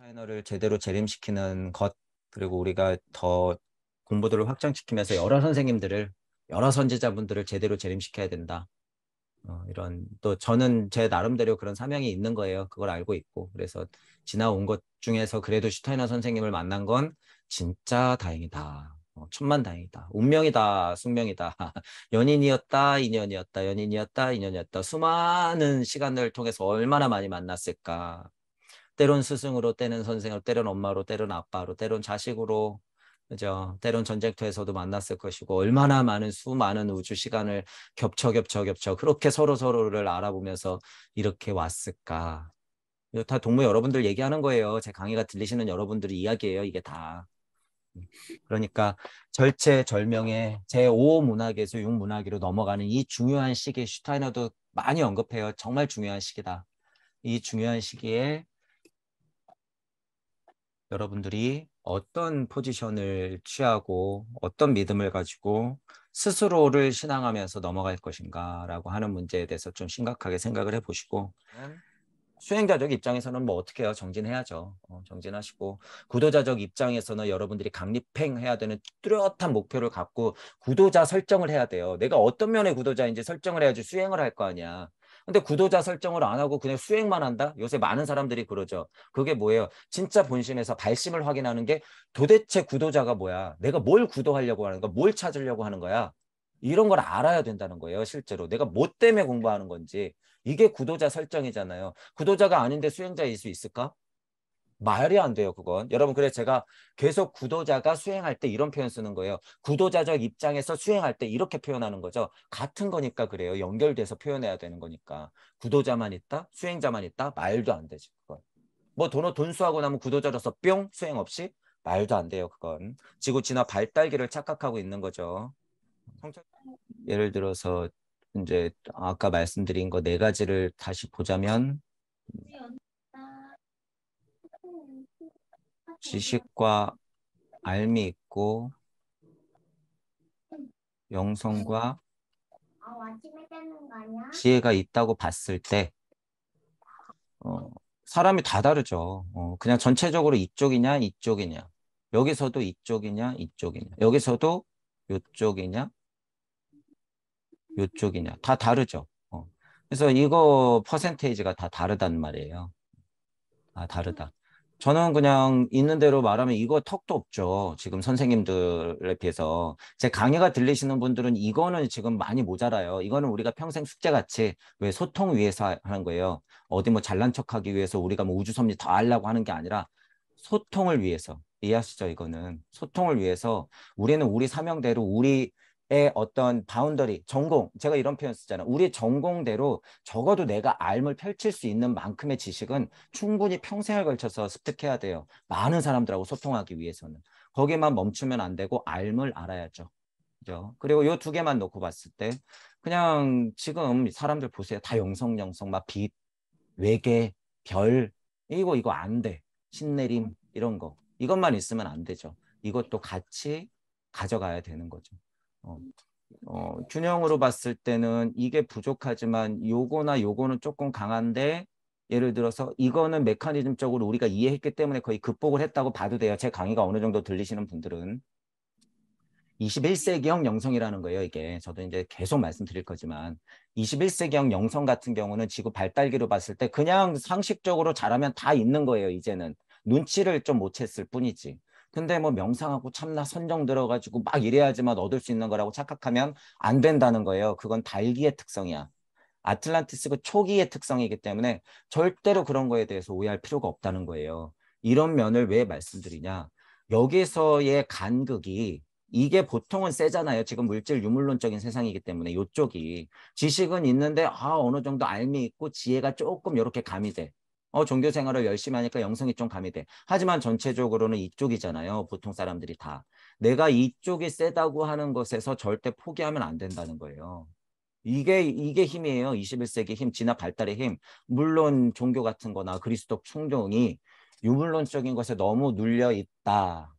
디자이너를 제대로 재림시키는 것, 그리고 우리가 더 공부들을 확장시키면서 여러 선지자분들을 제대로 재림시켜야 된다. 이런, 또 저는 제 나름대로 그런 사명이 있는 거예요. 그걸 알고 있고. 그래서 지나온 것 중에서 그래도 슈타이너 선생님을 만난 건 진짜 다행이다. 천만 다행이다. 운명이다. 숙명이다. 연인이었다. 인연이었다. 연인이었다. 인연이었다. 수많은 시간을 통해서 얼마나 많이 만났을까. 때론 스승으로, 때론 선생으로, 때론 엄마로, 때론 아빠로, 때론 자식으로, 그죠? 때론 전쟁터에서도 만났을 것이고, 얼마나 많은 수많은 우주 시간을 겹쳐 그렇게 서로를 알아보면서 이렇게 왔을까. 이거 다 동무 여러분들 얘기하는 거예요. 제 강의가 들리시는 여러분들의 이야기예요. 이게 다. 그러니까 절체절명의 제5문학에서 6문학으로 넘어가는 이 중요한 시기에 슈타이너도 많이 언급해요. 정말 중요한 시기다. 이 중요한 시기에 여러분들이 어떤 포지션을 취하고 어떤 믿음을 가지고 스스로를 신앙하면서 넘어갈 것인가라고 하는 문제에 대해서 좀 심각하게 생각을 해보시고, 수행자적 입장에서는 뭐 어떻게 해요? 정진해야죠. 정진하시고, 구도자적 입장에서는 여러분들이 강립행해야 되는 뚜렷한 목표를 갖고 구도자 설정을 해야 돼요. 내가 어떤 면의 구도자인지 설정을 해야지 수행을 할 거 아니야. 근데 구도자 설정을 안 하고 그냥 수행만 한다? 요새 많은 사람들이 그러죠. 그게 뭐예요? 진짜 본심에서 발심을 확인하는 게 도대체 구도자가 뭐야? 내가 뭘 구도하려고 하는 거야? 뭘 찾으려고 하는 거야? 이런 걸 알아야 된다는 거예요, 실제로. 내가 뭐 때문에 공부하는 건지. 이게 구도자 설정이잖아요. 구도자가 아닌데 수행자일 수 있을까? 말이 안 돼요, 그건. 여러분, 그래서 제가 계속 구도자가 수행할 때 이런 표현 쓰는 거예요. 구도자적 입장에서 수행할 때 이렇게 표현하는 거죠. 같은 거니까 그래요. 연결돼서 표현해야 되는 거니까. 구도자만 있다? 수행자만 있다? 말도 안 되지, 그건. 뭐 돈 수하고 나면 구도자로서 뿅? 수행 없이? 말도 안 돼요, 그건. 지구 진화 발달기를 착각하고 있는 거죠. 예를 들어서 이제 아까 말씀드린 거 네 가지를 다시 보자면, 지식과 알미 있고 영성과 지혜가 있다고 봤을 때 사람이 다 다르죠. 그냥 전체적으로 이쪽이냐 이쪽이냐, 여기서도 이쪽이냐 이쪽이냐, 여기서도 이쪽이냐 이쪽이냐, 다 다르죠. 그래서 이거 퍼센테이지가 다 다르단 말이에요. 아, 다르다. 저는 그냥 있는 대로 말하면 이거 턱도 없죠. 지금 선생님들에 비해서. 제 강의가 들리시는 분들은 이거는 지금 많이 모자라요. 이거는 우리가 평생 숙제같이 왜 소통 위해서 하는 거예요. 어디 뭐 잘난 척하기 위해서 우리가 뭐 우주섭리 더 하려고 하는 게 아니라 소통을 위해서. 이해하시죠? 이거는. 소통을 위해서 우리는 우리 사명대로 우리의 어떤 바운더리, 전공, 제가 이런 표현 쓰잖아요. 우리 전공대로 적어도 내가 알을 펼칠 수 있는 만큼의 지식은 충분히 평생을 걸쳐서 습득해야 돼요. 많은 사람들하고 소통하기 위해서는. 거기만 멈추면 안 되고 알을 알아야죠. 그죠? 그리고 요 두 개만 놓고 봤을 때 그냥 지금 사람들 보세요. 다 영성, 막 빛, 외계, 별, 이거 안 돼. 신내림, 이런 거. 이것만 있으면 안 되죠. 이것도 같이 가져가야 되는 거죠. 어, 균형으로 봤을 때는 이게 부족하지만 요거나 요거는 조금 강한데, 예를 들어서 이거는 메커니즘적으로 우리가 이해했기 때문에 거의 극복을 했다고 봐도 돼요. 제 강의가 어느 정도 들리시는 분들은. 21세기형 영성이라는 거예요, 이게. 저도 이제 계속 말씀드릴 거지만 21세기형 영성 같은 경우는 지구 발달기로 봤을 때 그냥 상식적으로 잘하면 다 있는 거예요, 이제는. 눈치를 좀 못 챘을 뿐이지. 근데 뭐 명상하고 참나 선정 들어가지고 막 이래야지만 얻을 수 있는 거라고 착각하면 안 된다는 거예요. 그건 달기의 특성이야. 아틀란티스 그 초기의 특성이기 때문에 절대로 그런 거에 대해서 오해할 필요가 없다는 거예요. 이런 면을 왜 말씀드리냐? 여기서의 간극이, 이게 보통은 세잖아요. 지금 물질 유물론적인 세상이기 때문에 이쪽이 지식은 있는데 어느 정도 알미 있고 지혜가 조금 이렇게 가미돼. 종교 생활을 열심히 하니까 영성이 좀 가미돼. 하지만 전체적으로는 이쪽이잖아요. 보통 사람들이 다. 내가 이쪽이 세다고 하는 것에서 절대 포기하면 안 된다는 거예요. 이게 힘이에요. 21세기 힘, 진화 발달의 힘. 물론 종교 같은 거나 그리스도 충동이 유물론적인 것에 너무 눌려 있다.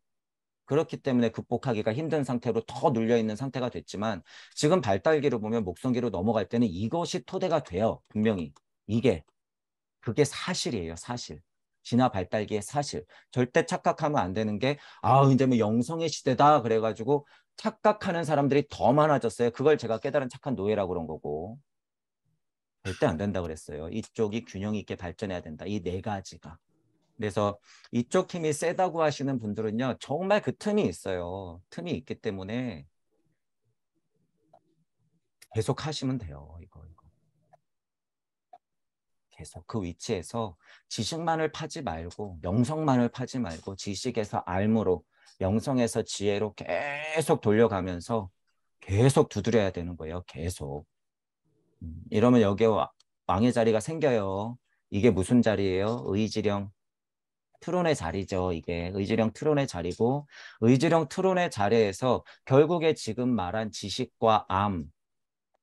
그렇기 때문에 극복하기가 힘든 상태로 더 눌려 있는 상태가 됐지만, 지금 발달기로 보면 목성기로 넘어갈 때는 이것이 토대가 돼요. 분명히. 이게 그게 사실이에요. 사실. 진화 발달기의 사실. 절대 착각하면 안 되는 게, 아, 이제 뭐 영성의 시대다. 그래가지고 착각하는 사람들이 더 많아졌어요. 그걸 제가 깨달은 착한 노예라고 그런 거고. 절대 안 된다 그랬어요. 이쪽이 균형 있게 발전해야 된다. 이 네 가지가. 그래서 이쪽 힘이 세다고 하시는 분들은요, 정말 그 틈이 있어요. 틈이 있기 때문에 계속 하시면 돼요. 이거. 계속 그 위치에서 지식만을 파지 말고, 영성만을 파지 말고, 지식에서 알무로, 영성에서 지혜로 계속 돌려가면서 계속 두드려야 되는 거예요. 계속. 이러면 여기에 왕의 자리가 생겨요. 이게 무슨 자리예요? 의지령 트론의 자리죠. 이게 의지령 트론의 자리고, 의지령 트론의 자리에서 결국에 지금 말한 지식과 암,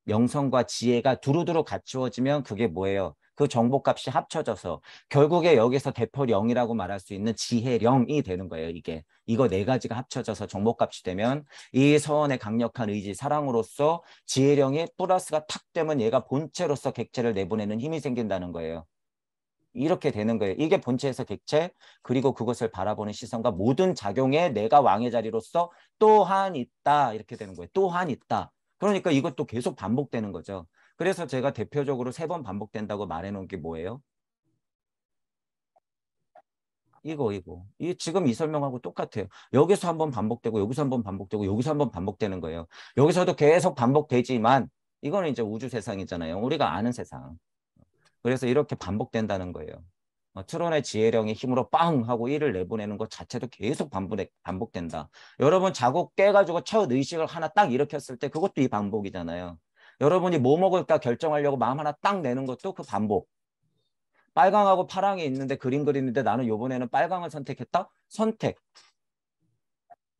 명성과 지혜가 두루두루 갖추어지면 그게 뭐예요? 그 정보값이 합쳐져서 결국에 여기서 대포령이라고 말할 수 있는 지혜령이 되는 거예요. 이거 네 가지가 합쳐져서 정보값이 되면 이 서원의 강력한 의지, 사랑으로서 지혜령이 플러스가 탁 되면 얘가 본체로서 객체를 내보내는 힘이 생긴다는 거예요. 이렇게 되는 거예요. 이게 본체에서 객체, 그리고 그것을 바라보는 시선과 모든 작용에 내가 왕의 자리로서 또한 있다. 이렇게 되는 거예요. 또한 있다. 그러니까 이것도 계속 반복되는 거죠. 그래서 제가 대표적으로 3번 반복된다고 말해놓은 게 뭐예요? 이거. 지금 이 설명하고 똑같아요. 여기서 한번 반복되고, 여기서 한번 반복되고, 여기서 한번 반복되는 거예요. 여기서도 계속 반복되지만, 이거는 이제 우주 세상이잖아요. 우리가 아는 세상. 그래서 이렇게 반복된다는 거예요. 트론의 지혜령의 힘으로 빵 하고 일을 내보내는 것 자체도 계속 반복된다. 여러분 자고 깨가지고 첫 의식을 하나 딱 일으켰을 때 그것도 이 반복이잖아요. 여러분이 뭐 먹을까 결정하려고 마음 하나 딱 내는 것도 그 반복. 빨강하고 파랑이 있는데 그림 그리는데 나는 요번에는 빨강을 선택했다? 선택.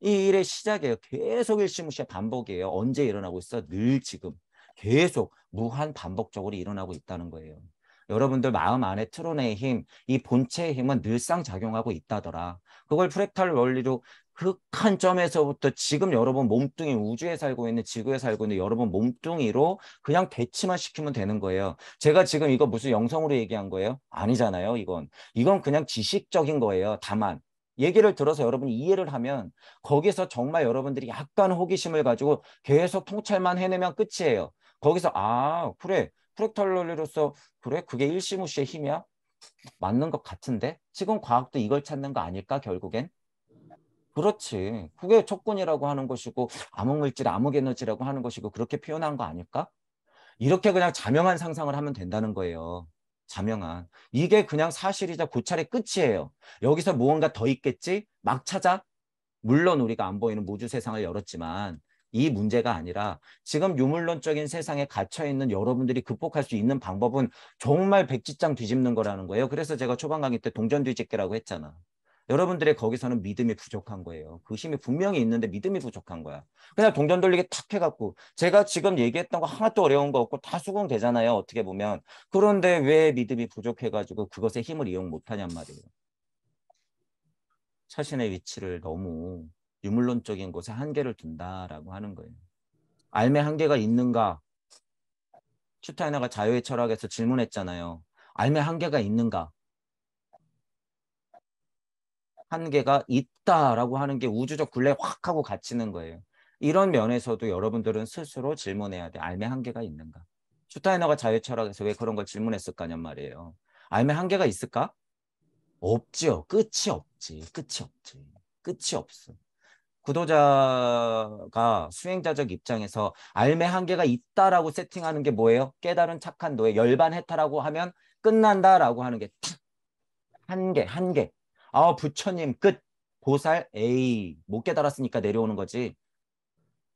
이 일의 시작이에요. 계속 일시무시한 반복이에요. 언제 일어나고 있어? 늘 지금. 계속 무한 반복적으로 일어나고 있다는 거예요. 여러분들 마음 안에 트론의 힘, 이 본체의 힘은 늘상 작용하고 있다더라. 그걸 프랙탈 원리로 극한 점에서부터 지금 여러분 몸뚱이 우주에 살고 있는 지구에 살고 있는 여러분 몸뚱이로 그냥 배치만 시키면 되는 거예요. 제가 지금 이거 무슨 영성으로 얘기한 거예요? 아니잖아요, 이건. 이건 그냥 지식적인 거예요. 다만. 얘기를 들어서 여러분이 이해를 하면 거기서 정말 여러분들이 약간 호기심을 가지고 계속 통찰만 해내면 끝이에요. 거기서 아 그래 프랙탈 원리로서 그래 그게 일시무시의 힘이야? 맞는 것 같은데? 지금 과학도 이걸 찾는 거 아닐까 결국엔? 그렇지. 그게 촉근이라고 하는 것이고 암흑물질, 암흑에너지라고 하는 것이고 그렇게 표현한 거 아닐까? 이렇게 그냥 자명한 상상을 하면 된다는 거예요. 자명한. 이게 그냥 사실이자 고찰의 끝이에요. 여기서 무언가 더 있겠지? 막 찾아? 물론 우리가 안 보이는 무주 세상을 열었지만 이 문제가 아니라 지금 유물론적인 세상에 갇혀있는 여러분들이 극복할 수 있는 방법은 정말 백지장 뒤집는 거라는 거예요. 그래서 제가 초반 강의 때 동전 뒤집기라고 했잖아. 여러분들의 거기서는 믿음이 부족한 거예요. 그 힘이 분명히 있는데 믿음이 부족한 거야. 그냥 동전 돌리기 탁 해갖고 제가 지금 얘기했던 거 하나도 어려운 거 없고 다 수긍되잖아요. 어떻게 보면. 그런데 왜 믿음이 부족해가지고 그것에 힘을 이용 못하냔 말이에요. 자신의 위치를 너무 유물론적인 곳에 한계를 둔다라고 하는 거예요. 삶의 한계가 있는가? 슈타이너가 자유의 철학에서 질문했잖아요. 삶의 한계가 있는가? 한계가 있다라고 하는 게 우주적 굴레에 확 하고 갇히는 거예요. 이런 면에서도 여러분들은 스스로 질문해야 돼. 삶의 한계가 있는가? 슈타이너가 자유의 철학에서 왜 그런 걸 질문했을까냔 말이에요. 삶의 한계가 있을까? 없지요. 끝이 없지. 끝이 없지. 끝이 없어. 구도자가 수행자적 입장에서 삶의 한계가 있다라고 세팅하는 게 뭐예요? 깨달은 착한 노예 열반해탈하고 하면 끝난다라고 하는 게 탁! 한계. 아 부처님 끝. 보살 에이 못 깨달았으니까 내려오는 거지.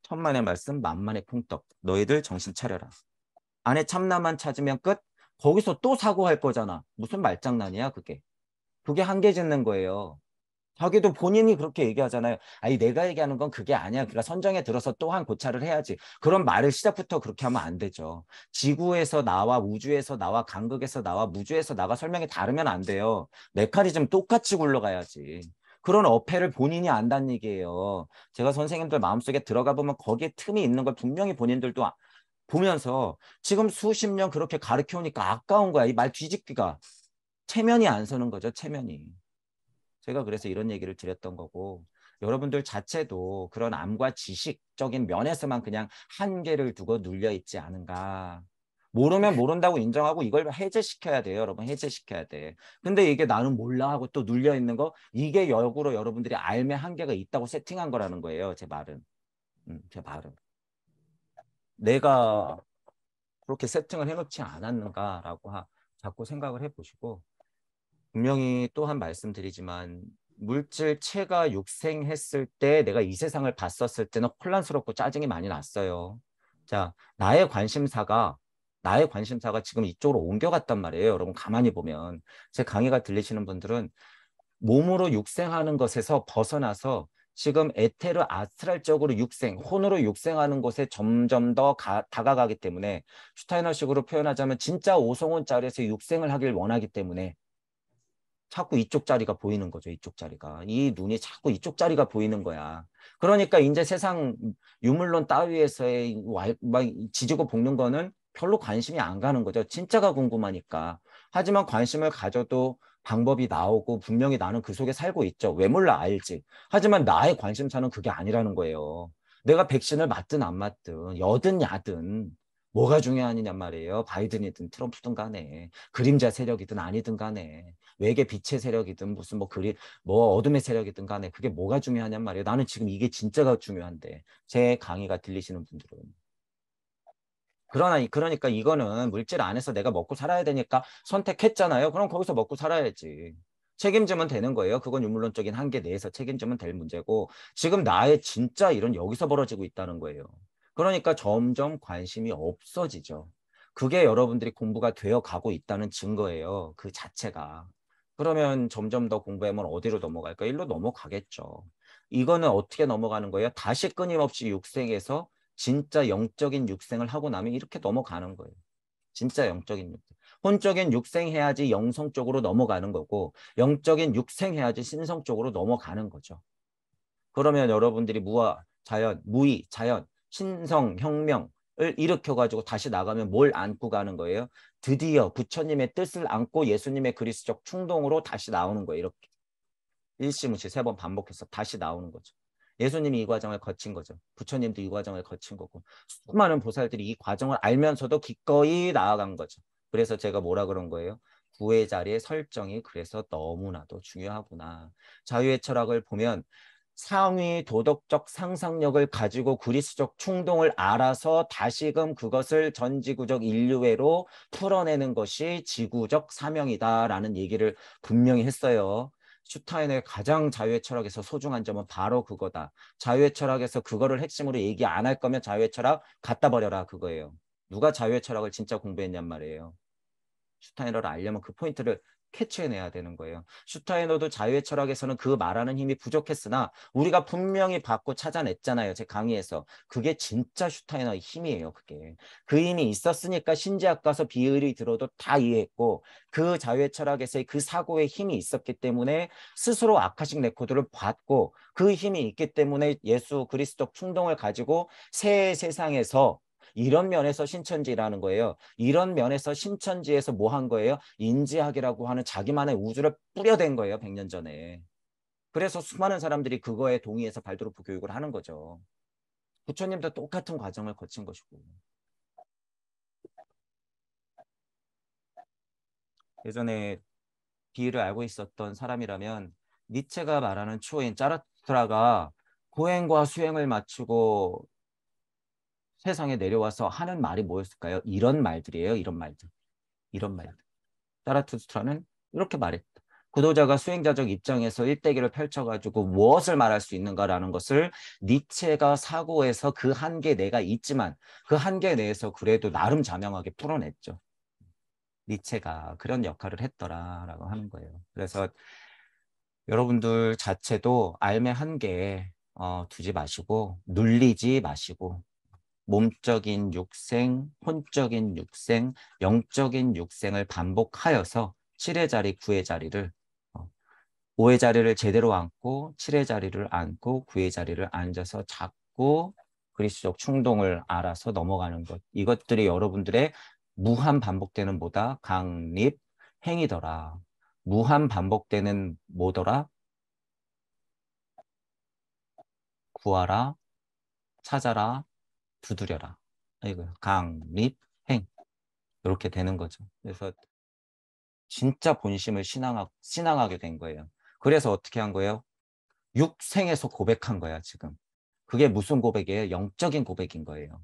천만의 말씀 만만의 풍떡. 너희들 정신 차려라. 안에 참나만 찾으면 끝. 거기서 또 사고할 거잖아. 무슨 말장난이야 그게. 그게 한계 짓는 거예요. 자기도 본인이 그렇게 얘기하잖아요. 아니 내가 얘기하는 건 그게 아니야. 그러니까 선정에 들어서 또한 고찰을 해야지. 그런 말을 시작부터 그렇게 하면 안 되죠. 지구에서 나와 우주에서 나와 간극에서 나와 무주에서 나가 설명이 다르면 안 돼요. 메커니즘 똑같이 굴러가야지. 그런 어폐를 본인이 안다는 얘기예요. 제가 선생님들 마음속에 들어가 보면 거기에 틈이 있는 걸 분명히 본인들도 보면서 지금 수십 년 그렇게 가르쳐 오니까 아까운 거야. 이 말 뒤집기가. 체면이 안 서는 거죠, 체면이. 제가 그래서 이런 얘기를 드렸던 거고, 여러분들 자체도 그런 암과 지식적인 면에서만 그냥 한계를 두고 눌려 있지 않은가. 모르면 모른다고 인정하고 이걸 해제시켜야 돼요, 여러분. 해제시켜야 돼. 근데 이게 나는 몰라 하고 또 눌려 있는 거, 이게 역으로 여러분들이 삶의 한계가 있다고 세팅한 거라는 거예요, 제 말은. 제 말은. 내가 그렇게 세팅을 해놓지 않았는가라고 자꾸 생각을 해보시고, 분명히 또 한 말씀드리지만 물질체가 육생했을 때 내가 이 세상을 봤었을 때는 혼란스럽고 짜증이 많이 났어요. 자, 나의 관심사가 지금 이쪽으로 옮겨갔단 말이에요. 여러분 가만히 보면 제 강의가 들리시는 분들은 몸으로 육생하는 것에서 벗어나서 지금 에테르 아스트랄적으로 육생, 혼으로 육생하는 곳에 점점 더 다가가기 때문에 슈타이너식으로 표현하자면 진짜 오성훈 자리에서 육생을 하길 원하기 때문에 자꾸 이쪽 자리가 보이는 거죠. 이쪽 자리가. 이 눈이 자꾸 이쪽 자리가 보이는 거야. 그러니까 이제 세상 유물론 따위에서의 막 지지고 볶는 거는 별로 관심이 안 가는 거죠. 진짜가 궁금하니까. 하지만 관심을 가져도 방법이 나오고 분명히 나는 그 속에 살고 있죠. 왜 몰라 알지. 하지만 나의 관심사는 그게 아니라는 거예요. 내가 백신을 맞든 안 맞든 여든 야든 뭐가 중요하느냐 말이에요. 바이든이든 트럼프든 간에 그림자 세력이든 아니든 간에 외계 빛의 세력이든 무슨 뭐 어둠의 세력이든 간에 그게 뭐가 중요하냔 말이에요. 나는 지금 이게 진짜가 중요한데 제 강의가 들리시는 분들은. 그러니까 이거는 물질 안에서 내가 먹고 살아야 되니까 선택했잖아요. 그럼 거기서 먹고 살아야지. 책임지면 되는 거예요. 그건 유물론적인 한계 내에서 책임지면 될 문제고 지금 나의 진짜 일은 여기서 벌어지고 있다는 거예요. 그러니까 점점 관심이 없어지죠. 그게 여러분들이 공부가 되어 가고 있다는 증거예요. 그 자체가. 그러면 점점 더 공부하면 어디로 넘어갈까? 일로 넘어가겠죠. 이거는 어떻게 넘어가는 거예요? 다시 끊임없이 육생에서 진짜 영적인 육생을 하고 나면 이렇게 넘어가는 거예요. 진짜 영적인 육생. 혼적인 육생 해야지 영성 쪽으로 넘어가는 거고 영적인 육생 해야지 신성 쪽으로 넘어가는 거죠. 그러면 여러분들이 무아, 자연, 무의, 자연, 신성, 혁명을 일으켜가지고 다시 나가면 뭘 안고 가는 거예요? 드디어 부처님의 뜻을 안고 예수님의 그리스도적 충동으로 다시 나오는 거예요. 이렇게. 일시무시 3번 반복해서 다시 나오는 거죠. 예수님이 이 과정을 거친 거죠. 부처님도 이 과정을 거친 거고 수많은 보살들이 이 과정을 알면서도 기꺼이 나아간 거죠. 그래서 제가 뭐라 그런 거예요? 구의 자리의 설정이 그래서 너무나도 중요하구나. 자유의 철학을 보면 상위 도덕적 상상력을 가지고 그리스도적 충동을 알아서 다시금 그것을 전지구적 인류애로 풀어내는 것이 지구적 사명이다라는 얘기를 분명히 했어요. 슈타인의 가장 자유의 철학에서 소중한 점은 바로 그거다. 자유의 철학에서 그거를 핵심으로 얘기 안 할 거면 자유의 철학 갖다 버려라 그거예요. 누가 자유의 철학을 진짜 공부했냔 말이에요. 슈타이너를 알려면 그 포인트를 캐치해내야 되는 거예요. 슈타이너도 자유의 철학에서는 그 말하는 힘이 부족했으나 우리가 분명히 받고 찾아냈잖아요. 제 강의에서. 그게 진짜 슈타이너의 힘이에요. 그게. 그 힘이 있었으니까 신지학 가서 비의리 들어도 다 이해했고 그 자유의 철학에서의 그 사고의 힘이 있었기 때문에 스스로 아카식 레코드를 받고 그 힘이 있기 때문에 예수 그리스도 충동을 가지고 새 세상에서 이런 면에서 신천지라는 거예요. 이런 면에서 신천지에서 뭐 한 거예요? 인지학이라고 하는 자기만의 우주를 뿌려댄 거예요. 100년 전에. 그래서 수많은 사람들이 그거에 동의해서 발도르프 교육을 하는 거죠. 부처님도 똑같은 과정을 거친 것이고. 예전에 비유를 알고 있었던 사람이라면 니체가 말하는 추호인 짜라투스트라가 고행과 수행을 마치고 세상에 내려와서 하는 말이 뭐였을까요? 이런 말들이에요. 이런 말들. 이런 말들. 자라투스트라는 이렇게 말했다. 구도자가 수행자적 입장에서 일대기를 펼쳐가지고 무엇을 말할 수 있는가라는 것을 니체가 사고에서 그 한계 내가 있지만 그 한계 내에서 그래도 나름 자명하게 풀어냈죠. 니체가 그런 역할을 했더라라고 하는 거예요. 그래서 여러분들 자체도 삶의 한계에 두지 마시고 눌리지 마시고 몸적인 육생, 혼적인 육생, 영적인 육생을 반복하여서 7의 자리, 9의 자리를 5의 자리를 제대로 앉고 7의 자리를 앉고 9의 자리를 앉아서 자꾸 그리스도적 충동을 알아서 넘어가는 것. 이것들이 여러분들의 무한 반복되는 뭐다? 강립 행위더라. 무한 반복되는 뭐더라? 구하라, 찾아라, 두드려라. 이거 강립, 행. 이렇게 되는 거죠. 그래서 진짜 본심을 신앙하게 된 거예요. 그래서 어떻게 한 거예요? 육생에서 고백한 거야, 지금. 그게 무슨 고백이에요? 영적인 고백인 거예요.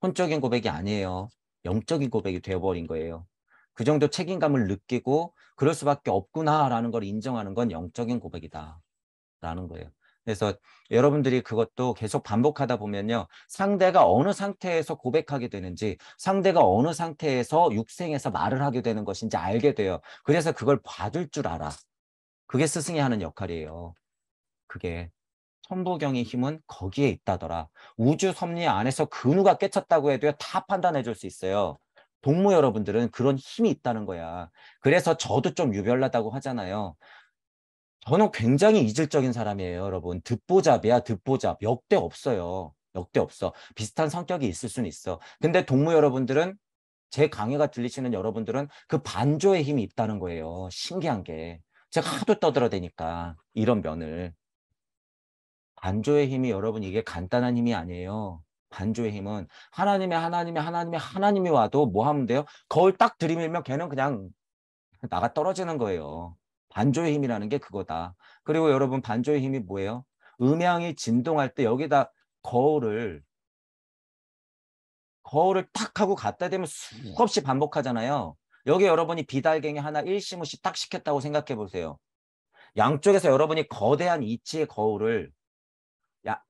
혼적인 고백이 아니에요. 영적인 고백이 되어버린 거예요. 그 정도 책임감을 느끼고 그럴 수밖에 없구나라는 걸 인정하는 건 영적인 고백이다. 라는 거예요. 그래서 여러분들이 그것도 계속 반복하다 보면요. 상대가 어느 상태에서 고백하게 되는지, 상대가 어느 상태에서 육생에서 말을 하게 되는 것인지 알게 돼요. 그래서 그걸 봐줄 줄 알아. 그게 스승이 하는 역할이에요. 그게. 천부경의 힘은 거기에 있다더라. 우주 섭리 안에서 그 누가 깨쳤다고 해도요, 다 판단해 줄 수 있어요. 동무 여러분들은 그런 힘이 있다는 거야. 그래서 저도 좀 유별나다고 하잖아요. 저는 굉장히 이질적인 사람이에요, 여러분. 듣보잡이야, 듣보잡. 역대 없어요. 역대 없어. 비슷한 성격이 있을 수는 있어. 근데 동무 여러분들은, 제 강의가 들리시는 여러분들은 그 반조의 힘이 있다는 거예요. 신기한 게. 제가 하도 떠들어대니까, 이런 면을. 반조의 힘이 여러분 이게 간단한 힘이 아니에요. 반조의 힘은 하나님이 와도 뭐 하면 돼요? 거울 딱 들이밀면 걔는 그냥 나가 떨어지는 거예요. 반조의 힘이라는 게 그거다. 그리고 여러분 반조의 힘이 뭐예요? 음향이 진동할 때 여기다 거울을 탁 하고 갖다 대면 수없이 반복하잖아요. 여기 여러분이 비달갱이 하나 일시무시 딱 시켰다고 생각해 보세요. 양쪽에서 여러분이 거대한 이치의 거울을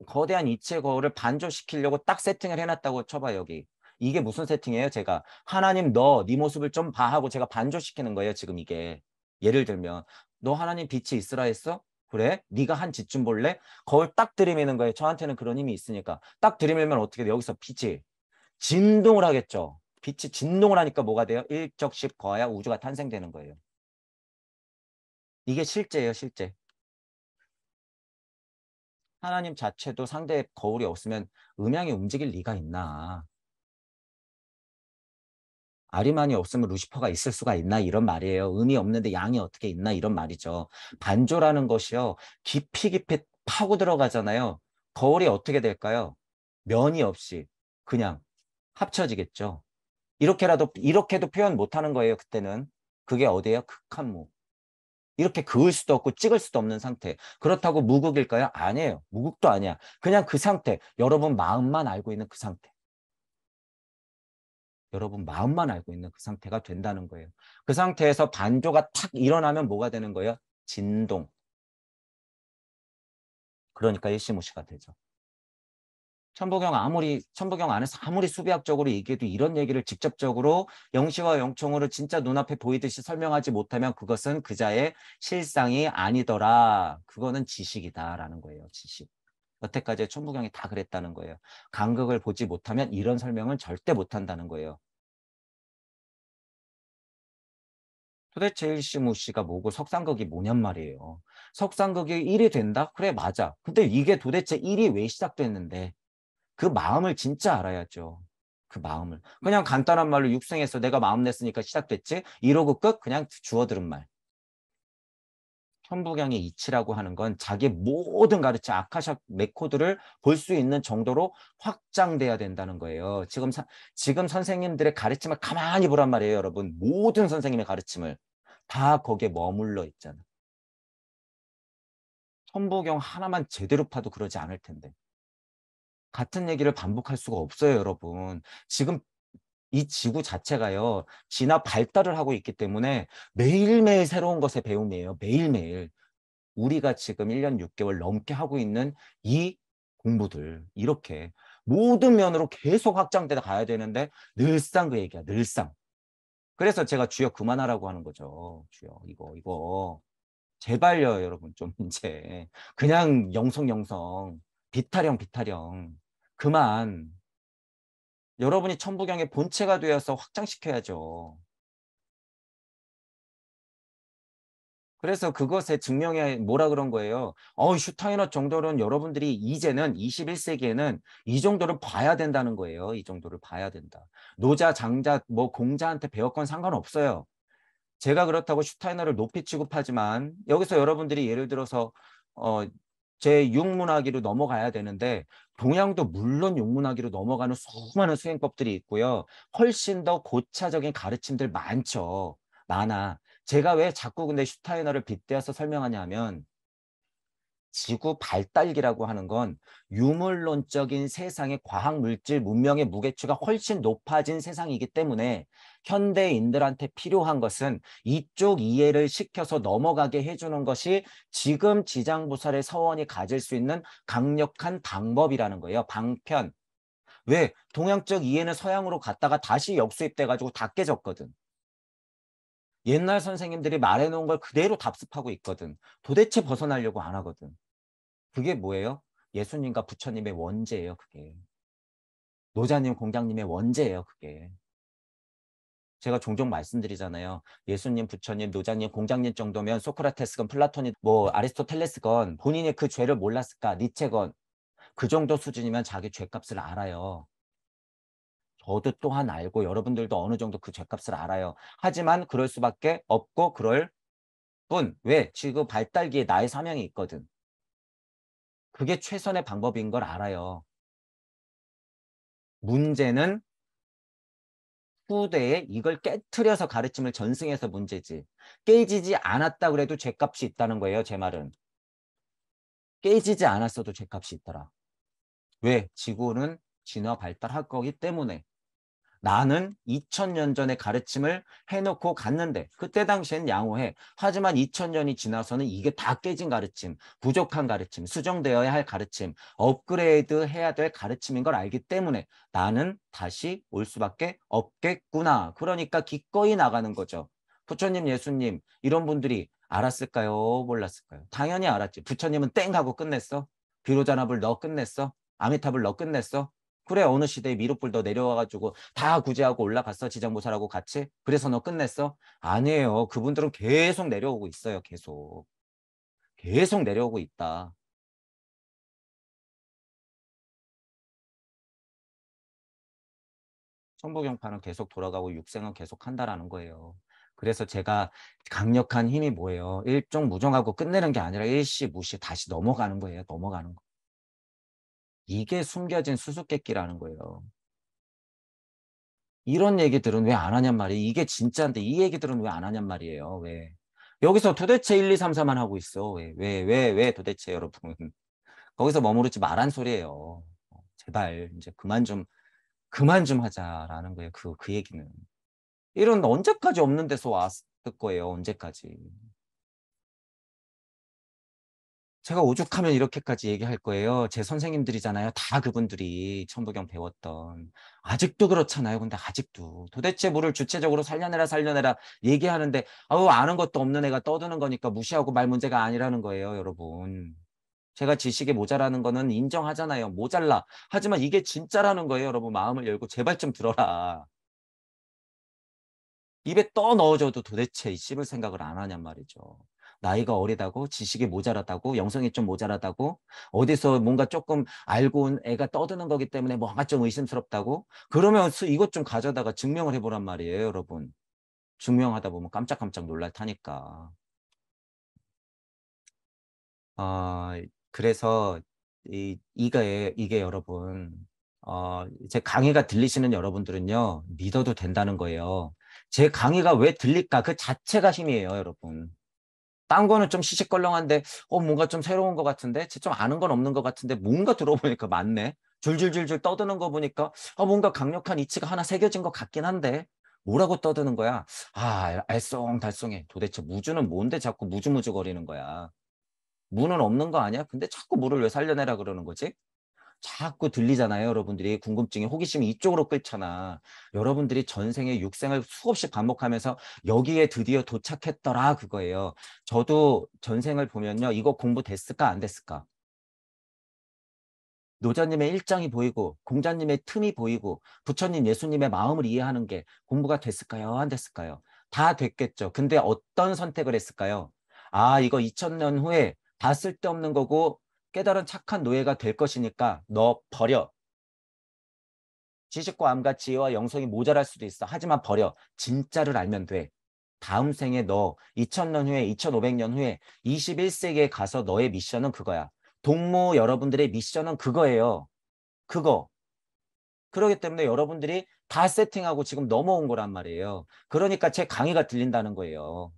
거대한 이치의 거울을 반조시키려고 딱 세팅을 해놨다고 쳐봐요, 여기. 이게 무슨 세팅이에요? 제가 하나님 너 네 모습을 좀 봐 하고 제가 반조시키는 거예요, 지금 이게. 예를 들면 너 하나님 빛이 있으라 했어? 그래? 네가 한 짓 좀 볼래? 거울 딱 들이미는 거예요. 저한테는 그런 힘이 있으니까. 딱 들이밀면 어떻게 돼요? 여기서 빛이 진동을 하겠죠. 빛이 진동을 하니까 뭐가 돼요? 일적십 거하야 우주가 탄생되는 거예요. 이게 실제예요, 실제. 하나님 자체도 상대의 거울이 없으면 음양이 움직일 리가 있나. 아리만이 없으면 루시퍼가 있을 수가 있나 이런 말이에요. 음이 없는데 양이 어떻게 있나 이런 말이죠. 반조라는 것이요. 깊이 파고 들어가잖아요. 거울이 어떻게 될까요? 면이 없이 그냥 합쳐지겠죠. 이렇게도 표현 못하는 거예요. 그때는. 그게 어디예요? 극한무. 이렇게 그을 수도 없고 찍을 수도 없는 상태. 그렇다고 무극일까요? 아니에요. 무극도 아니야. 그냥 그 상태. 여러분 마음만 알고 있는 그 상태. 여러분 마음만 알고 있는 그 상태가 된다는 거예요. 그 상태에서 반조가 탁 일어나면 뭐가 되는 거예요? 진동. 그러니까 일시무시가 되죠. 천부경 안에서 아무리 수비학적으로 얘기해도 이런 얘기를 직접적으로 영시와 영총으로 진짜 눈앞에 보이듯이 설명하지 못하면 그것은 그자의 실상이 아니더라. 그거는 지식이다라는 거예요. 지식. 여태까지 천부경이 다 그랬다는 거예요. 간극을 보지 못하면 이런 설명은 절대 못한다는 거예요. 도대체 일시무시가 뭐고 석상극이 뭐냔 말이에요. 석상극이 1이 된다? 그래 맞아. 근데 이게 도대체 1이 왜 시작됐는데 그 마음을 진짜 알아야죠. 그 마음을. 그냥 간단한 말로 육생에서 내가 마음 냈으니까 시작됐지? 이러고 끝? 그냥 주워들은 말. 천부경의 이치라고 하는 건 자기 모든 가르치 아카샤 메코드를 볼 수 있는 정도로 확장돼야 된다는 거예요. 지금 선생님들의 가르침을 가만히 보란 말이에요, 여러분. 모든 선생님의 가르침을. 다 거기에 머물러 있잖아. 천부경 하나만 제대로 파도 그러지 않을 텐데. 같은 얘기를 반복할 수가 없어요, 여러분. 지금 이 지구 자체가요, 진화 발달을 하고 있기 때문에 매일매일 새로운 것의 배움이에요. 매일매일. 우리가 지금 1년 6개월 넘게 하고 있는 이 공부들, 이렇게 모든 면으로 계속 확장돼 가야 되는데 늘상 그 얘기야, 늘상. 그래서 제가 주여 그만하라고 하는 거죠. 주여, 이거. 제발요, 여러분, 좀 이제. 그냥 영성영성. 비타령. 그만. 여러분이 천부경의 본체가 되어서 확장시켜야죠. 그래서 그것의 증명에 뭐라 그런 거예요. 슈타이너 정도는 여러분들이 이제는 21세기에는 이 정도를 봐야 된다는 거예요. 이 정도를 봐야 된다. 노자, 장자, 뭐 공자한테 배웠건 상관없어요. 제가 그렇다고 슈타이너를 높이 취급하지만 여기서 여러분들이 예를 들어서 어, 제 육문학위로 넘어가야 되는데 동양도 물론 육문학위로 넘어가는 수많은 수행법들이 있고요. 훨씬 더 고차적인 가르침들 많죠. 많아. 제가 왜 자꾸 근데 슈타이너를 빗대어서 설명하냐면 지구 발달기라고 하는 건 유물론적인 세상의 과학 물질 문명의 무게추가 훨씬 높아진 세상이기 때문에 현대인들한테 필요한 것은 이쪽 이해를 시켜서 넘어가게 해주는 것이 지금 지장부살의 서원이 가질 수 있는 강력한 방법이라는 거예요. 방편. 왜? 동양적 이해는 서양으로 갔다가 다시 역수입돼 가지고 다 깨졌거든. 옛날 선생님들이 말해놓은 걸 그대로 답습하고 있거든. 도대체 벗어나려고 안 하거든. 그게 뭐예요? 예수님과 부처님의 원죄예요, 그게. 노자님, 공자님의 원죄예요, 그게. 제가 종종 말씀드리잖아요. 예수님, 부처님, 노자님, 공자님 정도면 소크라테스건, 플라톤이, 뭐 아리스토텔레스건 본인이 그 죄를 몰랐을까? 니체건 그 정도 수준이면 자기 죄값을 알아요. 저도 또한 알고 여러분들도 어느 정도 그 죄값을 알아요. 하지만 그럴 수밖에 없고 그럴 뿐. 왜? 지금 발달기에 나의 사명이 있거든. 그게 최선의 방법인 걸 알아요. 문제는 후대에 이걸 깨트려서 가르침을 전승해서 문제지. 깨지지 않았다 그래도 죗값이 있다는 거예요. 제 말은. 깨지지 않았어도 죗값이 있더라. 왜? 지구는 진화 발달할 거기 때문에. 나는 2000년 전에 가르침을 해놓고 갔는데 그때 당시엔 양호해. 하지만 2000년이 지나서는 이게 다 깨진 가르침, 부족한 가르침, 수정되어야 할 가르침, 업그레이드 해야 될 가르침인 걸 알기 때문에 나는 다시 올 수밖에 없겠구나. 그러니까 기꺼이 나가는 거죠. 부처님, 예수님 이런 분들이 알았을까요? 몰랐을까요? 당연히 알았지. 부처님은 땡 하고 끝냈어. 비로자납을 넣어 끝냈어. 아미타불 넣어 끝냈어. 그래 어느 시대에 미륵불 더 내려와가지고 다 구제하고 올라갔어 지장보살하고 같이 그래서 너 끝냈어? 아니에요. 그분들은 계속 내려오고 있어요. 계속 내려오고 있다. 천부경파는 계속 돌아가고 육생은 계속 한다라는 거예요. 그래서 제가 강력한 힘이 뭐예요? 일종 무정하고 끝내는 게 아니라 일시 무시 다시 넘어가는 거예요. 넘어가는 거. 이게 숨겨진 수수께끼라는 거예요. 이런 얘기들은 왜 안 하냔 말이에요. 이게 진짜인데 이 얘기들은 왜 안 하냔 말이에요. 왜? 여기서 도대체 1, 2, 3, 4만 하고 있어. 왜 도대체 여러분. 거기서 머무르지 말란 소리예요. 제발 이제 그만 좀 하자라는 거예요. 그 얘기는. 이런 언제까지 없는 데서 왔을 거예요. 언제까지. 제가 오죽하면 이렇게까지 얘기할 거예요. 제 선생님들이잖아요. 다 그분들이 천부경 배웠던. 아직도 그렇잖아요. 근데 아직도. 도대체 물을 주체적으로 살려내라 얘기하는데 아우 아는 것도 없는 애가 떠드는 거니까 무시하고 말 문제가 아니라는 거예요. 여러분. 제가 지식이 모자라는 거는 인정하잖아요. 모자라. 하지만 이게 진짜라는 거예요. 여러분 마음을 열고 제발 좀 들어라. 입에 떠 넣어줘도 도대체 이 씹을 생각을 안 하냔 말이죠. 나이가 어리다고 지식이 모자라다고 영성이 좀 모자라다고 어디서 뭔가 조금 알고 온 애가 떠드는 거기 때문에 뭔가 좀 의심스럽다고 그러면 이것 좀 가져다가 증명을 해보란 말이에요. 여러분. 증명하다 보면 깜짝깜짝 놀랄 타니까. 어, 그래서 이게 여러분 제 강의가 들리시는 여러분들은요 믿어도 된다는 거예요. 제 강의가 왜 들릴까 그 자체가 힘이에요 여러분. 딴 거는 좀 시시껄렁한데 뭔가 좀 새로운 것 같은데 좀 아는 건 없는 것 같은데 뭔가 들어보니까 맞네. 줄줄줄줄 떠드는 거 보니까 뭔가 강력한 이치가 하나 새겨진 것 같긴 한데 뭐라고 떠드는 거야. 알쏭달쏭해. 도대체 무주는 뭔데 자꾸 무주무주 거리는 거야. 무는 없는 거 아니야? 근데 자꾸 무를 왜 살려내라 그러는 거지? 자꾸 들리잖아요. 여러분들이 궁금증이 호기심이 이쪽으로 끌잖아. 여러분들이 전생에 육생을 수없이 반복하면서 여기에 드디어 도착했더라 그거예요. 저도 전생을 보면요. 이거 공부 됐을까 안 됐을까? 노자님의 일장이 보이고 공자님의 틈이 보이고 부처님 예수님의 마음을 이해하는 게 공부가 됐을까요? 안 됐을까요? 다 됐겠죠. 근데 어떤 선택을 했을까요? 이거 2000년 후에 다 쓸데없는 거고 깨달은 착한 노예가 될 것이니까 너 버려. 지식과 암과 지혜와 영성이 모자랄 수도 있어. 하지만 버려. 진짜를 알면 돼. 다음 생에 너 2000년 후에 2500년 후에 21세기에 가서 너의 미션은 그거야. 동무 여러분들의 미션은 그거예요. 그거. 그렇기 때문에 여러분들이 다 세팅하고 지금 넘어온 거란 말이에요. 그러니까 제 강의가 들린다는 거예요.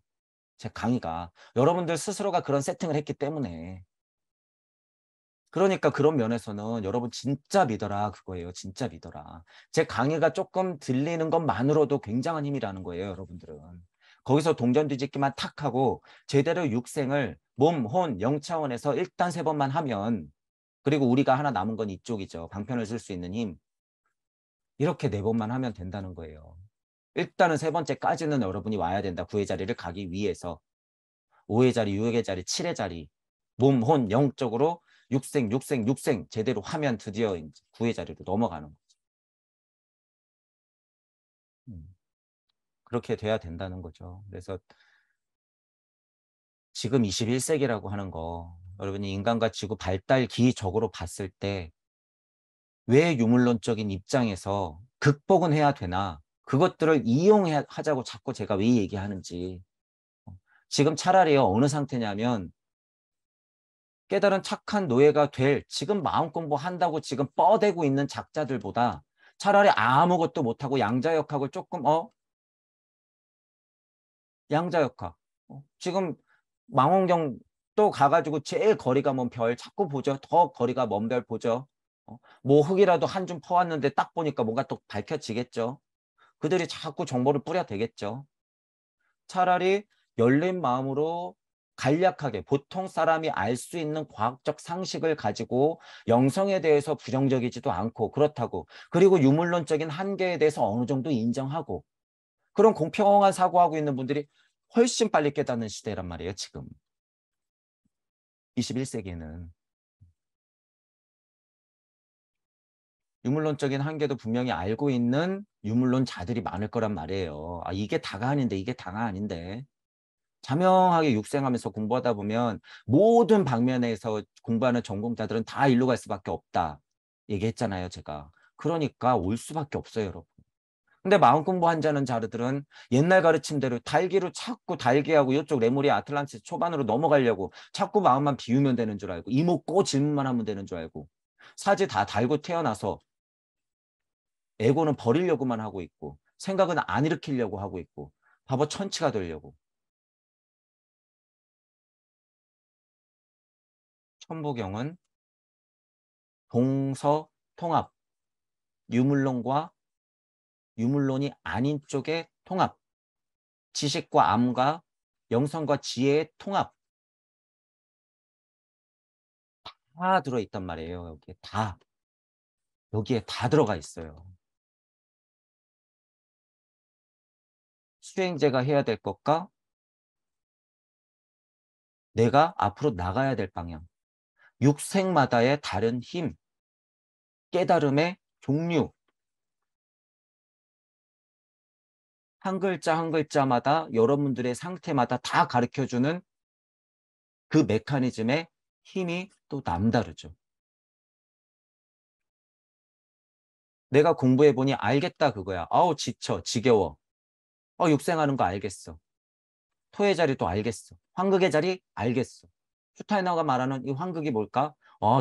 제 강의가. 여러분들 스스로가 그런 세팅을 했기 때문에. 그러니까 그런 면에서는 여러분 진짜 믿어라 그거예요. 진짜 믿어라. 제 강의가 조금 들리는 것만으로도 굉장한 힘이라는 거예요. 여러분들은. 거기서 동전 뒤집기만 탁 하고 제대로 육생을 몸, 혼, 영 차원에서 일단 3번만 하면 그리고 우리가 하나 남은 건 이쪽이죠. 방편을 쓸 수 있는 힘. 이렇게 4번만 하면 된다는 거예요. 일단은 3번째까지는 여러분이 와야 된다. 9의 자리를 가기 위해서. 5의 자리, 6의 자리, 7의 자리. 몸, 혼, 영적으로 육생 제대로 하면 드디어 9의 자리로 넘어가는 거죠. 그렇게 돼야 된다는 거죠. 그래서 지금 21세기라고 하는 거 여러분이 인간과 지구 발달 기적으로 봤을 때 왜 유물론적인 입장에서 극복은 해야 되나 그것들을 이용하자고 자꾸 제가 왜 얘기하는지 지금 차라리요 어느 상태냐면 깨달은 착한 노예가 될 지금 마음 공부한다고 지금 뻐대고 있는 작자들보다 차라리 아무것도 못하고 양자역학을 조금 양자역학 지금 망원경 또 가가지고 제일 거리가 먼 별 자꾸 보죠. 더 거리가 먼 별 보죠. 뭐 흙이라도 한 줌 퍼왔는데 딱 보니까 뭔가 또 밝혀지겠죠. 그들이 자꾸 정보를 뿌려대겠죠. 차라리 열린 마음으로 간략하게 보통 사람이 알 수 있는 과학적 상식을 가지고 영성에 대해서 부정적이지도 않고 그렇다고 그리고 유물론적인 한계에 대해서 어느 정도 인정하고 그런 공평한 사고하고 있는 분들이 훨씬 빨리 깨닫는 시대란 말이에요. 지금 21세기에는 유물론적인 한계도 분명히 알고 있는 유물론자들이 많을 거란 말이에요. 아, 이게 다가 아닌데 이게 다가 아닌데 자명하게 육생하면서 공부하다 보면 모든 방면에서 공부하는 전공자들은 다 일로 갈 수밖에 없다. 얘기했잖아요, 제가. 그러니까 올 수밖에 없어요, 여러분. 근데 마음 공부한 자는 자들은 옛날 가르침대로 달기로 자꾸 달기하고 이쪽 레무리아 아틀란티스 초반으로 넘어가려고 자꾸 마음만 비우면 되는 줄 알고 이목 고 질문만 하면 되는 줄 알고 사지 다 달고 태어나서 에고는 버리려고만 하고 있고 생각은 안 일으키려고 하고 있고 바보 천치가 되려고 천부경은 동서통합, 유물론과 유물론이 아닌 쪽의 통합, 지식과 암과 영성과 지혜의 통합 다 들어있단 말이에요. 여기에 다 들어가 있어요. 수행제가 해야 될 것과 내가 앞으로 나가야 될 방향, 육생마다의 다른 힘, 깨달음의 종류, 한 글자 한 글자마다 여러분들의 상태마다 다 가르쳐주는 그 메커니즘의 힘이 또 남다르죠. 내가 공부해보니 알겠다 그거야. 아우 지쳐 지겨워. 육생하는 거 알겠어. 토의 자리도 알겠어. 환극의 자리 알겠어. 슈타이너가 말하는 이 환극이 뭘까?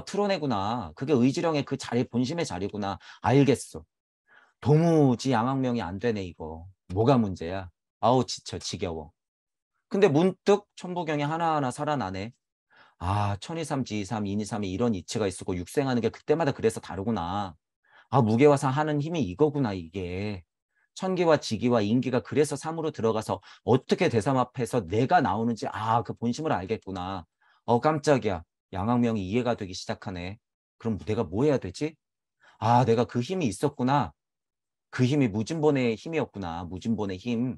트로네구나. 그게 의지령의 그 자리 본심의 자리구나. 알겠어. 도무지 양학명이 안 되네 이거. 뭐가 문제야? 아우 지쳐 지겨워. 근데 문득 천부경이 하나하나 살아나네. 천이삼, 지이삼, 인이삼에 이런 이치가 있었고 육생하는 게 그때마다 그래서 다르구나. 무게화상 하는 힘이 이거구나 이게. 천기와 지기와 인기가 그래서 삼으로 들어가서 어떻게 대삼합해서 내가 나오는지 그 본심을 알겠구나. 깜짝이야. 양학명이 이해가 되기 시작하네. 그럼 내가 뭐 해야 되지? 내가 그 힘이 있었구나. 그 힘이 무진본의 힘이었구나. 무진본의 힘.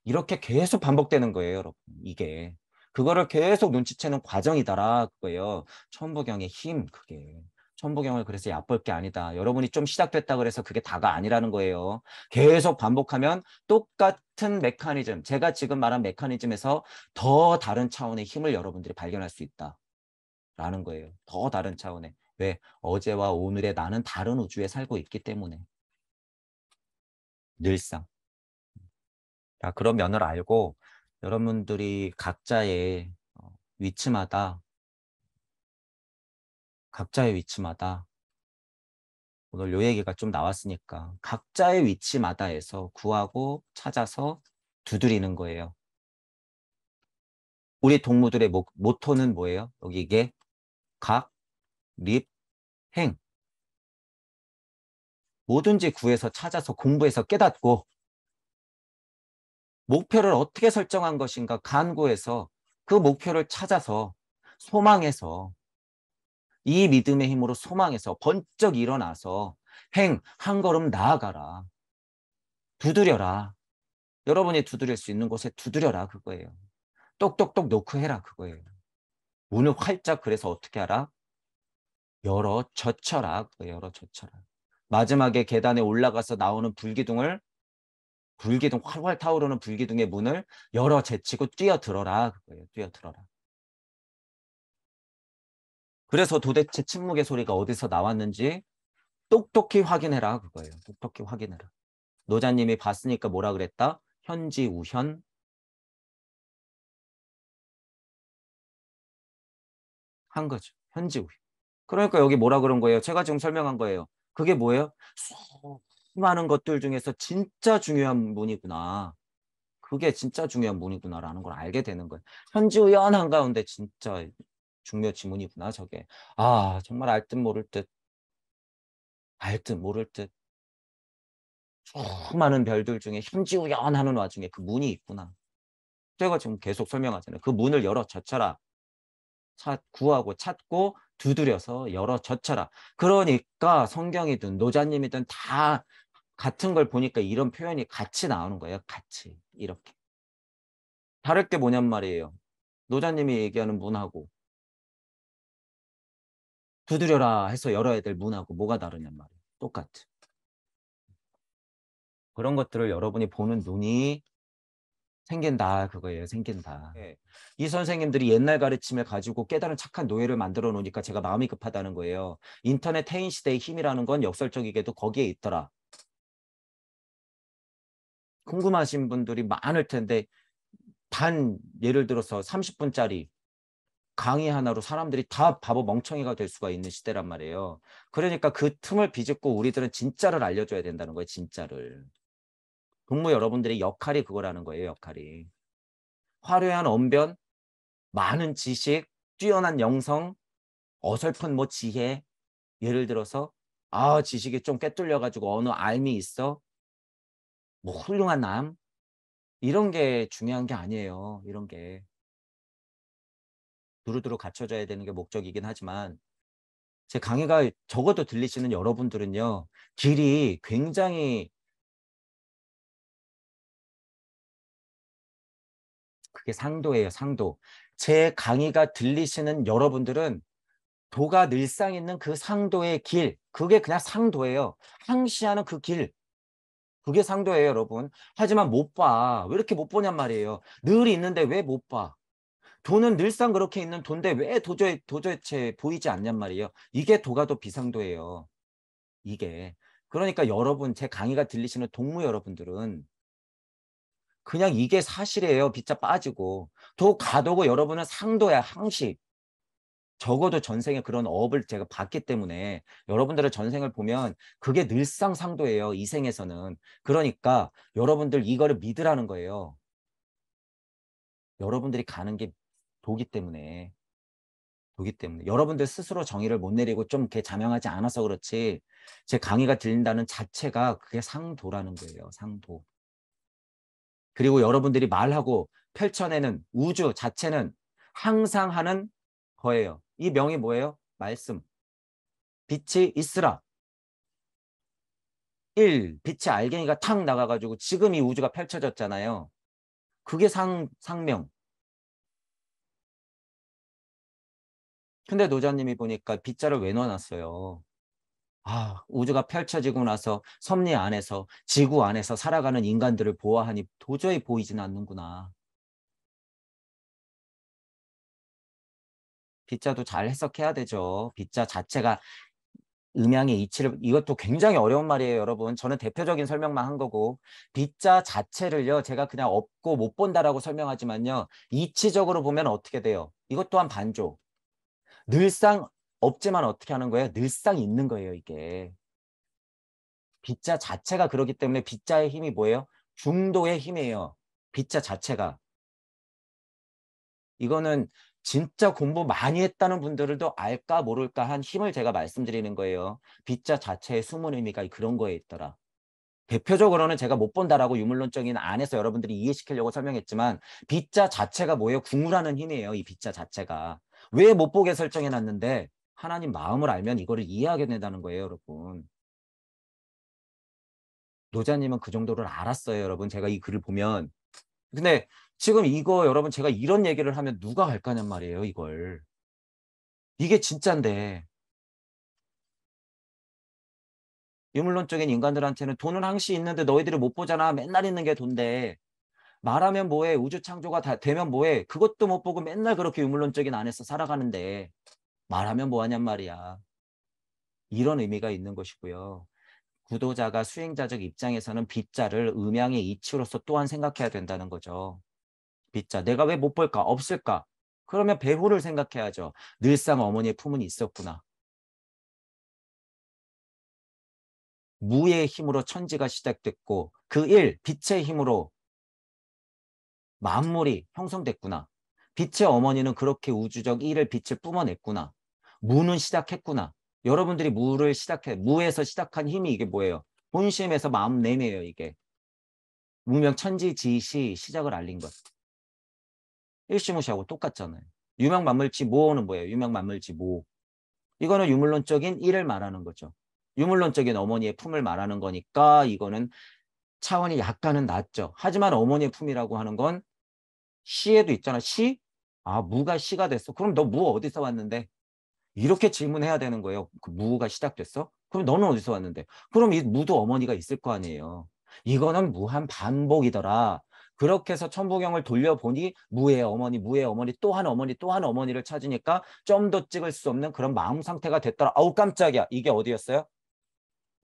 이렇게 계속 반복되는 거예요, 여러분. 이게. 그거를 계속 눈치채는 과정이다라 그거예요. 천부경의 힘, 그게. 천부경을 그래서 얕볼 게 아니다. 여러분이 좀 시작됐다 그래서 그게 다가 아니라는 거예요. 계속 반복하면 똑같은 메커니즘, 제가 지금 말한 메커니즘에서 더 다른 차원의 힘을 여러분들이 발견할 수 있다라는 거예요. 더 다른 차원의. 왜? 어제와 오늘의 나는 다른 우주에 살고 있기 때문에. 늘상. 자, 그런 면을 알고 여러분들이 위치마다 각자의 위치마다 오늘 요 얘기가 좀 나왔으니까 각자의 위치마다에서 구하고 찾아서 두드리는 거예요. 우리 동무들의 모토는 뭐예요? 여기 이게 각, 립, 행. 뭐든지 구해서 찾아서 공부해서 깨닫고 목표를 어떻게 설정한 것인가 간구해서 그 목표를 찾아서 소망해서 이 믿음의 힘으로 소망해서 번쩍 일어나서 한 걸음 나아가라. 두드려라. 여러분이 두드릴 수 있는 곳에 두드려라 그거예요. 똑똑똑 놓고 해라 그거예요. 문을 활짝 그래서 어떻게 하라? 열어 젖혀라. 열어 젖혀라. 마지막에 계단에 올라가서 나오는 불기둥 활활 타오르는 불기둥의 문을 열어 제치고 뛰어들어라 그거예요. 뛰어들어라. 그래서 도대체 침묵의 소리가 어디서 나왔는지 똑똑히 확인해라 그거예요. 똑똑히 확인해라. 노자님이 봤으니까 뭐라 그랬다? 현지 우현 한 거죠. 현지 우현. 그러니까 여기 뭐라 그런 거예요? 제가 지금 설명한 거예요. 그게 뭐예요? 수많은 것들 중에서 진짜 중요한 문이구나. 그게 진짜 중요한 문이구나라는 걸 알게 되는 거예요. 현지의연 가운데 진짜 중요 지문이구나 저게. 아 정말 알 듯 모를 듯 알 듯 모를 듯 수많은 별들 중에 현지의연 하는 와중에 그 문이 있구나. 제가 지금 계속 설명하잖아요. 그 문을 열어 젖혀라. 구하고 찾고 두드려서 열어 젖혀라. 그러니까 성경이든 노자님이든 다 같은 걸 보니까 이런 표현이 같이 나오는 거예요. 같이 이렇게. 다를 게 뭐냔 말이에요. 노자님이 얘기하는 문하고 두드려라 해서 열어야 될 문하고 뭐가 다르냔 말이에요. 똑같아. 그런 것들을 여러분이 보는 눈이 생긴다 그거예요. 생긴다. 네. 이 선생님들이 옛날 가르침을 가지고 깨달은 착한 노예를 만들어 놓으니까 제가 마음이 급하다는 거예요. 인터넷 해인 시대의 힘이라는 건 역설적이게도 거기에 있더라. 궁금하신 분들이 많을 텐데 예를 들어서 30분짜리 강의 하나로 사람들이 다 바보 멍청이가 될 수가 있는 시대란 말이에요. 그러니까 그 틈을 비집고 우리들은 진짜를 알려줘야 된다는 거예요. 진짜를. 동무 여러분들의 역할이 그거라는 거예요. 역할이. 화려한 언변, 많은 지식, 뛰어난 영성, 어설픈 뭐 지혜. 예를 들어서 지식이 좀 꿰뚫려가지고 어느 알미 있어. 뭐 훌륭한 남. 이런 게 중요한 게 아니에요. 이런 게. 두루두루 갖춰져야 되는 게 목적이긴 하지만 제 강의가 적어도 들리시는 여러분들은요. 길이 굉장히 그게 상도예요. 상도. 제 강의가 들리시는 여러분들은 도가 늘상 있는 그 상도의 길. 그게 그냥 상도예요. 항시하는 그 길. 그게 상도예요, 여러분. 하지만 못 봐. 왜 이렇게 못 보냔 말이에요. 늘 있는데 왜 못 봐? 도는 늘상 그렇게 있는 도인데 왜 도저히 보이지 않냔 말이에요. 이게 도가 더 비상도예요. 이게. 그러니까 여러분, 제 강의가 들리시는 동무 여러분들은 그냥 이게 사실이에요. 빗자 빠지고. 도 가도고 여러분은 상도야, 항시. 적어도 전생에 그런 업을 제가 봤기 때문에 여러분들의 전생을 보면 그게 늘상 상도예요. 이 생에서는. 그러니까 여러분들 이거를 믿으라는 거예요. 여러분들이 가는 게 도기 때문에. 도기 때문에. 여러분들 스스로 정의를 못 내리고 좀 이렇게 자명하지 않아서 그렇지 제 강의가 들린다는 자체가 그게 상도라는 거예요. 상도. 그리고 여러분들이 말하고 펼쳐내는 우주 자체는 항상 하는 거예요. 이 명이 뭐예요? 말씀. 빛이 있으라. 빛의 알갱이가 탁 나가가지고 지금 이 우주가 펼쳐졌잖아요. 그게 상명. 근데 노자님이 보니까 빗자를 왜 넣어놨어요? 우주가 펼쳐지고 나서 섭리 안에서 지구 안에서 살아가는 인간들을 보아하니 도저히 보이진 않는구나. 빗자도 잘 해석해야 되죠. 빗자 자체가 음양의 이치를, 이것도 굉장히 어려운 말이에요, 여러분. 저는 대표적인 설명만 한 거고, 빗자 자체를요, 제가 그냥 없고 못 본다라고 설명하지만요, 이치적으로 보면 어떻게 돼요? 이것 또한 반조. 늘상 없지만 어떻게 하는 거예요? 늘상 있는 거예요, 이게. 빗자 자체가 그렇기 때문에 빗자의 힘이 뭐예요? 중도의 힘이에요. 빗자 자체가. 이거는 진짜 공부 많이 했다는 분들도 알까 모를까 한 힘을 제가 말씀드리는 거예요. 빗자 자체의 숨은 의미가 그런 거에 있더라. 대표적으로는 제가 못 본다라고 유물론적인 안에서 여러분들이 이해시키려고 설명했지만 빗자 자체가 뭐예요? 궁우라는 힘이에요. 이 빗자 자체가. 왜 못 보게 설정해놨는데 하나님 마음을 알면 이거를 이해하게 된다는 거예요, 여러분. 노자님은 그 정도를 알았어요, 여러분. 제가 이 글을 보면. 근데 지금 이거 여러분 제가 이런 얘기를 하면 누가 갈 거냔 말이에요, 이걸. 이게 진짠데 유물론적인 인간들한테는 돈은 항시 있는데 너희들이 못 보잖아. 맨날 있는 게 돈데 말하면 뭐해. 우주 창조가 다 되면 뭐해. 그것도 못 보고 맨날 그렇게 유물론적인 안에서 살아가는데 말하면 뭐하냔 말이야. 이런 의미가 있는 것이고요. 구도자가 수행자적 입장에서는 빗자를 음양의 이치로서 또한 생각해야 된다는 거죠. 빗자. 내가 왜 못 볼까? 없을까? 그러면 배후를 생각해야죠. 늘상 어머니의 품은 있었구나. 무의 힘으로 천지가 시작됐고 그 일, 빛의 힘으로 만물이 형성됐구나. 빛의 어머니는 그렇게 우주적 일을 빛을 뿜어냈구나. 무는 시작했구나. 여러분들이 무에서 시작한 힘이 이게 뭐예요? 본심에서 마음 내매예요, 이게. 무명 천지지시 시작을 알린 것. 일시무시하고 똑같잖아요. 유명만물지 모는 뭐예요? 유명만물지 모. 이거는 유물론적인 일을 말하는 거죠. 유물론적인 어머니의 품을 말하는 거니까 이거는 차원이 약간은 낮죠. 하지만 어머니의 품이라고 하는 건 시에도 있잖아. 시? 아, 무가 시가 됐어. 그럼 너 무 어디서 왔는데? 이렇게 질문해야 되는 거예요. 그 무가 시작됐어? 그럼 너는 어디서 왔는데? 그럼 이 무도 어머니가 있을 거 아니에요. 이거는 무한 반복이더라. 그렇게 해서 천부경을 돌려보니 무의 어머니, 또 한 어머니, 또 한 어머니를 찾으니까 좀 더 찍을 수 없는 그런 마음 상태가 됐더라. 아우 깜짝이야. 이게 어디였어요?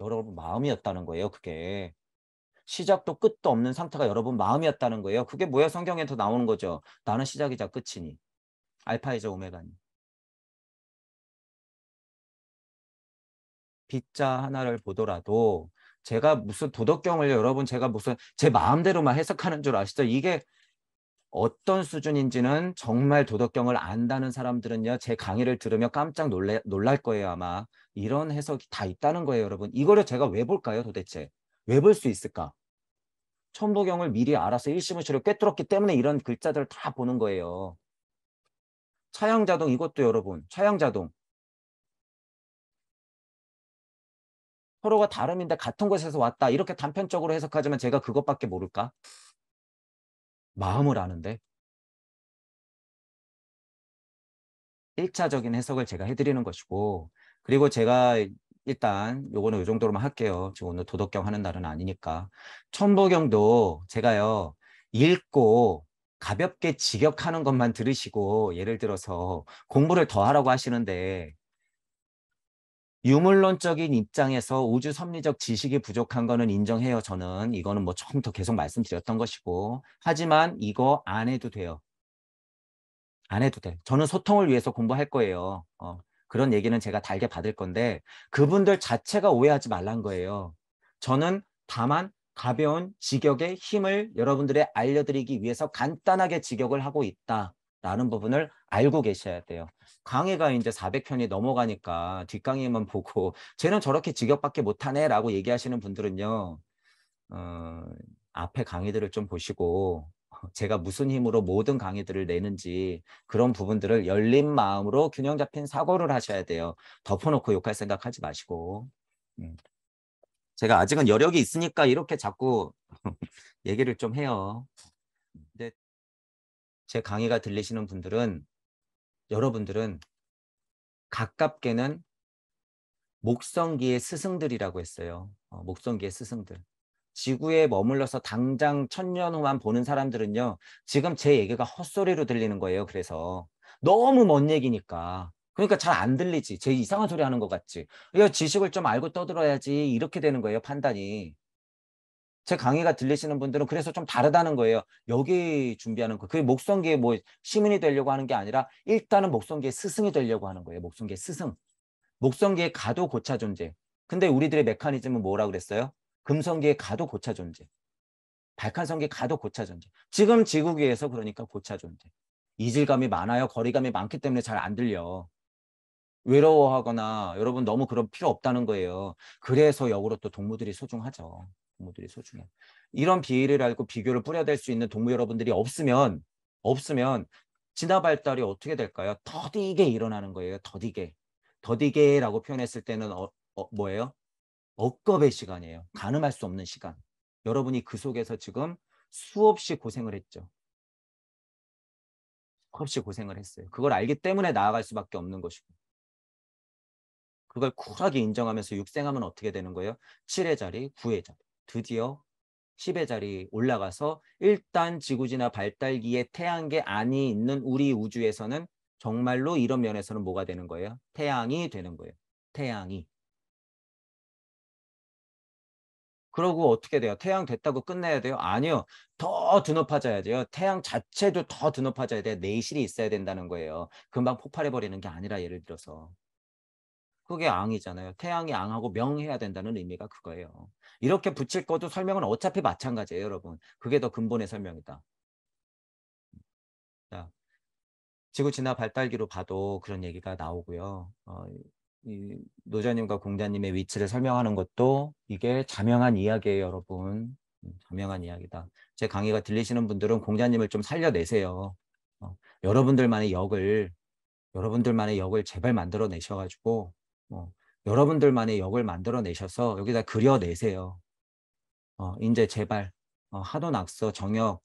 여러분 마음이었다는 거예요. 그게. 시작도 끝도 없는 상태가 여러분 마음이었다는 거예요. 그게 뭐야? 성경에서 나오는 거죠. 나는 시작이자 끝이니. 알파이자 오메가니. 빗자 하나를 보더라도 제가 무슨 도덕경을 여러분 제가 무슨 제 마음대로만 해석하는 줄 아시죠? 이게 어떤 수준인지는 정말 도덕경을 안다는 사람들은요. 제 강의를 들으면 깜짝 놀랄 거예요. 아마. 이런 해석이 다 있다는 거예요. 여러분. 이거를 제가 왜 볼까요? 도대체. 왜 볼 수 있을까? 천부경을 미리 알아서 일시무시를 꿰뚫었기 때문에 이런 글자들을 다 보는 거예요. 차양자동 이것도 여러분. 차양자동. 서로가 다름인데 같은 곳에서 왔다. 이렇게 단편적으로 해석하지만 제가 그것밖에 모를까? 마음을 아는데 1차적인 해석을 제가 해드리는 것이고 그리고 제가 일단 요거는 요 정도로만 할게요. 지금 오늘 도덕경 하는 날은 아니니까. 천부경도 제가요 읽고 가볍게 직역하는 것만 들으시고 예를 들어서 공부를 더 하라고 하시는데 유물론적인 입장에서 우주 섭리적 지식이 부족한 거는 인정해요. 저는 이거는 뭐 처음부터 계속 말씀드렸던 것이고 하지만 이거 안 해도 돼요. 안 해도 돼. 저는 소통을 위해서 공부할 거예요. 그런 얘기는 제가 달게 받을 건데 그분들 자체가 오해하지 말란 거예요. 저는 다만 가벼운 직역의 힘을 여러분들에 알려드리기 위해서 간단하게 직역을 하고 있다라는 부분을 알고 계셔야 돼요. 강의가 이제 400편이 넘어가니까 뒷강의만 보고 쟤는 저렇게 직역밖에 못하네 라고 얘기하시는 분들은요. 어, 앞에 강의들을 좀 보시고 제가 무슨 힘으로 모든 강의들을 내는지 그런 부분들을 열린 마음으로 균형 잡힌 사고를 하셔야 돼요. 덮어놓고 욕할 생각하지 마시고. 음. 제가 아직은 여력이 있으니까 이렇게 자꾸 얘기를 좀 해요. 근데 제 강의가 들리시는 분들은 여러분들은 가깝게는 목성기의 스승들이라고 했어요. 목성기의 스승들. 지구에 머물러서 당장 1000년 후만 보는 사람들은요. 지금 제 얘기가 헛소리로 들리는 거예요. 그래서 너무 먼 얘기니까. 그러니까 잘 안 들리지. 제 이상한 소리 하는 것 같지. 이거 지식을 좀 알고 떠들어야지. 이렇게 되는 거예요, 판단이. 제 강의가 들리시는 분들은 그래서 좀 다르다는 거예요. 여기 준비하는 거. 그게 목성기에 뭐 시민이 되려고 하는 게 아니라 일단은 목성기의 스승이 되려고 하는 거예요. 목성기의 스승. 목성기의 가도 고차 존재. 근데 우리들의 메커니즘은 뭐라 그랬어요? 금성기의 가도 고차 존재. 발칸성기 가도 고차 존재. 지금 지구기에서 그러니까 고차 존재. 이질감이 많아요. 거리감이 많기 때문에 잘 안 들려. 외로워하거나 여러분 너무 그런 필요 없다는 거예요. 그래서 역으로 또 동무들이 소중하죠. 동무들이 소중해. 이런 비례를 알고 비교를 뿌려댈 수 있는 동무 여러분들이 없으면 진화 발달이 어떻게 될까요? 더디게 일어나는 거예요. 더디게. 더디게라고 표현했을 때는 뭐예요? 억겁의 시간이에요. 가늠할 수 없는 시간. 여러분이 그 속에서 지금 수없이 고생을 했죠. 수없이 고생을 했어요. 그걸 알기 때문에 나아갈 수밖에 없는 것이고. 그걸 쿨하게 인정하면서 육생하면 어떻게 되는 거예요? 7의 자리, 9의 자리. 드디어 10의 자리 올라가서 일단 지구지나 발달기에 태양계 안이 있는 우리 우주에서는 정말로 이런 면에서는 뭐가 되는 거예요? 태양이 되는 거예요. 태양이. 그러고 어떻게 돼요? 태양 됐다고 끝내야 돼요? 아니요. 더 드높아져야 돼요. 태양 자체도 더 드높아져야 돼요. 내실이 있어야 된다는 거예요. 금방 폭발해버리는 게 아니라 예를 들어서. 그게 앙이잖아요. 태양이 앙하고 명해야 된다는 의미가 그거예요. 이렇게 붙일 것도 설명은 어차피 마찬가지예요, 여러분. 그게 더 근본의 설명이다. 자, 지구 진화 발달기로 봐도 그런 얘기가 나오고요. 이 노자님과 공자님의 위치를 설명하는 것도 이게 자명한 이야기예요, 여러분. 자명한 이야기다. 제 강의가 들리시는 분들은 공자님을 좀 살려내세요. 여러분들만의 역을 제발 만들어내셔가지고 여러분들만의 역을 만들어내셔서 여기다 그려내세요. 이제 제발 하도 낙서, 정역,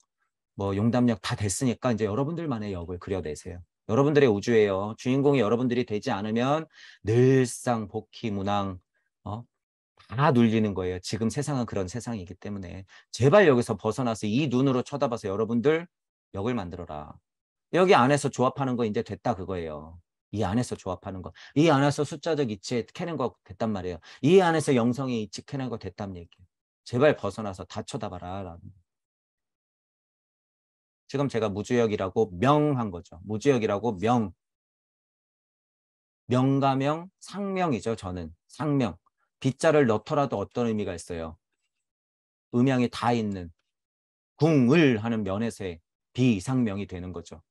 뭐 용담력 다 됐으니까 이제 여러분들만의 역을 그려내세요. 여러분들의 우주예요. 주인공이 여러분들이 되지 않으면 늘상 복희, 문항 다 눌리는 거예요. 지금 세상은 그런 세상이기 때문에 제발 여기서 벗어나서 이 눈으로 쳐다봐서 여러분들 역을 만들어라. 여기 안에서 조합하는 거 이제 됐다 그거예요. 이 안에서 조합하는 거. 이 안에서 숫자적 이치 캐는 거 됐단 말이에요. 이 안에서 영성의 이치 캐는 거 됐단 얘기예요. 제발 벗어나서 다 쳐다봐라. 지금 제가 무주역이라고 명한 거죠. 무주역이라고 명가명, 상명이죠. 저는 상명. 빗자를 넣더라도 어떤 의미가 있어요. 음양이 다 있는 궁을 하는 면에서의 비상명이 되는 거죠.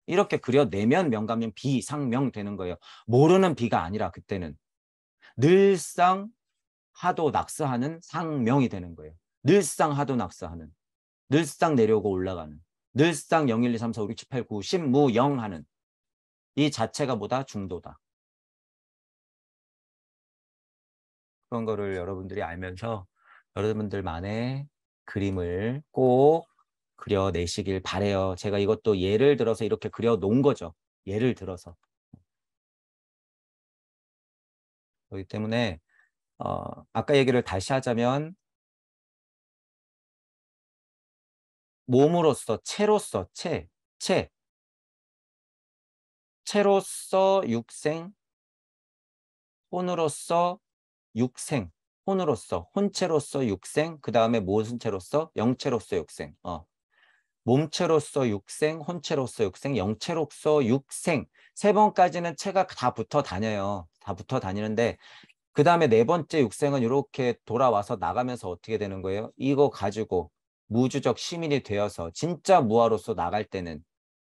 이렇게 그려내면 명가명 비상명 되는 거예요. 모르는 비가 아니라 그때는 늘상 하도 낙서하는 상명이 되는 거예요. 늘상 하도 낙서하는, 늘상 내려오고 올라가는, 늘상 0, 1, 2, 3, 4, 5, 6, 7, 8, 9, 10, 무, 0 하는 이 자체가 보다 중도다. 그런 거를 여러분들이 알면서 여러분들만의 그림을 꼭 그려내시길 바래요. 제가 이것도 예를 들어서 이렇게 그려놓은 거죠. 예를 들어서. 그렇기 때문에 아까 얘기를 다시 하자면 몸으로서 체로서 체로서 육생 혼으로서 육생 혼으로서 혼체로서 육생 그 다음에 무슨 체로서 영체로서 육생 몸체로서 육생 혼체로서 육생 영체로서 육생 세 번까지는 체가 다 붙어 다녀요. 다 붙어 다니는데 그 다음에 네 번째 육생은 이렇게 돌아와서 나가면서 어떻게 되는 거예요? 이거 가지고 무주적 시민이 되어서 진짜 무아로서 나갈 때는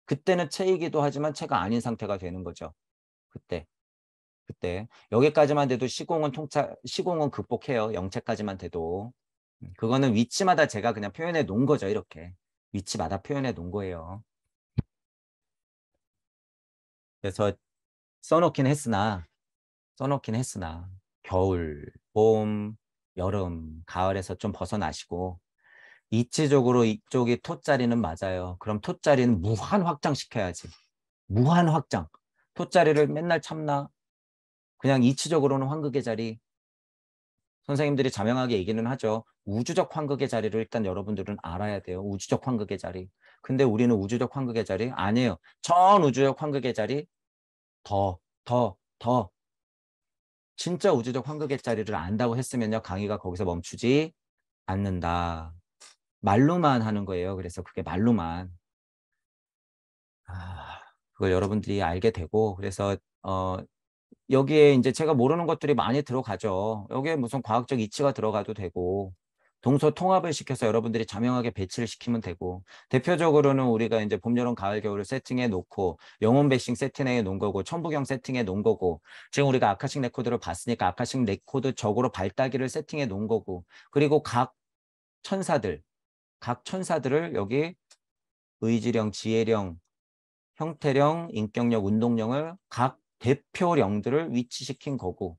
그때는 체이기도 하지만 체가 아닌 상태가 되는 거죠. 그때 여기까지만 돼도 시공은 극복해요. 영체까지만 돼도 그거는 위치마다 제가 그냥 표현해 놓은 거죠. 이렇게 위치마다 표현해 놓은 거예요. 그래서 써놓긴 했으나 겨울, 봄, 여름, 가을에서 좀 벗어나시고 이치적으로 이쪽이 토자리는 맞아요. 그럼 토자리는 무한 확장시켜야지. 무한 확장. 토자리를 맨날 참나? 그냥 이치적으로는 환극의 자리. 선생님들이 자명하게 얘기는 하죠. 우주적 환극의 자리를 일단 여러분들은 알아야 돼요. 우주적 환극의 자리. 근데 우리는 우주적 환극의 자리? 아니에요. 전 우주적 환극의 자리 더 더. 진짜 우주적 환극의 자리를 안다고 했으면요. 강의가 거기서 멈추지 않는다. 말로만 하는 거예요. 그래서 그게 말로만. 그걸 여러분들이 알게 되고 그래서 여기에 이제 제가 모르는 것들이 많이 들어가죠. 여기에 무슨 과학적 이치가 들어가도 되고 동서 통합을 시켜서 여러분들이 자명하게 배치를 시키면 되고 대표적으로는 우리가 이제 봄, 여름, 가을, 겨울을 세팅해 놓고 영혼 배싱 세팅해 놓은 거고 천부경 세팅해 놓은 거고 지금 우리가 아카식 레코드를 봤으니까 아카식 레코드 적으로 발따기를 세팅해 놓은 거고 그리고 각 천사들을 여기 의지령, 지혜령, 형태령, 인격력, 운동령을 각 대표령들을 위치시킨 거고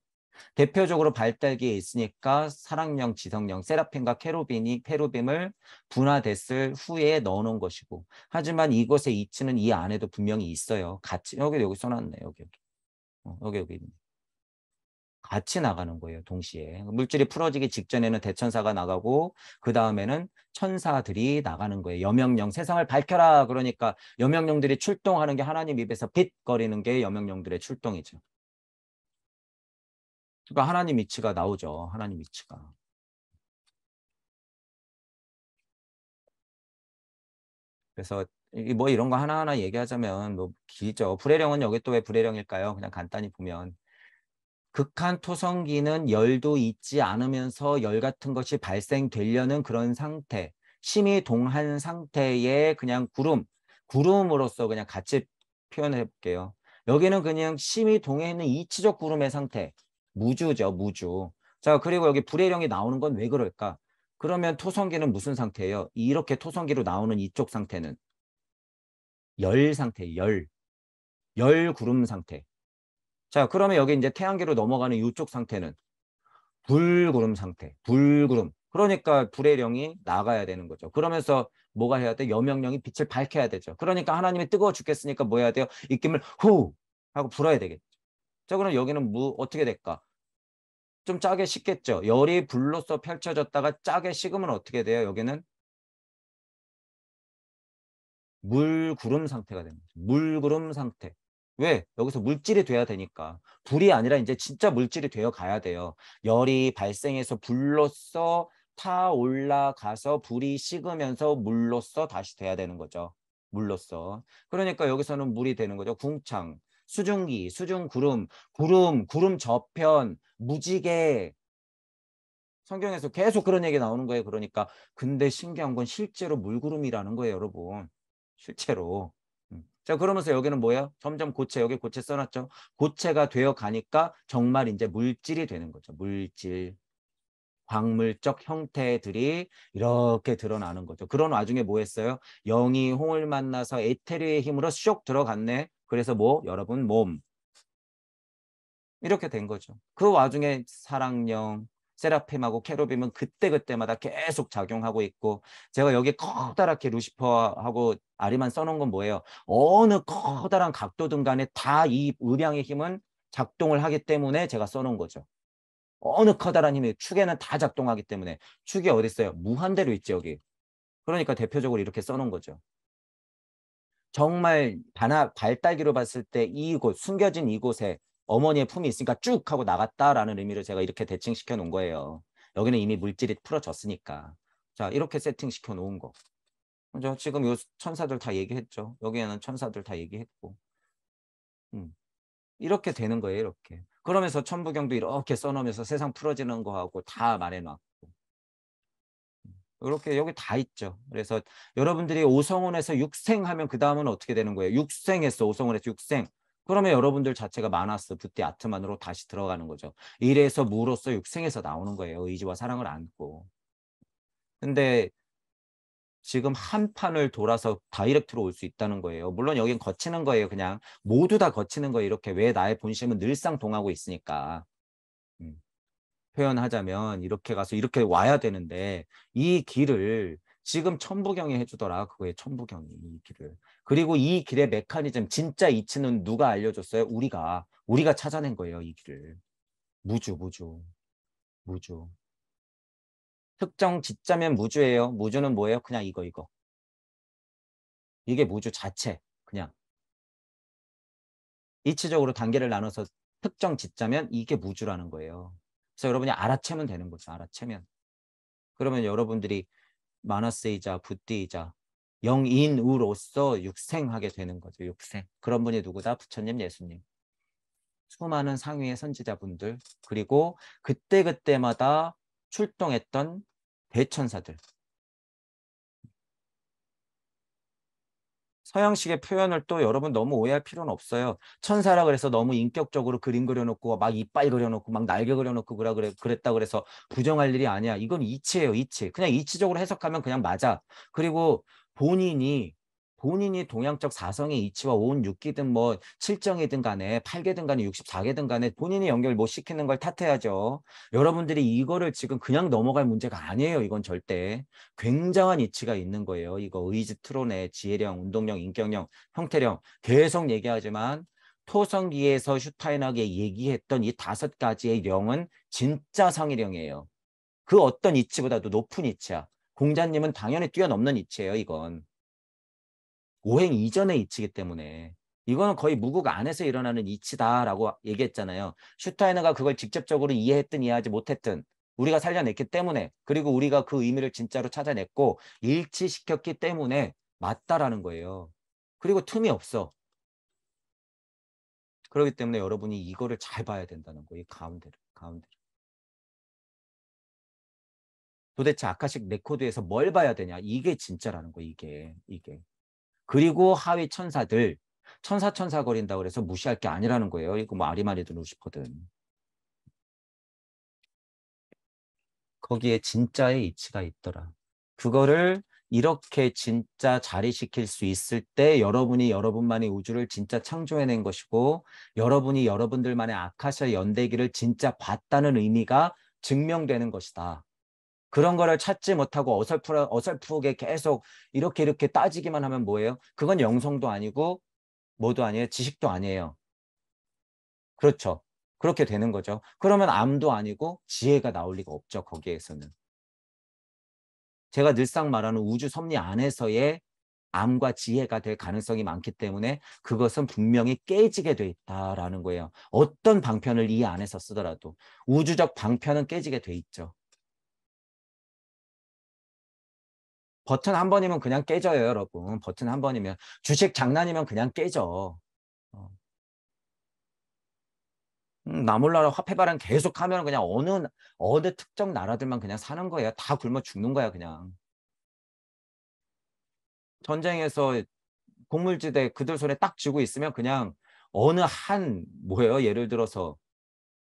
대표적으로 발달기에 있으니까 사랑령, 지성령, 세라핌과 케루빔을 분화됐을 후에 넣어놓은 것이고 하지만 이것의 이치는 이 안에도 분명히 있어요. 같이 여기 써놨네. 여기 같이 나가는 거예요. 동시에. 물질이 풀어지기 직전에는 대천사가 나가고 그 다음에는 천사들이 나가는 거예요. 여명령 세상을 밝혀라. 그러니까 여명령들이 출동하는 게 하나님 입에서 빛거리는 게 여명령들의 출동이죠. 그러니까 하나님 이치가 나오죠. 하나님 이치가. 그래서 뭐 이런 거 하나하나 얘기하자면 뭐 길죠. 불해령은 여기 또 왜 불해령일까요? 그냥 간단히 보면 극한 토성기는 열도 있지 않으면서 열 같은 것이 발생되려는 그런 상태, 심히 동한 상태의 그냥 구름으로서 그냥 같이 표현을 해볼게요. 여기는 그냥 심히 동해 있는 이치적 구름의 상태, 무주죠, 무주. 자, 그리고 여기 불해령이 나오는 건 왜 그럴까? 그러면 토성기는 무슨 상태예요? 이렇게 토성기로 나오는 이쪽 상태는 열 상태, 열 구름 상태. 자, 그러면 여기 이제 태양계로 넘어가는 이쪽 상태는 불구름 상태, 불구름. 그러니까 불의 영이 나가야 되는 거죠. 그러면서 뭐가 해야 돼? 여명령이 빛을 밝혀야 되죠. 그러니까 하나님이 뜨거워 죽겠으니까 뭐 해야 돼요? 입김을 후 하고 불어야 되겠죠. 자, 그럼 여기는 어떻게 될까? 좀 짜게 식겠죠. 열이 불로써 펼쳐졌다가 짜게 식으면 어떻게 돼요? 여기는 물구름 상태가 되는 거죠. 물구름 상태. 왜? 여기서 물질이 돼야 되니까. 불이 아니라 이제 진짜 물질이 되어 가야 돼요. 열이 발생해서 불로써 타 올라가서 불이 식으면서 물로써 다시 돼야 되는 거죠. 물로써. 그러니까 여기서는 물이 되는 거죠. 궁창, 수증기, 수증구름, 구름 저편, 무지개. 성경에서 계속 그런 얘기 나오는 거예요. 그러니까 근데 신기한 건 실제로 물구름이라는 거예요, 여러분. 실제로. 자, 그러면서 여기는 뭐야? 점점 여기 고체 써놨죠? 고체가 되어 가니까 정말 이제 물질이 되는 거죠. 물질. 광물적 형태들이 이렇게 드러나는 거죠. 그런 와중에 뭐 했어요? 영이 홍을 만나서 에테르의 힘으로 쇽 들어갔네. 그래서 뭐? 여러분 몸. 이렇게 된 거죠. 그 와중에 사랑령, 세라핌하고 케루빔은 그때그때마다 계속 작용하고 있고 제가 여기 커다랗게 루시퍼하고 아리만 써놓은 건 뭐예요? 어느 커다란 각도든 간에 다 이 음양의 힘은 작동을 하기 때문에 제가 써놓은 거죠. 어느 커다란 힘이 축에는 다 작동하기 때문에 축이 어디 있어요? 무한대로 있지 여기. 그러니까 대표적으로 이렇게 써놓은 거죠. 정말 발달기로 봤을 때 이곳 숨겨진 이곳에 어머니의 품이 있으니까 쭉 하고 나갔다라는 의미로 제가 이렇게 대칭시켜 놓은 거예요. 여기는 이미 물질이 풀어졌으니까. 자, 이렇게 세팅시켜 놓은 거. 그죠? 지금 요 천사들 다 얘기했죠. 여기에는 천사들 다 얘기했고. 음. 이렇게 되는 거예요, 이렇게. 그러면서 천부경도 이렇게 써놓으면서 세상 풀어지는 거하고 다 말해놨고. 이렇게 여기 다 있죠. 그래서 여러분들이 오성원에서 육생하면 그 다음은 어떻게 되는 거예요? 육생했어. 오성원에서 육생. 그러면 여러분들 자체가 마나스, 부띠, 아트만으로 다시 들어가는 거죠. 일에서 무로서 육생에서 나오는 거예요. 의지와 사랑을 안고. 근데 지금 한 판을 돌아서 다이렉트로 올 수 있다는 거예요. 물론 여긴 거치는 거예요. 그냥 모두 다 거치는 거예요. 이렇게 왜 나의 본심은 늘상 동하고 있으니까. 음. 표현하자면 이렇게 가서 이렇게 와야 되는데 이 길을 지금 천부경이 해주더라. 그거에 천부경이 이 길을. 그리고 이 길의 메커니즘 진짜 이치는 누가 알려줬어요? 우리가 찾아낸 거예요. 이 길을. 무주. 특정 짓자면 무주예요. 무주는 뭐예요? 그냥 이거. 이게 무주 자체. 그냥. 이치적으로 단계를 나눠서 특정 짓자면 이게 무주라는 거예요. 그래서 여러분이 알아채면 되는 거죠. 알아채면. 그러면 여러분들이 마나스이자 붓디이자 영인우로서 육생하게 되는 거죠. 육생. 그런 분이 누구다? 부처님, 예수님. 수많은 상위의 선지자분들, 그리고 그때그때마다 출동했던 대천사들. 서양식의 표현을 또 여러분 너무 오해할 필요는 없어요. 천사라 그래서 너무 인격적으로 그림 그려놓고 막 이빨 그려놓고 막 날개 그려놓고 그랬다 그래서 부정할 일이 아니야. 이건 이치예요, 이치. 그냥 이치적으로 해석하면 그냥 맞아. 그리고 본인이 동양적 사성의 이치와 온 육기든 뭐 칠정이든 간에 8개든 간에 64개든 간에 본인이 연결 못 시키는 걸 탓해야죠. 여러분들이 이거를 지금 그냥 넘어갈 문제가 아니에요. 이건 절대. 굉장한 이치가 있는 거예요. 이거 의지, 트론의 지혜령, 운동령, 인격령, 형태령 계속 얘기하지만 토성기에서 슈타인하게 얘기했던 이 5가지의 령은 진짜 상위령이에요. 그 어떤 이치보다도 높은 이치야. 공자님은 당연히 뛰어넘는 이치예요. 이건. 오행 이전의 이치이기 때문에. 이거는 거의 무국 안에서 일어나는 이치다라고 얘기했잖아요. 슈타이너가 그걸 직접적으로 이해했든 이해하지 못했든 우리가 살려냈기 때문에, 그리고 우리가 그 의미를 진짜로 찾아냈고 일치시켰기 때문에 맞다라는 거예요. 그리고 틈이 없어. 그렇기 때문에 여러분이 이거를 잘 봐야 된다는 거예요. 이 가운데를. 도대체 아카식 레코드에서 뭘 봐야 되냐? 이게 진짜라는 거예요. 이게. 그리고 하위 천사들, 천사거린다고 그래서 무시할 게 아니라는 거예요. 이거 뭐 아리마니도 루시퍼든. 거기에 진짜의 이치가 있더라. 그거를 이렇게 진짜 자리시킬 수 있을 때 여러분이 여러분만의 우주를 진짜 창조해낸 것이고, 여러분이 여러분들만의 아카시아 연대기를 진짜 봤다는 의미가 증명되는 것이다. 그런 거를 찾지 못하고 어설프게 계속 이렇게 따지기만 하면 뭐예요? 그건 영성도 아니고 뭐도 아니에요. 지식도 아니에요. 그렇죠. 그렇게 되는 거죠. 그러면 암도 아니고 지혜가 나올 리가 없죠. 거기에서는. 제가 늘상 말하는 우주 섭리 안에서의 암과 지혜가 될 가능성이 많기 때문에 그것은 분명히 깨지게 돼 있다라는 거예요. 어떤 방편을 이 안에서 쓰더라도 우주적 방편은 깨지게 돼 있죠. 버튼 한 번이면 그냥 깨져요, 여러분. 버튼 한 번이면. 주식 장난이면 그냥 깨져. 어. 나몰라라 화폐 발행 계속하면 그냥 어느 특정 나라들만 그냥 사는 거예요. 다 굶어 죽는 거야, 그냥. 전쟁에서 곡물지대 그들 손에 딱 쥐고 있으면 그냥 어느 뭐예요? 예를 들어서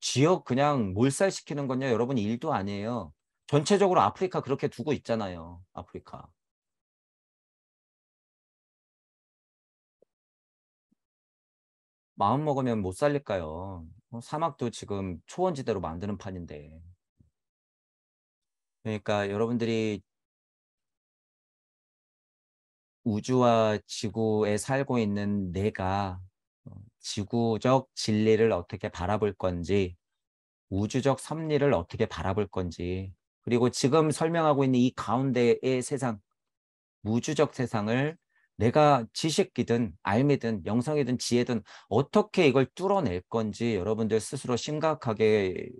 지역 그냥 몰살시키는 건요, 여러분 일도 아니에요. 전체적으로 아프리카 그렇게 두고 있잖아요. 아프리카. 마음 먹으면 못 살릴까요? 사막도 지금 초원지대로 만드는 판인데. 그러니까 여러분들이 우주와 지구에 살고 있는 내가 지구적 진리를 어떻게 바라볼 건지, 우주적 섭리를 어떻게 바라볼 건지, 그리고 지금 설명하고 있는 이 가운데의 세상, 우주적 세상을 내가 지식이든 알미든 영성이든 지혜든 어떻게 이걸 뚫어낼 건지 여러분들 스스로 심각하게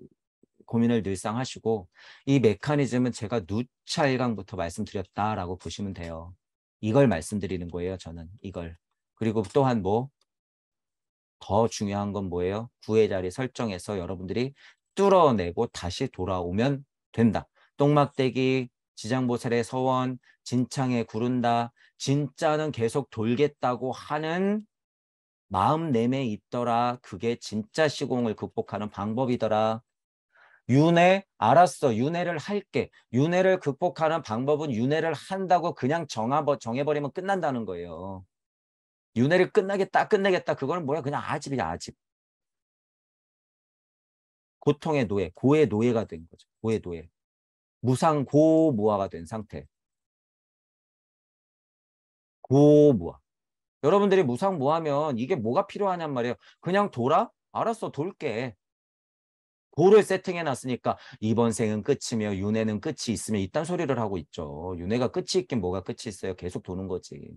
고민을 늘상 하시고, 이 메커니즘은 제가 누차 1강부터 말씀드렸다라고 보시면 돼요. 이걸 말씀드리는 거예요, 저는. 이걸. 그리고 또한 더 중요한 건 뭐예요? 구의 자리 설정해서 여러분들이 뚫어내고 다시 돌아오면 된다. 똥막대기, 지장보살의 서원, 진창에 구른다. 진짜는 계속 돌겠다고 하는 마음 내면에 있더라. 그게 진짜 시공을 극복하는 방법이더라. 윤회, 알았어. 윤회를 할게. 윤회를 극복하는 방법은 윤회를 한다고 그냥 정해버리면 끝난다는 거예요. 윤회를 끝내겠다. 그거는 뭐야? 그냥 아집이야, 아집. 고통의 노예, 고의 노예가 된 거죠. 고의 노예. 무상고무화가 된 상태. 고무화. 여러분들이 무상무화면 이게 뭐가 필요하냔 말이에요. 그냥 돌아? 알았어, 돌게. 고를 세팅해 놨으니까 이번 생은 끝이며 윤회는 끝이 있으면 이딴 소리를 하고 있죠. 윤회가 끝이 있긴 뭐가 끝이 있어요. 계속 도는 거지.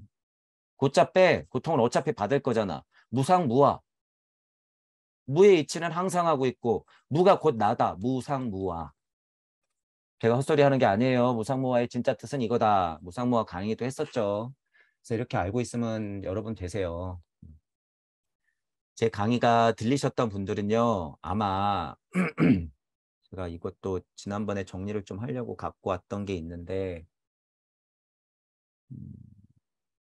고짜 빼. 고통을 어차피 받을 거잖아. 무상무화. 무의 이치는 항상 하고 있고 무가 곧 나다. 무상무화. 제가 헛소리 하는 게 아니에요. 무상무화의 진짜 뜻은 이거다. 무상무화 강의도 했었죠. 그래서 이렇게 알고 있으면 여러분 되세요. 제 강의가 들리셨던 분들은요. 아마 제가 이것도 지난번에 정리를 좀 하려고 갖고 왔던 게 있는데 음,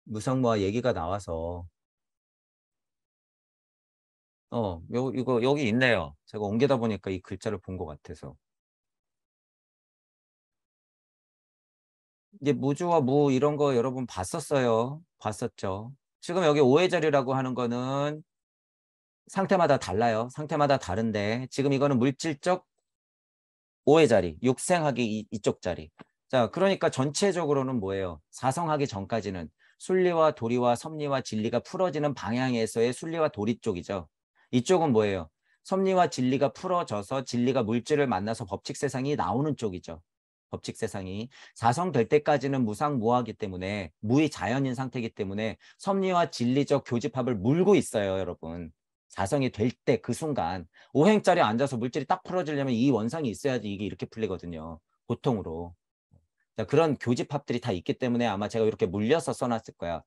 무상무화 얘기가 나와서 이거 여기 있네요. 제가 옮기다 보니까 이 글자를 본 것 같아서. 이제 무주와 무 이런 거 여러분 봤었어요. 봤었죠. 지금 여기 오해절이라고 하는 거는 상태마다 달라요. 상태마다 다른데 지금 이거는 물질적 오의 자리, 육생하기 이쪽 자리. 자, 그러니까 전체적으로는 뭐예요? 사성하기 전까지는 순리와 도리와 섭리와 진리가 풀어지는 방향에서의 순리와 도리 쪽이죠. 이쪽은 뭐예요? 섭리와 진리가 풀어져서 진리가 물질을 만나서 법칙 세상이 나오는 쪽이죠. 법칙 세상이 사성될 때까지는 무상무하기 때문에 무의 자연인 상태이기 때문에 섭리와 진리적 교집합을 물고 있어요, 여러분. 사성이 될 때 그 순간 오행자리에 앉아서 물질이 딱 풀어지려면 이 원상이 있어야지 이게 이렇게 풀리거든요. 보통으로. 자, 그런 교집합들이 다 있기 때문에 아마 제가 이렇게 물려서 써놨을 거야.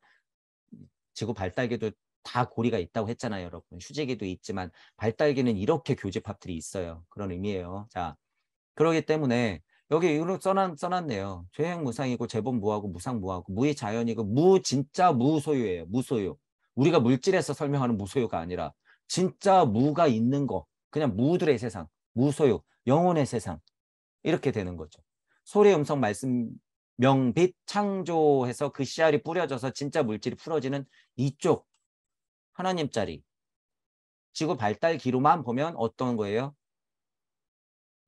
지구 발달기도 다 고리가 있다고 했잖아요, 여러분. 휴지기도 있지만 발달기는 이렇게 교집합들이 있어요. 그런 의미예요. 자, 그러기 때문에 여기 이런 써놨네요. 죄행무상이고 재본무하고 무상무하고 무의 자연이고 무 진짜 무소유예요. 무소유. 우리가 물질에서 설명하는 무소유가 아니라 진짜 무가 있는 거. 그냥 무들의 세상. 무소유. 영혼의 세상. 이렇게 되는 거죠. 소리, 음성, 말씀, 명빛, 창조해서 그 씨알이 뿌려져서 진짜 물질이 풀어지는 이쪽 하나님짜리. 지구 발달기로만 보면 어떤 거예요?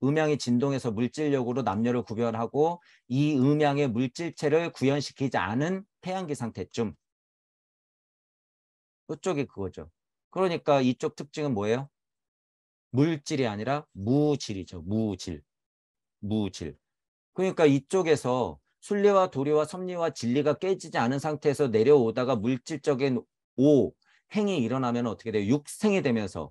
음양이 진동해서 물질력으로 남녀를 구별하고 이 음양의 물질체를 구현시키지 않은 태양계 상태쯤. 그쪽이 그거죠. 그러니까 이쪽 특징은 뭐예요? 물질이 아니라 무질이죠. 무질. 무질. 그러니까 이쪽에서 순리와 도리와 섭리와 진리가 깨지지 않은 상태에서 내려오다가 물질적인 행이 일어나면 어떻게 돼요? 육생이 되면서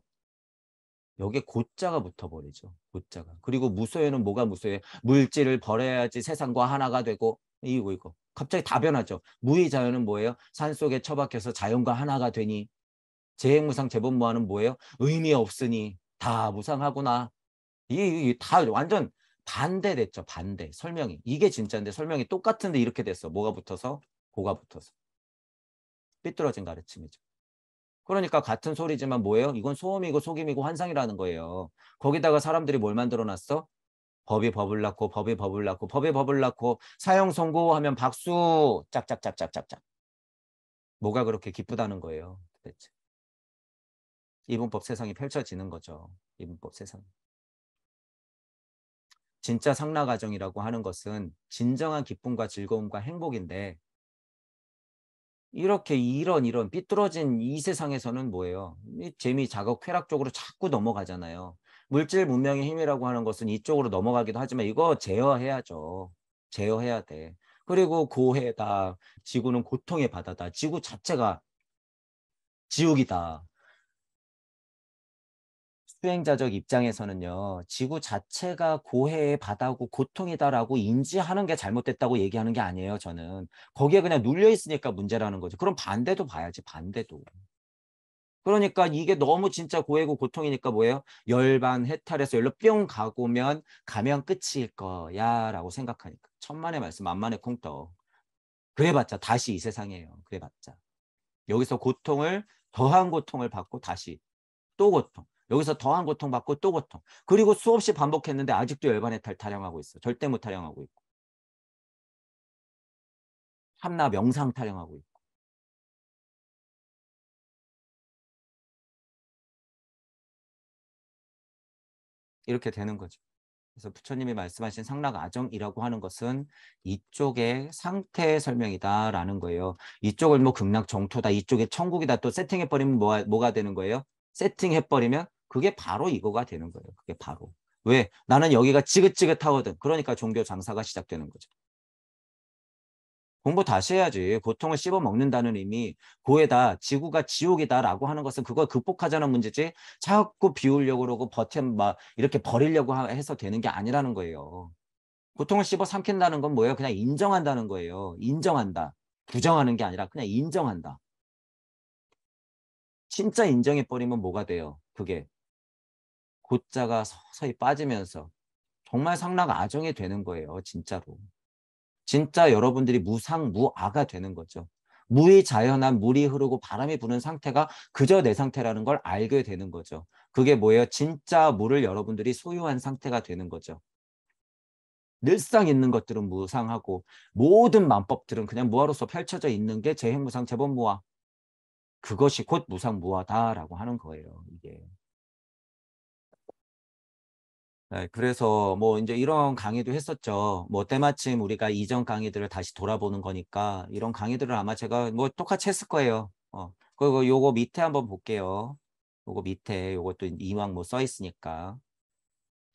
여기에 고자가 붙어버리죠. 고자가. 그리고 무소유는 뭐가 무소유해? 물질을 버려야지 세상과 하나가 되고 이거. 갑자기 다 변하죠. 무의자연은 뭐예요? 산속에 처박혀서 자연과 하나가 되니 재행무상 재본무하는 뭐예요? 의미 없으니 다 무상하구나. 이게 다 완전 반대됐죠. 반대. 설명이. 이게 진짜인데 설명이 똑같은데 이렇게 됐어. 뭐가 붙어서? 고가 붙어서. 삐뚤어진 가르침이죠. 그러니까 같은 소리지만 뭐예요? 이건 소음이고 속임이고 환상이라는 거예요. 거기다가 사람들이 뭘 만들어 놨어? 법이 법을 낳고 법이 법을 낳고 법이 법을 낳고 사형 선고하면 박수 짝짝짝짝짝짝. 뭐가 그렇게 기쁘다는 거예요. 도대체. 이분법 세상이 펼쳐지는 거죠. 이분법 세상. 진짜 상라가정이라고 하는 것은 진정한 기쁨과 즐거움과 행복인데 이렇게 이런 삐뚤어진 이 세상에서는 뭐예요? 이 재미, 자극, 쾌락 쪽으로 자꾸 넘어가잖아요. 물질 문명의 힘이라고 하는 것은 이쪽으로 넘어가기도 하지만 이거 제어해야죠. 제어해야 돼. 그리고 고해다. 지구는 고통의 바다다. 지구 자체가 지옥이다. 수행자적 입장에서는요, 지구 자체가 고해의 바다고 고통이다라고 인지하는 게 잘못됐다고 얘기하는 게 아니에요, 저는. 거기에 그냥 눌려 있으니까 문제라는 거죠. 그럼 반대도 봐야지, 반대도. 그러니까 이게 너무 진짜 고해고 고통이니까 뭐예요? 열반, 해탈해서 열로 뿅 가면 끝일 거야 라고 생각하니까. 천만의 말씀, 만만의 콩떡. 그래봤자 다시 이 세상이에요. 그래봤자. 여기서 고통을, 더한 고통을 받고 다시 또 고통. 여기서 더한 고통 받고 또 고통. 그리고 수없이 반복했는데 아직도 열반의 탈 타령하고 있어. 절대 못 타령하고 있고. 참나 명상 타령하고 있고. 이렇게 되는 거죠. 그래서 부처님이 말씀하신 상락아정이라고 하는 것은 이쪽의 상태의 설명이다라는 거예요. 이쪽을 뭐 극락정토다, 이쪽에 천국이다 또 세팅해버리면 뭐가 되는 거예요? 세팅해버리면 그게 바로 이거가 되는 거예요. 그게 바로. 왜? 나는 여기가 지긋지긋하거든. 그러니까 종교 장사가 시작되는 거죠. 공부 다시 해야지. 고통을 씹어 먹는다는 의미, 고에다 지구가 지옥이다라고 하는 것은 그걸 극복하자는 문제지. 자꾸 비우려고 그러고 막 이렇게 버리려고 해서 되는 게 아니라는 거예요. 고통을 씹어 삼킨다는 건 뭐예요? 그냥 인정한다는 거예요. 인정한다. 부정하는 게 아니라 그냥 인정한다. 진짜 인정해버리면 뭐가 돼요? 그게 고자가 서서히 빠지면서 정말 상락아정이 되는 거예요. 진짜로. 진짜 여러분들이 무상무아가 되는 거죠. 무의 자연한 물이 흐르고 바람이 부는 상태가 그저 내 상태라는 걸 알게 되는 거죠. 그게 뭐예요? 진짜 물을 여러분들이 소유한 상태가 되는 거죠. 늘상 있는 것들은 무상하고 모든 만법들은 그냥 무아로서 펼쳐져 있는 게 재행무상 재본무아. 그것이 곧 무상무아다라고 하는 거예요. 이게. 네, 그래서 뭐 이제 이런 강의도 했었죠. 뭐 때마침 우리가 이전 강의들을 다시 돌아보는 거니까 이런 강의들을 아마 제가 뭐 똑같이 했을 거예요. 그리고 요거 밑에 한번 볼게요. 요거 밑에 요것도 이왕 뭐 써 있으니까.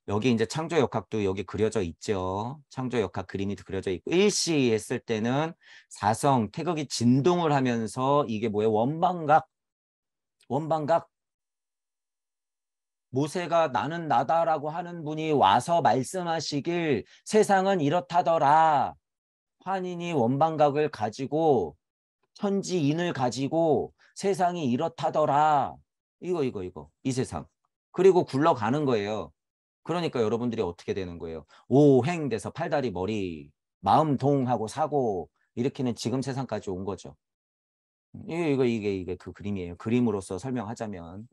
여기 이제 창조역학도 여기 그려져 있죠. 창조역학 그림이 그려져 있고 일시 했을 때는 사성 태극이 진동을 하면서 이게 뭐예요? 원방각 모세가 나는 나다라고 하는 분이 와서 말씀하시길 세상은 이렇다더라. 환인이 원방각을 가지고 천지인을 가지고 세상이 이렇다더라. 이거 이 세상. 그리고 굴러가는 거예요. 그러니까 여러분들이 어떻게 되는 거예요? 오행돼서 팔다리 머리 마음 동하고 사고 일으키는 지금 세상까지 온 거죠. 이게 그 그림이에요. 그림으로서 설명하자면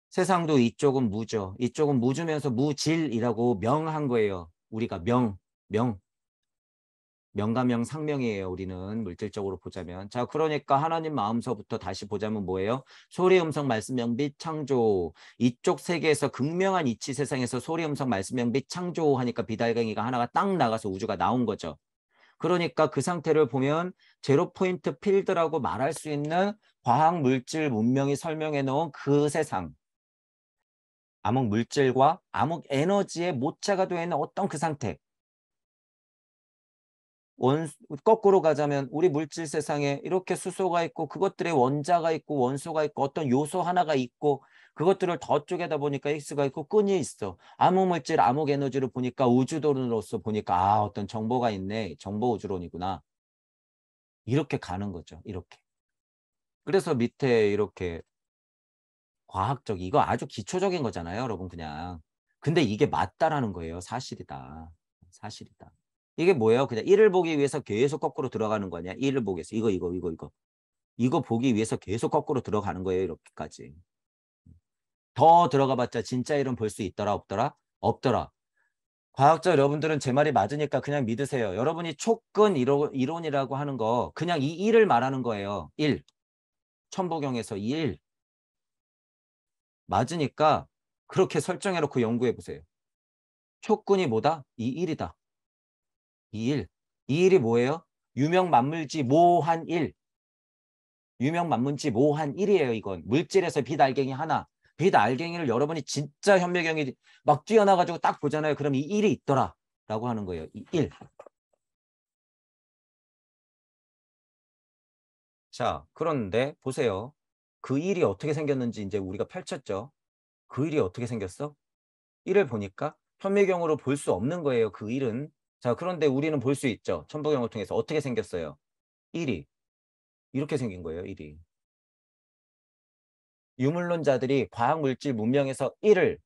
세상도 이쪽은 무죠. 이쪽은 무주면서 무질이라고 명한 거예요. 우리가 명. 명과 명상명이에요. 우리는 물질적으로 보자면. 자, 그러니까 하나님 마음서부터 다시 보자면 뭐예요? 소리, 음성, 말씀, 명빛, 창조. 이쪽 세계에서 극명한 이치 세상에서 소리, 음성, 말씀, 명빛, 창조 하니까 비달갱이가 하나가 딱 나가서 우주가 나온 거죠. 그러니까 그 상태를 보면 제로 포인트 필드라고 말할 수 있는 과학, 물질, 문명이 설명해 놓은 그 세상. 암흑 물질과 암흑 에너지의 모차가 되어 있는 어떤 그 상태. 거꾸로 가자면 우리 물질 세상에 이렇게 수소가 있고 그것들의 원자가 있고 원소가 있고 어떤 요소 하나가 있고 그것들을 더 쪼개다 보니까 X가 있고 끈이 있어. 암흑 물질, 암흑 에너지를 보니까 우주론으로서 보니까 아 어떤 정보가 있네. 정보 우주론이구나. 이렇게 가는 거죠. 이렇게. 그래서 밑에 이렇게 과학적 이거 아주 기초적인 거잖아요. 여러분 그냥. 근데 이게 맞다라는 거예요. 사실이다. 사실이다. 이게 뭐예요? 그냥 1을 보기 위해서 계속 거꾸로 들어가는 거냐? 1을 보기 위해서. 이거. 이거 보기 위해서 계속 거꾸로 들어가는 거예요. 이렇게까지. 더 들어가 봤자 진짜 1은 볼 수 있더라 없더라? 없더라. 과학자 여러분들은 제 말이 맞으니까 그냥 믿으세요. 여러분이 촉근 이론이라고 하는 거 그냥 이 1을 말하는 거예요. 1. 천부경에서 1. 맞으니까 그렇게 설정해놓고 연구해 보세요. 촉근이 뭐다? 이 1이다. 이 1. 이 1이 뭐예요? 유명 만물지 모한 1. 유명 만문지 모한 1이에요. 이건 물질에서 빛알갱이 하나. 빛알갱이를 여러분이 진짜 현미경이 막 뛰어나가지고 딱 보잖아요. 그럼 이 1이 있더라 라고 하는 거예요. 이 1. 자, 그런데 보세요. 그 1이 어떻게 생겼는지 이제 우리가 펼쳤죠. 그 1이 어떻게 생겼어? 1을 보니까 현미경으로 볼 수 없는 거예요. 그 1은. 자, 그런데 우리는 볼 수 있죠. 천부경을 통해서 어떻게 생겼어요? 1이. 이렇게 생긴 거예요. 1이. 유물론자들이 과학물질 문명에서 1을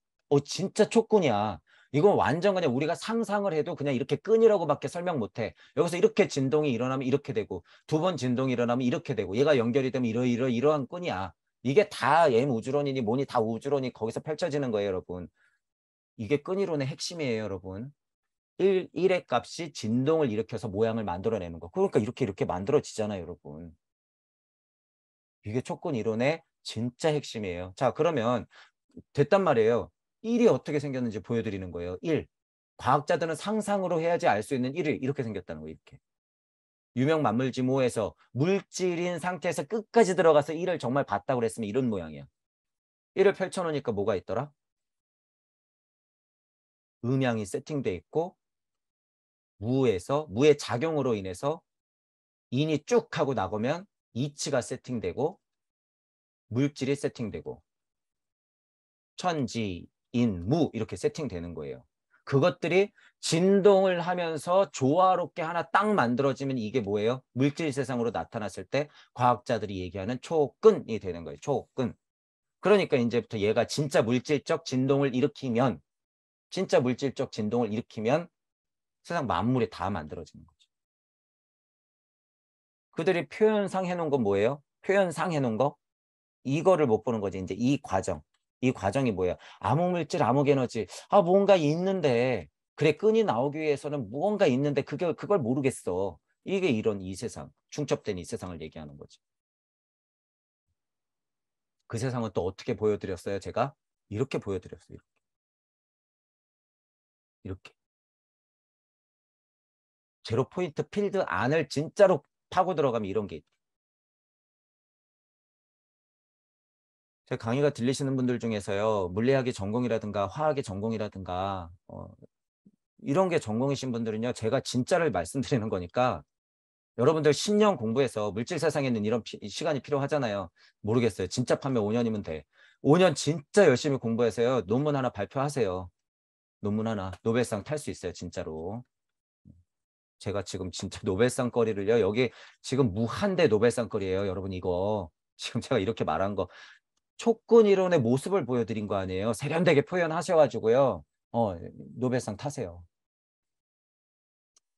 진짜 촉근이야. 이건 완전 그냥 우리가 상상을 해도 그냥 이렇게 끈이라고밖에 설명 못해. 여기서 이렇게 진동이 일어나면 이렇게 되고 두 번 진동이 일어나면 이렇게 되고 얘가 연결이 되면 이러한 끈이야. 이게 다 M 우주론이니 뭐니 다 우주론이 거기서 펼쳐지는 거예요, 여러분. 이게 끈이론의 핵심이에요, 여러분. 1의 값이 진동을 일으켜서 모양을 만들어내는 거. 그러니까 이렇게 만들어지잖아요, 여러분. 이게 촉근 이론의 진짜 핵심이에요. 자, 그러면 됐단 말이에요. 1이 어떻게 생겼는지 보여드리는 거예요. 1. 과학자들은 상상으로 해야지 알 수 있는 1이 이렇게 생겼다는 거예요. 이렇게. 유명 만물지모에서 물질인 상태에서 끝까지 들어가서 1을 정말 봤다고 그랬으면 이런 모양이야. 1을 펼쳐놓으니까 뭐가 있더라? 음양이 세팅돼 있고 무의 작용으로 인해서 인이 쭉 하고 나가면 이치가 세팅되고 물질이 세팅되고 천지, 인, 무 이렇게 세팅되는 거예요. 그것들이 진동을 하면서 조화롭게 하나 딱 만들어지면 이게 뭐예요? 물질 세상으로 나타났을 때 과학자들이 얘기하는 초근이 되는 거예요. 초근. 그러니까 이제부터 얘가 진짜 물질적 진동을 일으키면 진짜 물질적 진동을 일으키면 세상 만물이 다 만들어지는 거죠. 그들이 표현상 해놓은 건 뭐예요? 표현상 해놓은 거? 이거를 못 보는 거지. 이제 이 과정. 이 과정이 뭐예요? 암흑물질, 암흑에너지. 아, 뭔가 있는데. 그래, 끈이 나오기 위해서는 무언가 있는데 그걸 모르겠어. 이게 이런 이 세상. 중첩된 이 세상을 얘기하는 거지. 그 세상은 또 어떻게 보여드렸어요? 제가 이렇게 보여드렸어요. 이렇게. 제로 포인트 필드 안을 진짜로 파고 들어가면 이런 게 있다. 제 강의가 들리시는 분들 중에서요, 물리학이 전공이라든가 화학이 전공이라든가 이런 게 전공이신 분들은요, 제가 진짜를 말씀드리는 거니까 여러분들 10년 공부해서 물질 세상에는 이런 시간이 필요하잖아요. 모르겠어요. 진짜 파면 5년이면 돼. 5년 진짜 열심히 공부해서요, 논문 하나 발표하세요. 논문 하나. 노벨상 탈 수 있어요, 진짜로. 제가 지금 진짜 노벨상 거리를요, 여기 지금 무한대 노벨상 거리예요, 여러분 이거. 지금 제가 이렇게 말한 거. 촉근 이론의 모습을 보여드린 거 아니에요. 세련되게 표현하셔가지고요. 노벨상 타세요.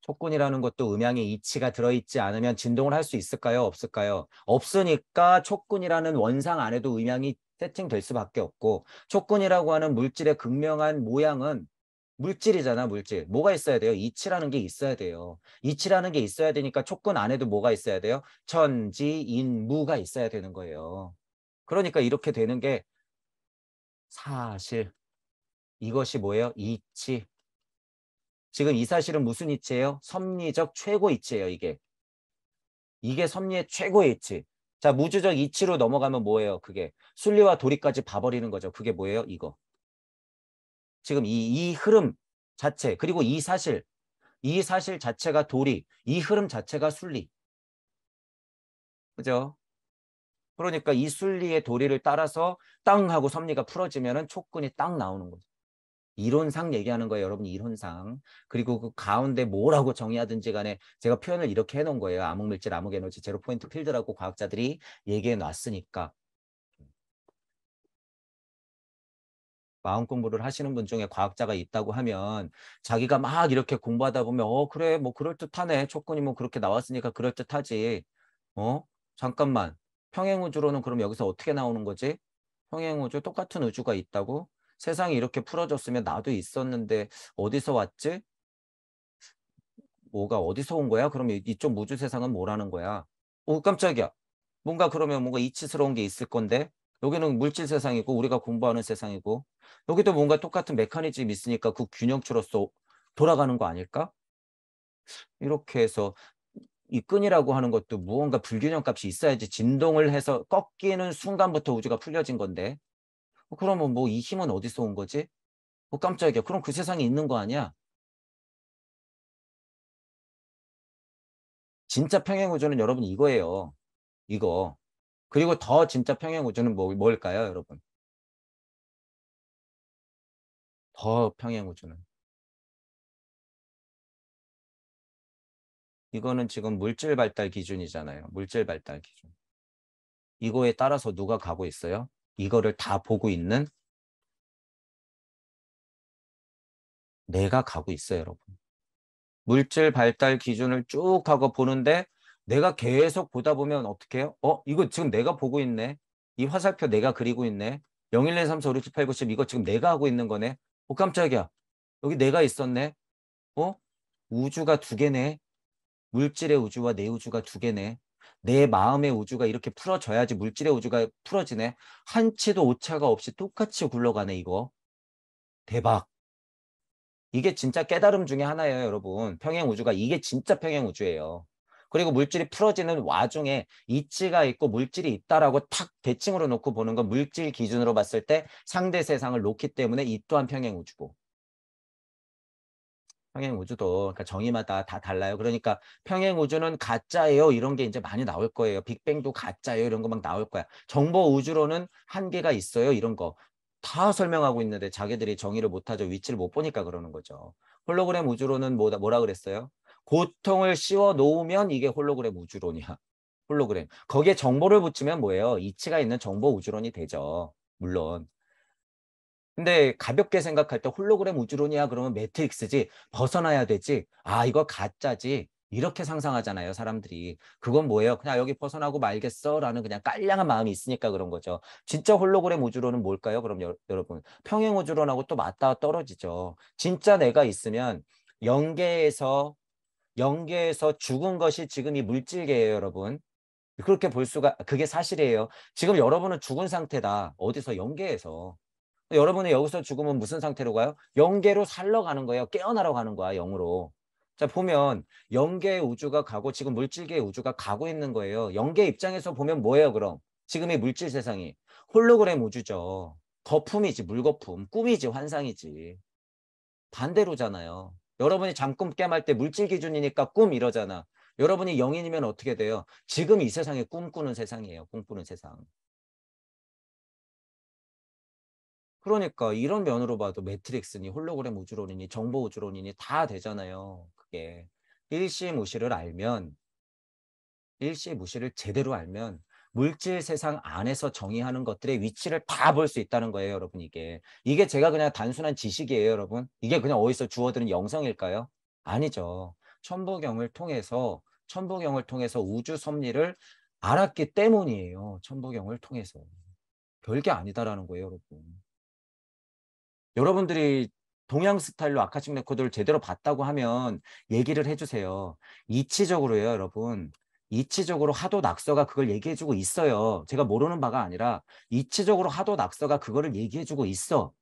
촉근이라는 것도 음양의 이치가 들어있지 않으면 진동을 할 수 있을까요? 없을까요? 없으니까 촉근이라는 원상 안에도 음양이 세팅될 수밖에 없고 촉근이라고 하는 물질의 극명한 모양은 물질이잖아, 물질. 뭐가 있어야 돼요? 이치라는 게 있어야 돼요. 이치라는 게 있어야 되니까 촉근 안에도 뭐가 있어야 돼요? 천지, 인, 무가 있어야 되는 거예요. 그러니까 이렇게 되는 게 사실. 이것이 뭐예요? 이치. 지금 이 사실은 무슨 이치예요? 섭리적 최고 이치예요, 이게. 이게 섭리의 최고의 이치. 자, 무주적 이치로 넘어가면 뭐예요? 그게 순리와 도리까지 봐버리는 거죠. 그게 뭐예요? 이거. 지금 이 흐름 자체, 그리고 이 사실 자체가 도리, 이 흐름 자체가 순리. 그죠? 그러니까 이 순리의 도리를 따라서 땅 하고 섭리가 풀어지면은 촉근이 딱 나오는 거죠. 이론상 얘기하는 거예요, 여러분. 이론상. 그리고 그 가운데 뭐라고 정의하든지 간에 제가 표현을 이렇게 해놓은 거예요. 암흑물질, 암흑에너지, 제로포인트 필드라고 과학자들이 얘기해 놨으니까. 마음 공부를 하시는 분 중에 과학자가 있다고 하면 자기가 막 이렇게 공부하다 보면 그래 뭐 그럴듯하네. 촉근이 뭐 그렇게 나왔으니까 그럴듯하지. 어? 잠깐만. 평행우주로는 그럼 여기서 어떻게 나오는 거지? 평행우주 똑같은 우주가 있다고? 세상이 이렇게 풀어졌으면 나도 있었는데 어디서 왔지? 뭐가 어디서 온 거야? 그러면 이쪽 우주 세상은 뭐라는 거야? 오, 깜짝이야. 뭔가 이치스러운 게 있을 건데 여기는 물질 세상이고 우리가 공부하는 세상이고 여기도 뭔가 똑같은 메커니즘이 있으니까 그 균형추로서 돌아가는 거 아닐까? 이렇게 해서 이 끈이라고 하는 것도 무언가 불균형 값이 있어야지 진동을 해서 꺾이는 순간부터 우주가 풀려진 건데 그러면 뭐 이 힘은 어디서 온 거지? 깜짝이야. 그럼 그 세상에 있는 거 아니야? 진짜 평행우주는 여러분 이거예요. 이거. 그리고 더 진짜 평행우주는 뭘까요, 여러분? 더 평행우주는. 이거는 지금 물질 발달 기준이잖아요. 물질 발달 기준. 이거에 따라서 누가 가고 있어요? 이거를 다 보고 있는 내가 가고 있어요, 여러분. 물질 발달 기준을 쭉 하고 보는데 내가 계속 보다 보면 어떻게 해요? 이거 지금 내가 보고 있네. 이 화살표 내가 그리고 있네. 0, 1, 2, 3, 4, 5, 6, 7, 8, 9, 10 이거 지금 내가 하고 있는 거네. 깜짝이야. 여기 내가 있었네. 어? 우주가 두 개네. 물질의 우주와 내 우주가 두 개네. 내 마음의 우주가 이렇게 풀어져야지 물질의 우주가 풀어지네. 한치도 오차가 없이 똑같이 굴러가네, 이거. 대박. 이게 진짜 깨달음 중에 하나예요, 여러분. 평행 우주가 이게 진짜 평행 우주예요. 그리고 물질이 풀어지는 와중에 이치가 있고 물질이 있다라고 탁 대칭으로 놓고 보는 건 물질 기준으로 봤을 때 상대 세상을 놓기 때문에 이 또한 평행 우주고. 평행 우주도 그러니까 정의마다 다 달라요. 그러니까 평행 우주는 가짜예요. 이런 게 이제 많이 나올 거예요. 빅뱅도 가짜예요. 이런 거 막 나올 거야. 정보 우주로는 한계가 있어요. 이런 거. 다 설명하고 있는데 자기들이 정의를 못하죠. 위치를 못 보니까 그러는 거죠. 홀로그램 우주로는 뭐라 그랬어요? 고통을 씌워 놓으면 이게 홀로그램 우주론이야. 홀로그램. 거기에 정보를 붙이면 뭐예요? 이치가 있는 정보 우주론이 되죠. 물론. 근데 가볍게 생각할 때 홀로그램 우주론이야 그러면 매트릭스지 벗어나야 되지 아 이거 가짜지 이렇게 상상하잖아요 사람들이. 그건 뭐예요? 그냥 여기 벗어나고 말겠어 라는 그냥 깔량한 마음이 있으니까 그런 거죠. 진짜 홀로그램 우주론은 뭘까요? 그럼 여러분 평행 우주론하고 또 맞닿아 떨어지죠. 진짜 내가 있으면 영계에서 죽은 것이 지금 이 물질계예요 여러분. 그렇게 볼 수가 그게 사실이에요. 지금 여러분은 죽은 상태다. 어디서? 영계에서. 여러분이 여기서 죽으면 무슨 상태로 가요? 영계로 살러 가는 거예요. 깨어나러 가는 거야, 영으로. 자, 보면 영계의 우주가 가고 지금 물질계의 우주가 가고 있는 거예요. 영계 입장에서 보면 뭐예요, 그럼? 지금의 물질 세상이. 홀로그램 우주죠. 거품이지, 물거품. 꿈이지, 환상이지. 반대로잖아요. 여러분이 잠꿈 깨말 때 물질 기준이니까 꿈 이러잖아. 여러분이 영인이면 어떻게 돼요? 지금 이 세상이 꿈꾸는 세상이에요. 꿈꾸는 세상. 그러니까 이런 면으로 봐도 매트릭스니 홀로그램 우주론이니 정보 우주론이니 다 되잖아요. 그게 일시무시를 알면 일시무시를 제대로 알면 물질 세상 안에서 정의하는 것들의 위치를 다 볼 수 있다는 거예요, 여러분. 이게 제가 그냥 단순한 지식이에요, 여러분. 이게 그냥 어디서 주워들은 영성일까요? 아니죠. 천부경을 통해서 우주 섭리를 알았기 때문이에요. 천부경을 통해서. 별게 아니다라는 거예요, 여러분. 여러분들이 동양 스타일로 아카식 레코드를 제대로 봤다고 하면 얘기를 해주세요. 이치적으로요, 여러분. 이치적으로 하도 낙서가 그걸 얘기해주고 있어요. 제가 모르는 바가 아니라 이치적으로 하도 낙서가 그거를 얘기해주고 있어.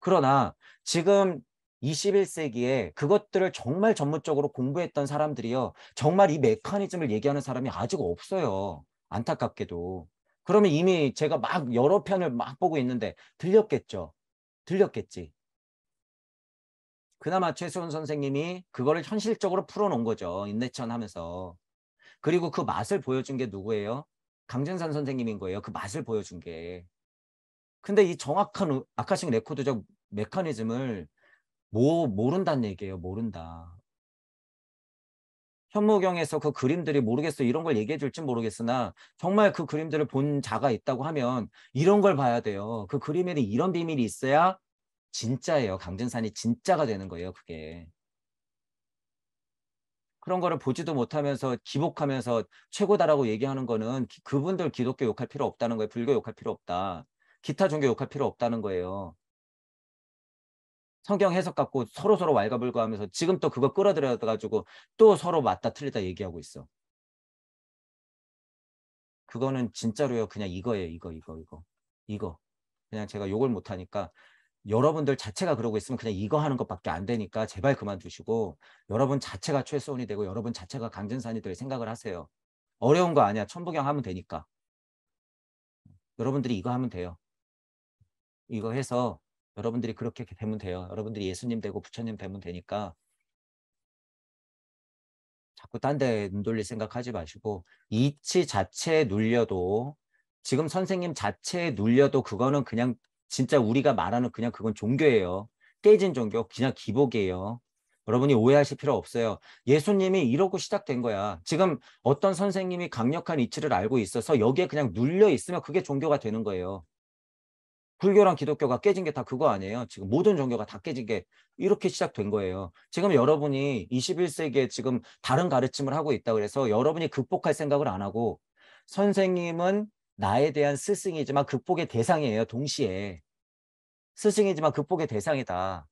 그러나 지금 21세기에 그것들을 정말 전문적으로 공부했던 사람들이요. 정말 이 메커니즘을 얘기하는 사람이 아직 없어요. 안타깝게도. 그러면 이미 제가 막 여러 편을 막 보고 있는데 들렸겠죠. 들렸겠지. 그나마 최수원 선생님이 그거를 현실적으로 풀어놓은 거죠. 인내천 하면서. 그리고 그 맛을 보여준 게 누구예요? 강진산 선생님인 거예요. 그 맛을 보여준 게. 근데 이 정확한 아카식 레코드적 메커니즘을 모른다는 얘기예요. 모른다. 현무경에서 그 그림들이 모르겠어. 이런 걸 얘기해 줄지 모르겠으나 정말 그 그림들을 본 자가 있다고 하면 이런 걸 봐야 돼요. 그 그림에는 이런 비밀이 있어야 진짜예요. 강진산이 진짜가 되는 거예요. 그게. 그런 거를 보지도 못하면서 기복하면서 최고다라고 얘기하는 거는 그분들 기독교 욕할 필요 없다는 거예요. 불교 욕할 필요 없다. 기타 종교 욕할 필요 없다는 거예요. 성경 해석 갖고 서로서로 왈가불가하면서 지금 또 그거 끌어들여 가지고 또 서로 맞다 틀리다 얘기하고 있어. 그거는 진짜로요. 그냥 이거예요. 이거. 그냥 제가 욕을 못하니까 여러분들 자체가 그러고 있으면 그냥 이거 하는 것밖에 안 되니까 제발 그만두시고 여러분 자체가 최소원이 되고 여러분 자체가 강진산이 될 생각을 하세요. 어려운 거 아니야. 천부경 하면 되니까. 여러분들이 이거 하면 돼요. 이거 해서 여러분들이 그렇게 되면 돼요. 여러분들이 예수님 되고 부처님 되면 되니까 자꾸 딴 데 눈 돌릴 생각하지 마시고 이치 자체에 눌려도 지금 선생님 자체에 눌려도 그거는 그냥 진짜 우리가 말하는 그냥 그건 종교예요. 깨진 종교, 그냥 기복이에요. 여러분이 오해하실 필요 없어요. 예수님이 이러고 시작된 거야. 지금 어떤 선생님이 강력한 이치를 알고 있어서 여기에 그냥 눌려 있으면 그게 종교가 되는 거예요. 불교랑 기독교가 깨진 게 다 그거 아니에요. 지금 모든 종교가 다 깨진 게 이렇게 시작된 거예요. 지금 여러분이 21세기에 지금 다른 가르침을 하고 있다 그래서 여러분이 극복할 생각을 안 하고 선생님은 나에 대한 스승이지만 극복의 대상이에요. 동시에. 스승이지만 극복의 대상이다.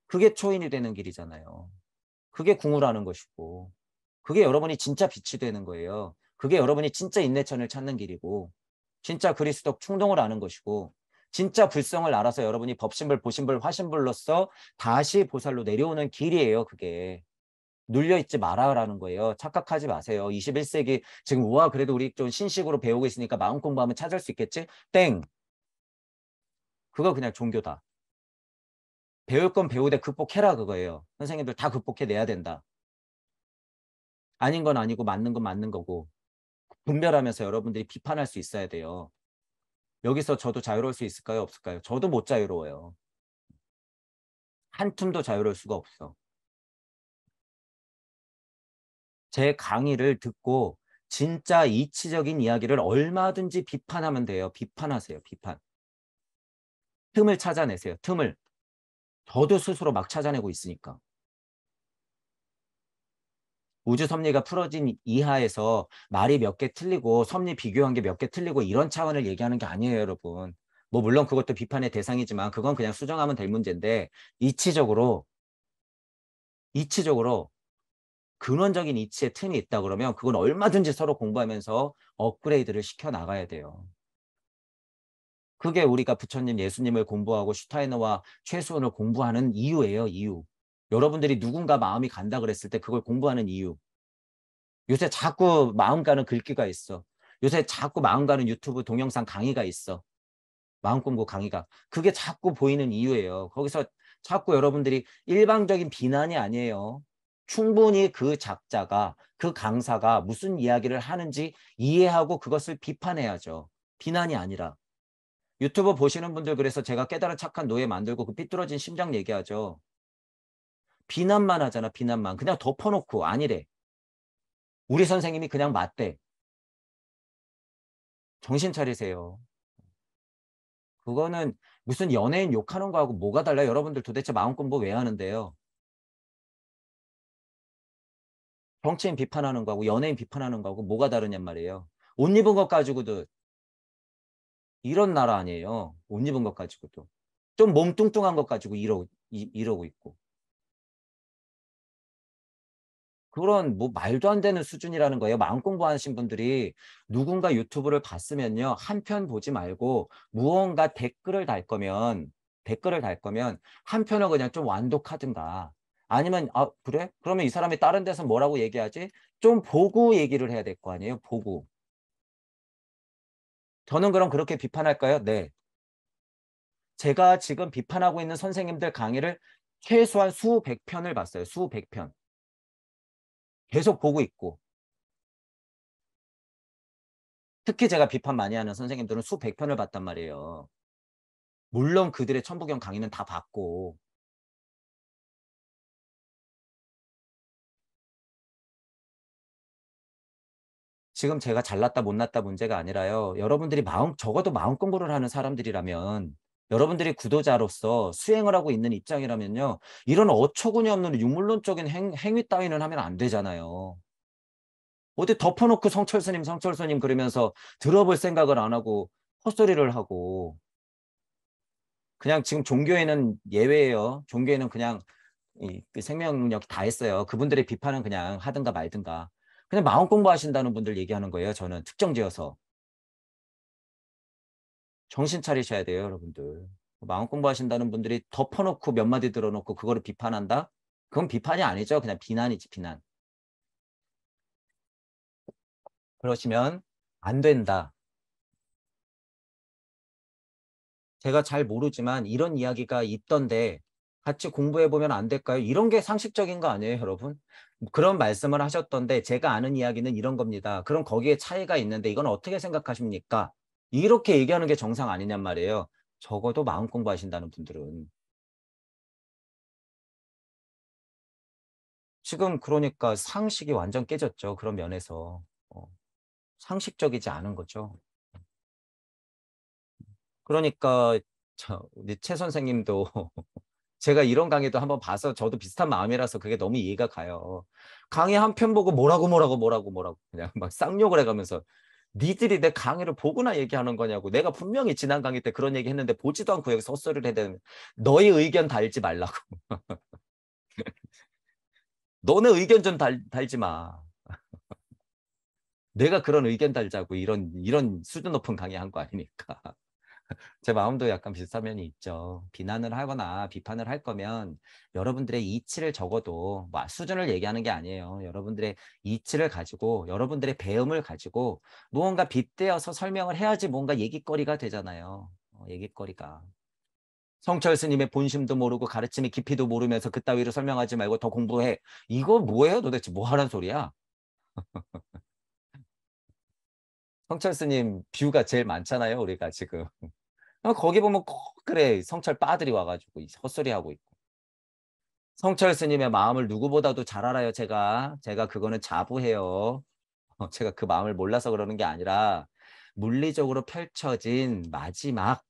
그게 초인이 되는 길이잖아요. 그게 궁으라는 것이고 그게 여러분이 진짜 빛이 되는 거예요. 그게 여러분이 진짜 인내천을 찾는 길이고 진짜 그리스도적 충동을 아는 것이고 진짜 불성을 알아서 여러분이 법신불, 보신불, 화신불로서 다시 보살로 내려오는 길이에요. 그게. 눌려있지 말아라는 거예요. 착각하지 마세요. 21세기 지금 우와 그래도 우리 좀 신식으로 배우고 있으니까 마음 공부하면 찾을 수 있겠지? 땡. 그거 그냥 종교다. 배울 건 배우되 극복해라 그거예요. 선생님들 다 극복해내야 된다. 아닌 건 아니고 맞는 건 맞는 거고 분별하면서 여러분들이 비판할 수 있어야 돼요. 여기서 저도 자유로울 수 있을까요? 없을까요? 저도 못 자유로워요. 한 tum도 자유로울 수가 없어. 제 강의를 듣고 진짜 이치적인 이야기를 얼마든지 비판하면 돼요. 비판하세요. 비판. 틈을 찾아내세요. 틈을. 저도 스스로 막 찾아내고 있으니까. 우주 섭리가 풀어진 이하에서 말이 몇 개 틀리고 섭리 비교한 게 몇 개 틀리고 이런 차원을 얘기하는 게 아니에요, 여러분. 뭐 물론 그것도 비판의 대상이지만 그건 그냥 수정하면 될 문제인데 이치적으로 근원적인 이치의 틈이 있다 그러면 그건 얼마든지 서로 공부하면서 업그레이드를 시켜 나가야 돼요. 그게 우리가 부처님, 예수님을 공부하고 슈타이너와 최수원을 공부하는 이유예요, 이유. 여러분들이 누군가 마음이 간다 그랬을 때 그걸 공부하는 이유. 요새 자꾸 마음 가는 글귀가 있어. 요새 자꾸 마음 가는 유튜브 동영상 강의가 있어. 마음 공부 강의가. 그게 자꾸 보이는 이유예요. 거기서 자꾸 여러분들이 일방적인 비난이 아니에요. 충분히 그 작자가, 그 강사가 무슨 이야기를 하는지 이해하고 그것을 비판해야죠. 비난이 아니라. 유튜브 보시는 분들 그래서 제가 깨달은 착한 노예 만들고 그 삐뚤어진 심장 얘기하죠. 비난만 하잖아, 비난만. 그냥 덮어놓고 아니래. 우리 선생님이 그냥 맞대. 정신 차리세요. 그거는 무슨 연예인 욕하는 거하고 뭐가 달라요? 여러분들 도대체 마음 공부 왜 하는데요? 정치인 비판하는 거하고 연예인 비판하는 거하고 뭐가 다르냔 말이에요. 옷 입은 것 가지고도 이런 나라 아니에요. 옷 입은 것 가지고도. 좀 몸뚱뚱한 것 가지고 이러고 있고. 그런 뭐 말도 안 되는 수준이라는 거예요. 마음 공부하신 분들이 누군가 유튜브를 봤으면요. 한 편 보지 말고 무언가 댓글을 달 거면 한 편을 그냥 좀 완독하든가 아니면 아 그래? 그러면 이 사람이 다른 데서 뭐라고 얘기하지? 좀 보고 얘기를 해야 될 거 아니에요. 보고. 저는 그럼 그렇게 비판할까요? 네. 제가 지금 비판하고 있는 선생님들 강의를 최소한 수백 편을 봤어요. 수백 편. 계속 보고 있고. 특히 제가 비판 많이 하는 선생님들은 수백 편을 봤단 말이에요. 물론 그들의 천부경 강의는 다 봤고 지금 제가 잘났다 못났다 문제가 아니라요. 여러분들이 적어도 마음 공부를 하는 사람들이라면 여러분들이 구도자로서 수행을 하고 있는 입장이라면요. 이런 어처구니 없는 유물론적인 행위 따위는 하면 안 되잖아요. 어디 덮어놓고 성철스님 그러면서 들어볼 생각을 안 하고 헛소리를 하고 그냥 지금 종교에는 예외예요. 종교에는 그냥 그 생명력 다 했어요. 그분들의 비판은 그냥 하든가 말든가. 그냥 마음 공부하신다는 분들 얘기하는 거예요. 저는 특정 지어서. 정신 차리셔야 돼요, 여러분들. 마음 공부하신다는 분들이 덮어놓고 몇 마디 들어놓고 그거를 비판한다? 그건 비판이 아니죠. 그냥 비난이지, 비난. 그러시면 안 된다. 제가 잘 모르지만 이런 이야기가 있던데 같이 공부해보면 안 될까요? 이런 게 상식적인 거 아니에요, 여러분? 그런 말씀을 하셨던데 제가 아는 이야기는 이런 겁니다. 그럼 거기에 차이가 있는데 이건 어떻게 생각하십니까? 이렇게 얘기하는 게 정상 아니냔 말이에요. 적어도 마음 공부하신다는 분들은. 지금 그러니까 상식이 완전 깨졌죠. 그런 면에서. 상식적이지 않은 거죠. 그러니까 우리 최 선생님도 제가 이런 강의도 한번 봐서 저도 비슷한 마음이라서 그게 너무 이해가 가요. 강의 한 편 보고 뭐라고 그냥 막 쌍욕을 해가면서 니들이 내 강의를 보고나 얘기하는 거냐고. 내가 분명히 지난 강의 때 그런 얘기 했는데 보지도 않고 여기서 헛소리를 해야 되는 너희 의견 달지 말라고. 너네 의견 좀 달지 마. 내가 그런 의견 달자고 이런 수준 높은 강의 한 거 아니니까. 제 마음도 약간 비슷한 면이 있죠. 비난을 하거나 비판을 할 거면 여러분들의 이치를 적어도 뭐 수준을 얘기하는 게 아니에요. 여러분들의 이치를 가지고 여러분들의 배움을 가지고 무언가 빗대어서 설명을 해야지 뭔가 얘기거리가 되잖아요. 얘기거리가. 성철 스님의 본심도 모르고 가르침의 깊이도 모르면서 그따위로 설명하지 말고 더 공부해. 이거 뭐예요? 도대체 뭐 하란 소리야? 성철 스님 뷰가 제일 많잖아요, 우리가 지금. 거기 보면 꼭 그래. 성철 빠들이 와가지고 헛소리하고 있고. 성철 스님의 마음을 누구보다도 잘 알아요, 제가. 제가 그거는 자부해요. 제가 그 마음을 몰라서 그러는 게 아니라 물리적으로 펼쳐진 마지막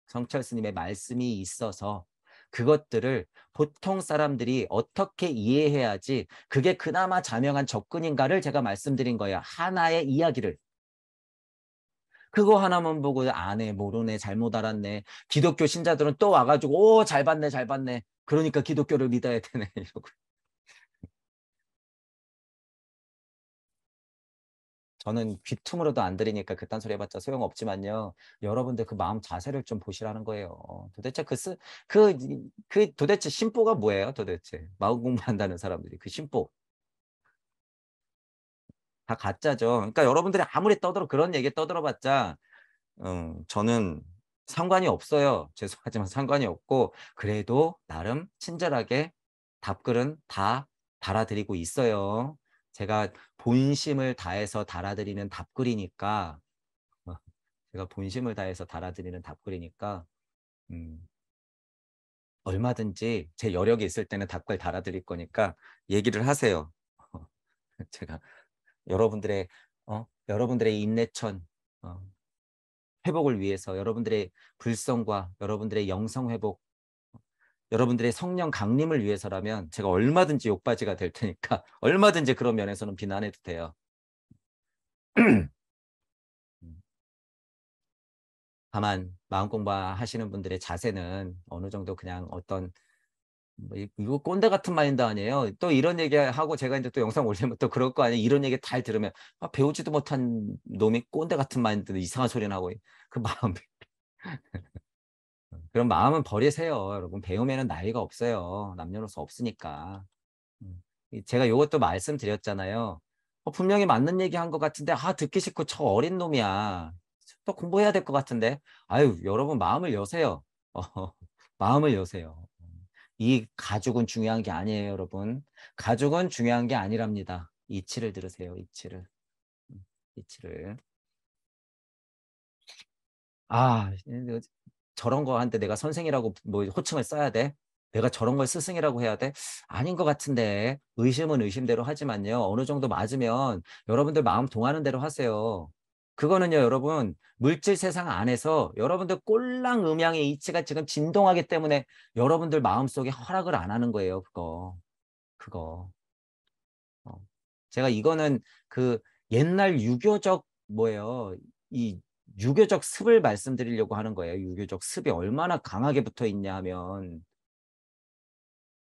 성철 스님의 말씀이 있어서 그것들을 보통 사람들이 어떻게 이해해야지 그게 그나마 자명한 접근인가를 제가 말씀드린 거예요. 하나의 이야기를. 그거 하나만 보고 안 해, 모르네, 잘못 알았네. 기독교 신자들은 또 와가지고 오, 잘 봤네, 잘 봤네. 그러니까 기독교를 믿어야 되네. 이러고. 저는 귀퉁으로도 안 들으니까 그딴 소리 해봤자 소용없지만요. 여러분들 그 마음 자세를 좀 보시라는 거예요. 도대체 그, 도대체 심보가 뭐예요? 도대체. 마음 공부한다는 사람들이. 그 심보. 다 가짜죠. 그러니까 여러분들이 아무리 그런 얘기 떠들어봤자, 저는 상관이 없어요. 죄송하지만 상관이 없고, 그래도 나름 친절하게 답글은 다 달아드리고 있어요. 제가 본심을 다해서 달아드리는 답글이니까, 어, 제가 본심을 다해서 달아드리는 답글이니까, 음, 얼마든지 제 여력이 있을 때는 답글 달아드릴 거니까 얘기를 하세요. 제가 여러분들의, 여러분들의 인내천, 어, 회복을 위해서 여러분들의 불성과 여러분들의 영성 회복, 여러분들의 성령 강림을 위해서라면 제가 얼마든지 욕바지가 될 테니까 얼마든지 그런 면에서는 비난해도 돼요. 다만 마음 공부하시는 분들의 자세는 어느 정도 그냥 어떤 뭐 이거 꼰대 같은 마인드 아니에요. 또 이런 얘기하고 제가 이제 또 영상 올리면 또 그럴 거 아니에요. 이런 얘기 다 들으면 배우지도 못한 놈이 꼰대 같은 마인드 이상한 소리 나고 그 마음 그런 마음은 버리세요. 여러분 배움에는 나이가 없어요. 남녀노소 없으니까. 음. 제가 이것도 말씀드렸잖아요. 분명히 맞는 얘기 한 것 같은데 듣기 싫고 저 어린 놈이야. 또 공부해야 될 것 같은데. 아유 여러분 마음을 여세요. 어, 마음을 여세요. 이 가족은 중요한 게 아니에요, 여러분. 가족은 중요한 게 아니랍니다. 이치를 들으세요, 이치를. 이치를. 아, 저런 거 한테 내가 선생이라고 뭐 호칭을 써야 돼? 내가 저런 걸 스승이라고 해야 돼? 아닌 것 같은데. 의심은 의심대로 하지만요. 어느 정도 맞으면 여러분들 마음 동하는 대로 하세요. 그거는요, 여러분, 물질 세상 안에서 여러분들 꼴랑 음양의 이치가 지금 진동하기 때문에 여러분들 마음속에 허락을 안 하는 거예요, 그거. 어. 제가 이거는 그 옛날 유교적 뭐예요? 이 유교적 습을 말씀드리려고 하는 거예요. 유교적 습이 얼마나 강하게 붙어 있냐 하면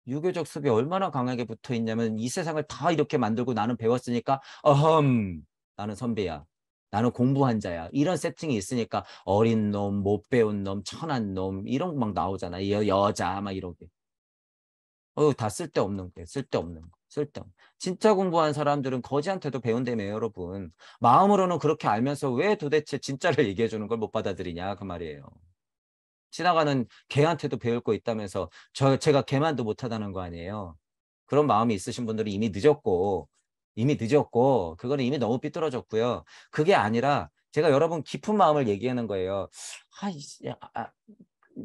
유교적 습이 얼마나 강하게 붙어 있냐면 이 세상을 다 이렇게 만들고 나는 배웠으니까 어흠 나는 선배야. 나는 공부한 자야. 이런 세팅이 있으니까 어린 놈, 못 배운 놈, 천한 놈 이런 거 막 나오잖아. 여자 막 이렇게. 다 쓸데없는 거예요. 쓸데없는 거. 쓸데없는. 진짜 공부한 사람들은 거지한테도 배운다며요, 여러분. 마음으로는 그렇게 알면서 왜 도대체 진짜를 얘기해 주는 걸 못 받아들이냐, 그 말이에요. 지나가는 개한테도 배울 거 있다면서 제가 개만도 못하다는 거 아니에요. 그런 마음이 있으신 분들은 이미 늦었고, 그거는 이미 너무 삐뚤어졌고요. 그게 아니라 제가 여러분 깊은 마음을 얘기하는 거예요.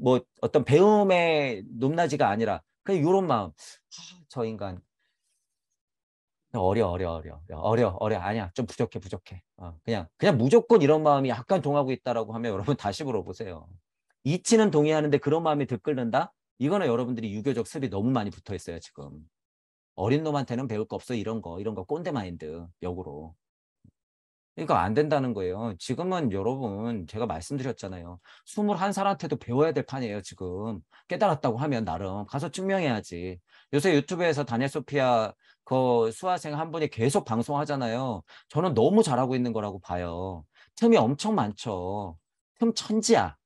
뭐 어떤 배움의 높낮이가 아니라 그냥 이런 마음. 저 인간 어려 아니야 좀 부족해 그냥 무조건 이런 마음이 약간 동하고 있다라고 하면 여러분 다시 물어보세요. 이치는 동의하는데 그런 마음이 들끓는다. 이거는 여러분들이 유교적 습이 너무 많이 붙어 있어요 지금. 어린 놈한테는 배울 거 없어 이런 거 꼰대 마인드 역으로. 그러니까 안 된다는 거예요. 지금은 여러분 제가 말씀드렸잖아요. 21살한테도 배워야 될 판이에요 지금. 깨달았다고 하면 나름 가서 증명해야지. 요새 유튜브에서 다니엘 소피아 그 수화생 한 분이 계속 방송하잖아요. 저는 너무 잘하고 있는 거라고 봐요. 틈이 엄청 많죠. 틈 천지야.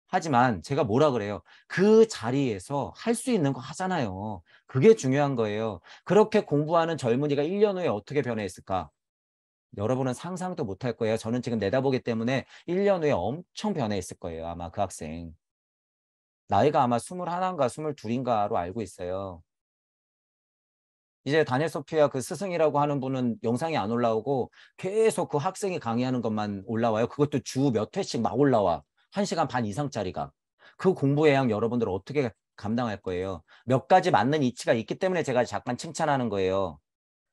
하지만 제가 뭐라 그래요? 그 자리에서 할 수 있는 거 하잖아요. 그게 중요한 거예요. 그렇게 공부하는 젊은이가 1년 후에 어떻게 변해 있을까? 여러분은 상상도 못할 거예요. 저는 지금 내다보기 때문에 1년 후에 엄청 변해 있을 거예요. 아마 그 학생. 나이가 아마 21인가 22인가로 알고 있어요. 이제 다니엘 소피아 그 스승이라고 하는 분은 영상이 안 올라오고 계속 그 학생이 강의하는 것만 올라와요. 그것도 주 몇 회씩 막 올라와. 1시간 반 이상짜리가. 그 공부의 양 여러분들 어떻게 감당할 거예요? 몇 가지 맞는 이치가 있기 때문에 제가 잠깐 칭찬하는 거예요.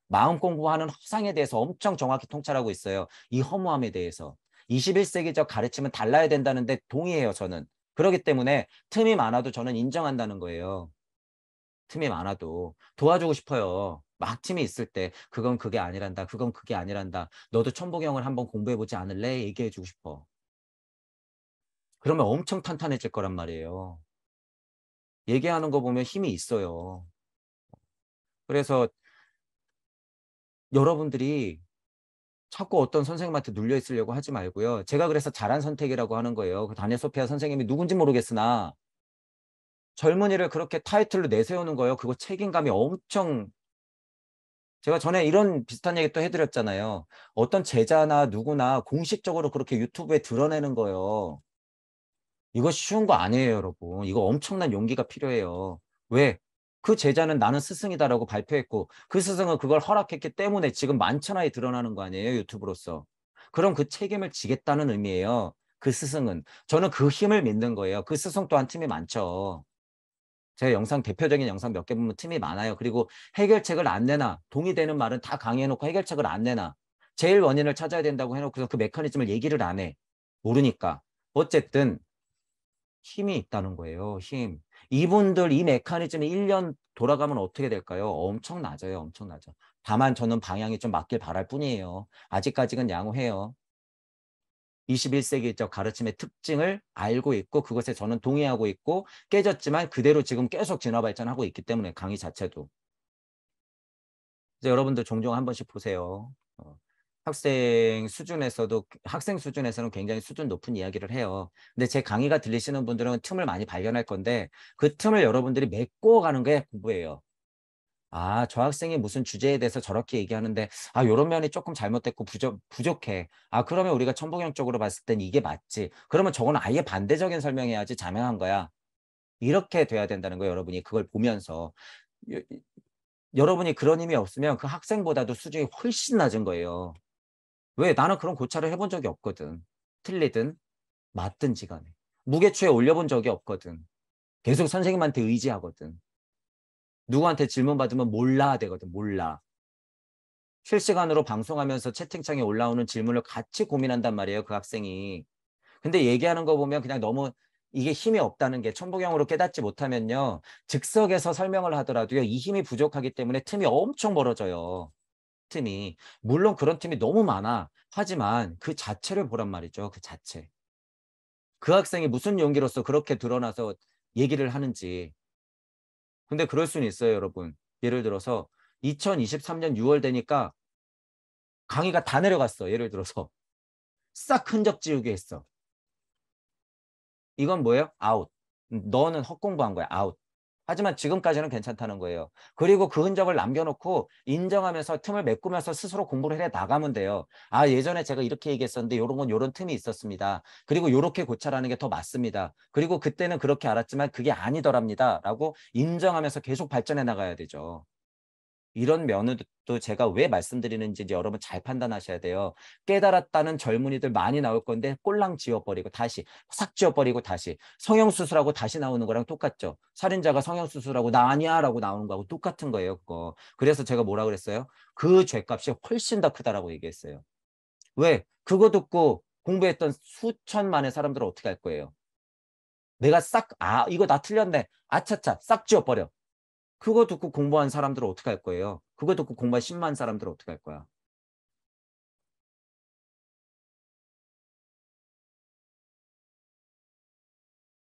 마음 공부하는 허상에 대해서 엄청 정확히 통찰하고 있어요. 이 허무함에 대해서. 21세기적 가르침은 달라야 된다는데 동의해요, 저는. 그렇기 때문에 틈이 많아도 저는 인정한다는 거예요. 틈이 많아도 도와주고 싶어요. 막 틈이 있을 때 그건 그게 아니란다. 그건 그게 아니란다. 너도 천부경을 한번 공부해보지 않을래? 얘기해주고 싶어. 그러면 엄청 탄탄해질 거란 말이에요. 얘기하는 거 보면 힘이 있어요. 그래서 여러분들이 자꾸 어떤 선생님한테 눌려 있으려고 하지 말고요. 제가 그래서 잘한 선택이라고 하는 거예요. 그 다니엘 소피아 선생님이 누군지 모르겠으나 젊은이를 그렇게 타이틀로 내세우는 거예요. 그거 책임감이 엄청. 제가 전에 이런 비슷한 얘기 또 해드렸잖아요. 어떤 제자나 누구나 공식적으로 그렇게 유튜브에 드러내는 거예요. 이거 쉬운 거 아니에요, 여러분. 이거 엄청난 용기가 필요해요. 왜? 그 제자는 나는 스승이다라고 발표했고 그 스승은 그걸 허락했기 때문에 지금 만천하에 드러나는 거 아니에요, 유튜브로서. 그럼 그 책임을 지겠다는 의미예요. 그 스승은. 저는 그 힘을 믿는 거예요. 그 스승 또한 팀이 많죠. 제 영상 대표적인 영상 몇 개 보면 틈이 많아요. 그리고 해결책을 안 내나 동의되는 말은 다 강의해놓고 해결책을 안 내나 제일 원인을 찾아야 된다고 해놓고서 그 메커니즘을 얘기를 안 해. 모르니까. 어쨌든 힘이 있다는 거예요. 힘. 이분들 이 메커니즘이 1년 돌아가면 어떻게 될까요? 엄청 낮아요. 엄청 낮아. 다만 저는 방향이 좀 맞길 바랄 뿐이에요. 아직까지는 양호해요. 21세기적 가르침의 특징을 알고 있고 그것에 저는 동의하고 있고 깨졌지만 그대로 지금 계속 진화 발전하고 있기 때문에 강의 자체도. 이제 여러분들 종종 한 번씩 보세요. 학생 수준에서는 굉장히 수준 높은 이야기를 해요. 근데 제 강의가 들리시는 분들은 틈을 많이 발견할 건데 그 틈을 여러분들이 메꿔 가는 게 공부예요. 아, 저 학생이 무슨 주제에 대해서 저렇게 얘기하는데, 아, 요런 면이 조금 잘못됐고 부족해. 아, 그러면 우리가 천부경적으로 봤을 땐 이게 맞지. 그러면 저건 아예 반대적인 설명해야지 자명한 거야. 이렇게 돼야 된다는 거예요, 여러분이. 그걸 보면서. 여, 여러분이 그런 힘이 없으면 그 학생보다도 수준이 훨씬 낮은 거예요. 왜? 나는 그런 고찰을 해본 적이 없거든. 틀리든 맞든지 간에. 무게추에 올려본 적이 없거든. 계속 선생님한테 의지하거든. 누구한테 질문 받으면 몰라 되거든, 몰라. 실시간으로 방송하면서 채팅창에 올라오는 질문을 같이 고민한단 말이에요, 그 학생이. 근데 얘기하는 거 보면 그냥 너무 이게 힘이 없다는 게 천부경으로 깨닫지 못하면요. 즉석에서 설명을 하더라도요. 이 힘이 부족하기 때문에 틈이 엄청 벌어져요. 틈이. 물론 그런 틈이 너무 많아. 하지만 그 자체를 보란 말이죠. 그 자체. 그 학생이 무슨 용기로서 그렇게 드러나서 얘기를 하는지. 근데 그럴 수는 있어요, 여러분. 예를 들어서 2023년 6월 되니까 강의가 다 내려갔어. 예를 들어서. 싹 흔적 지우게 했어. 이건 뭐예요? 아웃. 너는 헛공부한 거야. 아웃. 하지만 지금까지는 괜찮다는 거예요. 그리고 그 흔적을 남겨놓고 인정하면서 틈을 메꾸면서 스스로 공부를 해 나가면 돼요. 아, 예전에 제가 이렇게 얘기했었는데 요런 건 요런 틈이 있었습니다. 그리고 요렇게 고찰하는 게 더 맞습니다. 그리고 그때는 그렇게 알았지만 그게 아니더랍니다. 라고 인정하면서 계속 발전해 나가야 되죠. 이런 면도 제가 왜 말씀드리는지 이제 여러분 잘 판단하셔야 돼요. 깨달았다는 젊은이들 많이 나올 건데 꼴랑 지워버리고 다시 싹 지워버리고 다시 성형수술하고 다시 나오는 거랑 똑같죠. 살인자가 성형수술하고 나 아니야 라고 나오는 거하고 똑같은 거예요. 그거. 그래서 제가 뭐라 그랬어요? 그 죄값이 훨씬 더 크다라고 얘기했어요. 왜? 그거 듣고 공부했던 수천만의 사람들은 어떻게 할 거예요? 내가 이거 나 틀렸네. 아차차 싹 지워버려. 그거 듣고 공부한 사람들은 어떻게 할 거예요? 그거 듣고 공부한 10만 사람들은 어떻게 할 거야?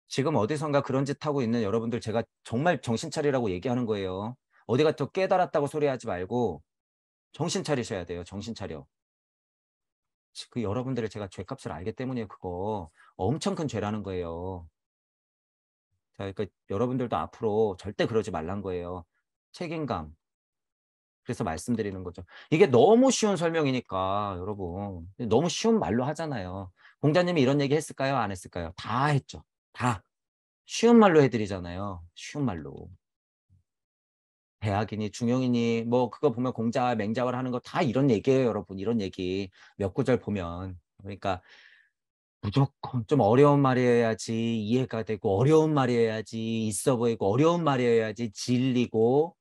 지금 어디선가 그런 짓 하고 있는 여러분들 제가 정말 정신 차리라고 얘기하는 거예요. 어디 가서 깨달았다고 소리하지 말고 정신 차리셔야 돼요. 정신 차려. 그 여러분들의 제가 죄값을 알기 때문에 그거 엄청 큰 죄라는 거예요. 자, 그러니까 여러분들도 앞으로 절대 그러지 말란 거예요. 책임감. 그래서 말씀드리는 거죠. 이게 너무 쉬운 설명이니까 여러분 너무 쉬운 말로 하잖아요. 공자님이 이런 얘기 했을까요? 안 했을까요? 다 했죠. 다. 쉬운 말로 해드리잖아요. 쉬운 말로. 대학이니 중용이니 뭐 그거 보면 공자와 맹자를 하는 거 다 이런 얘기예요, 여러분. 이런 얘기 몇 구절 보면. 그러니까 무조건 좀 어려운 말이어야지 이해가 되고 어려운 말이어야지 있어 보이고 어려운 말이어야지 진리고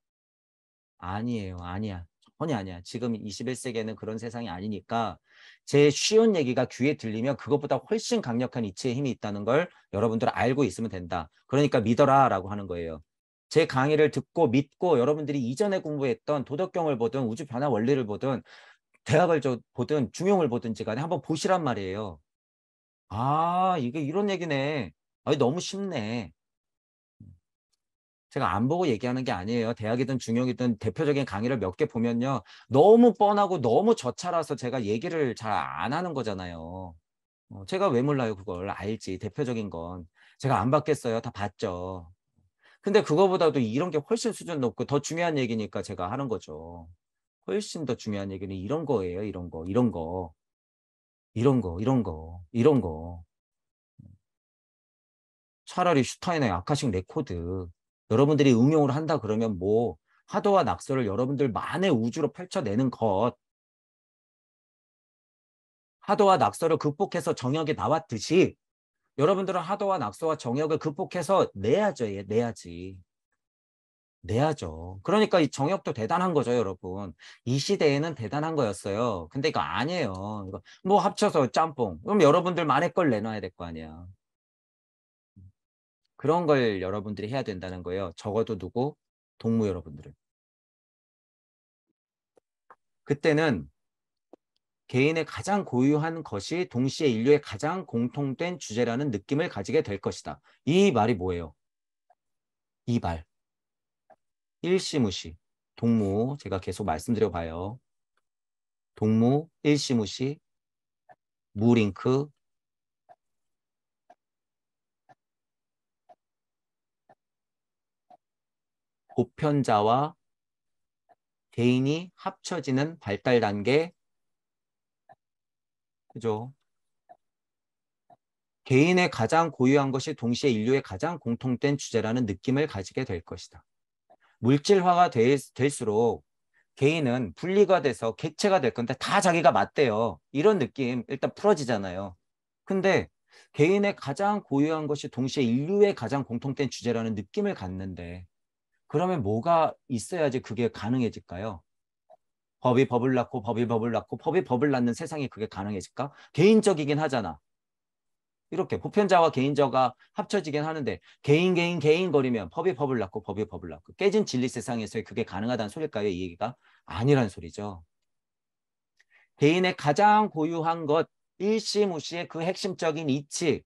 아니에요. 아니야. 전혀 아니야. 지금 21세기에는 그런 세상이 아니니까 제 쉬운 얘기가 귀에 들리면 그것보다 훨씬 강력한 이치의 힘이 있다는 걸 여러분들 알고 있으면 된다. 그러니까 믿어라 라고 하는 거예요. 제 강의를 듣고 믿고 여러분들이 이전에 공부했던 도덕경을 보든 우주 변화 원리를 보든 대학을 보든 중용을 보든지 간에 한번 보시란 말이에요. 아, 이게 이런 얘기네. 아니, 너무 쉽네. 제가 안 보고 얘기하는 게 아니에요. 대학이든 중용이든 대표적인 강의를 몇 개 보면요. 너무 뻔하고 너무 저차라서 제가 얘기를 잘 안 하는 거잖아요. 제가 왜 몰라요, 그걸. 알지. 대표적인 건. 제가 안 받겠어요. 다 봤죠. 근데 그거보다도 이런 게 훨씬 수준 높고 더 중요한 얘기니까 제가 하는 거죠. 훨씬 더 중요한 얘기는 이런 거예요. 이런 거, 이런 거, 이런 거, 이런 거, 이런 거. 차라리 슈타인의 아카식 레코드 여러분들이 응용을 한다 그러면 뭐 하도와 낙서를 여러분들만의 우주로 펼쳐내는 것 하도와 낙서를 극복해서 정역이 나왔듯이 여러분들은 하도와 낙서와 정역을 극복해서 내야죠. 내야지. 내야죠. 그러니까 이 정역도 대단한 거죠, 여러분. 이 시대에는 대단한 거였어요. 근데 이거 아니에요. 이거 뭐 합쳐서 짬뽕. 그럼 여러분들만의 걸 내놔야 될 거 아니야. 그런 걸 여러분들이 해야 된다는 거예요. 적어도 누구? 동무 여러분들은. 그때는 개인의 가장 고유한 것이 동시에 인류의 가장 공통된 주제라는 느낌을 가지게 될 것이다. 이 말이 뭐예요? 이 말. 일시무시. 동무 제가 계속 말씀드려 봐요. 동무 일시무시 무링크 보편자와 개인이 합쳐지는 발달 단계. 그죠? 개인의 가장 고유한 것이 동시에 인류의 가장 공통된 주제라는 느낌을 가지게 될 것이다. 물질화가 될수록 개인은 분리가 돼서 객체가 될 건데 다 자기가 맞대요. 이런 느낌 일단 풀어지잖아요. 근데 개인의 가장 고유한 것이 동시에 인류의 가장 공통된 주제라는 느낌을 갖는데 그러면 뭐가 있어야지 그게 가능해질까요? 법이 법을 낳고 법이 법을 낳고 법이 법을 낳는 세상이 그게 가능해질까? 개인적이긴 하잖아. 이렇게 보편자와 개인자가 합쳐지긴 하는데 개인 거리면 법이 법을 낳고 법이 법을 낳고 깨진 진리 세상에서 그게 가능하다는 소릴까요? 이 얘기가 아니란 소리죠. 개인의 가장 고유한 것 일시무시의 그 핵심적인 이치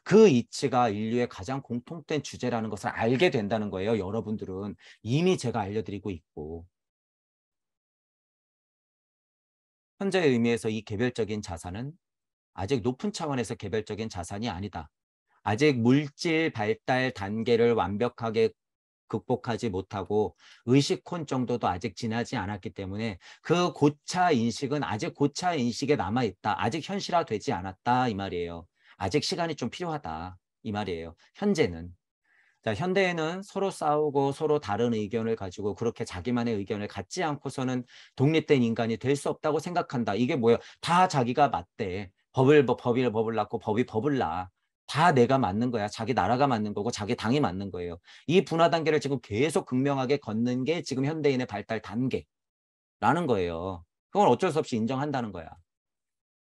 그 이치가 인류의 가장 공통된 주제라는 것을 알게 된다는 거예요. 여러분들은 이미 제가 알려드리고 있고 현재의 의미에서 이 개별적인 자산은 아직 높은 차원에서 개별적인 자산이 아니다. 아직 물질 발달 단계를 완벽하게 극복하지 못하고 의식혼 정도도 아직 지나지 않았기 때문에 그 고차 인식은 아직 고차 인식에 남아있다. 아직 현실화되지 않았다 이 말이에요. 아직 시간이 좀 필요하다 이 말이에요. 현재는. 자, 현대에는 서로 싸우고 서로 다른 의견을 가지고 그렇게 자기만의 의견을 갖지 않고서는 독립된 인간이 될 수 없다고 생각한다. 이게 뭐예요? 다 자기가 맞대. 법을 낳고 법이 법을 낳아. 다 내가 맞는 거야. 자기 나라가 맞는 거고 자기 당이 맞는 거예요. 이 분화 단계를 지금 계속 극명하게 걷는 게 지금 현대인의 발달 단계라는 거예요. 그건 어쩔 수 없이 인정한다는 거야.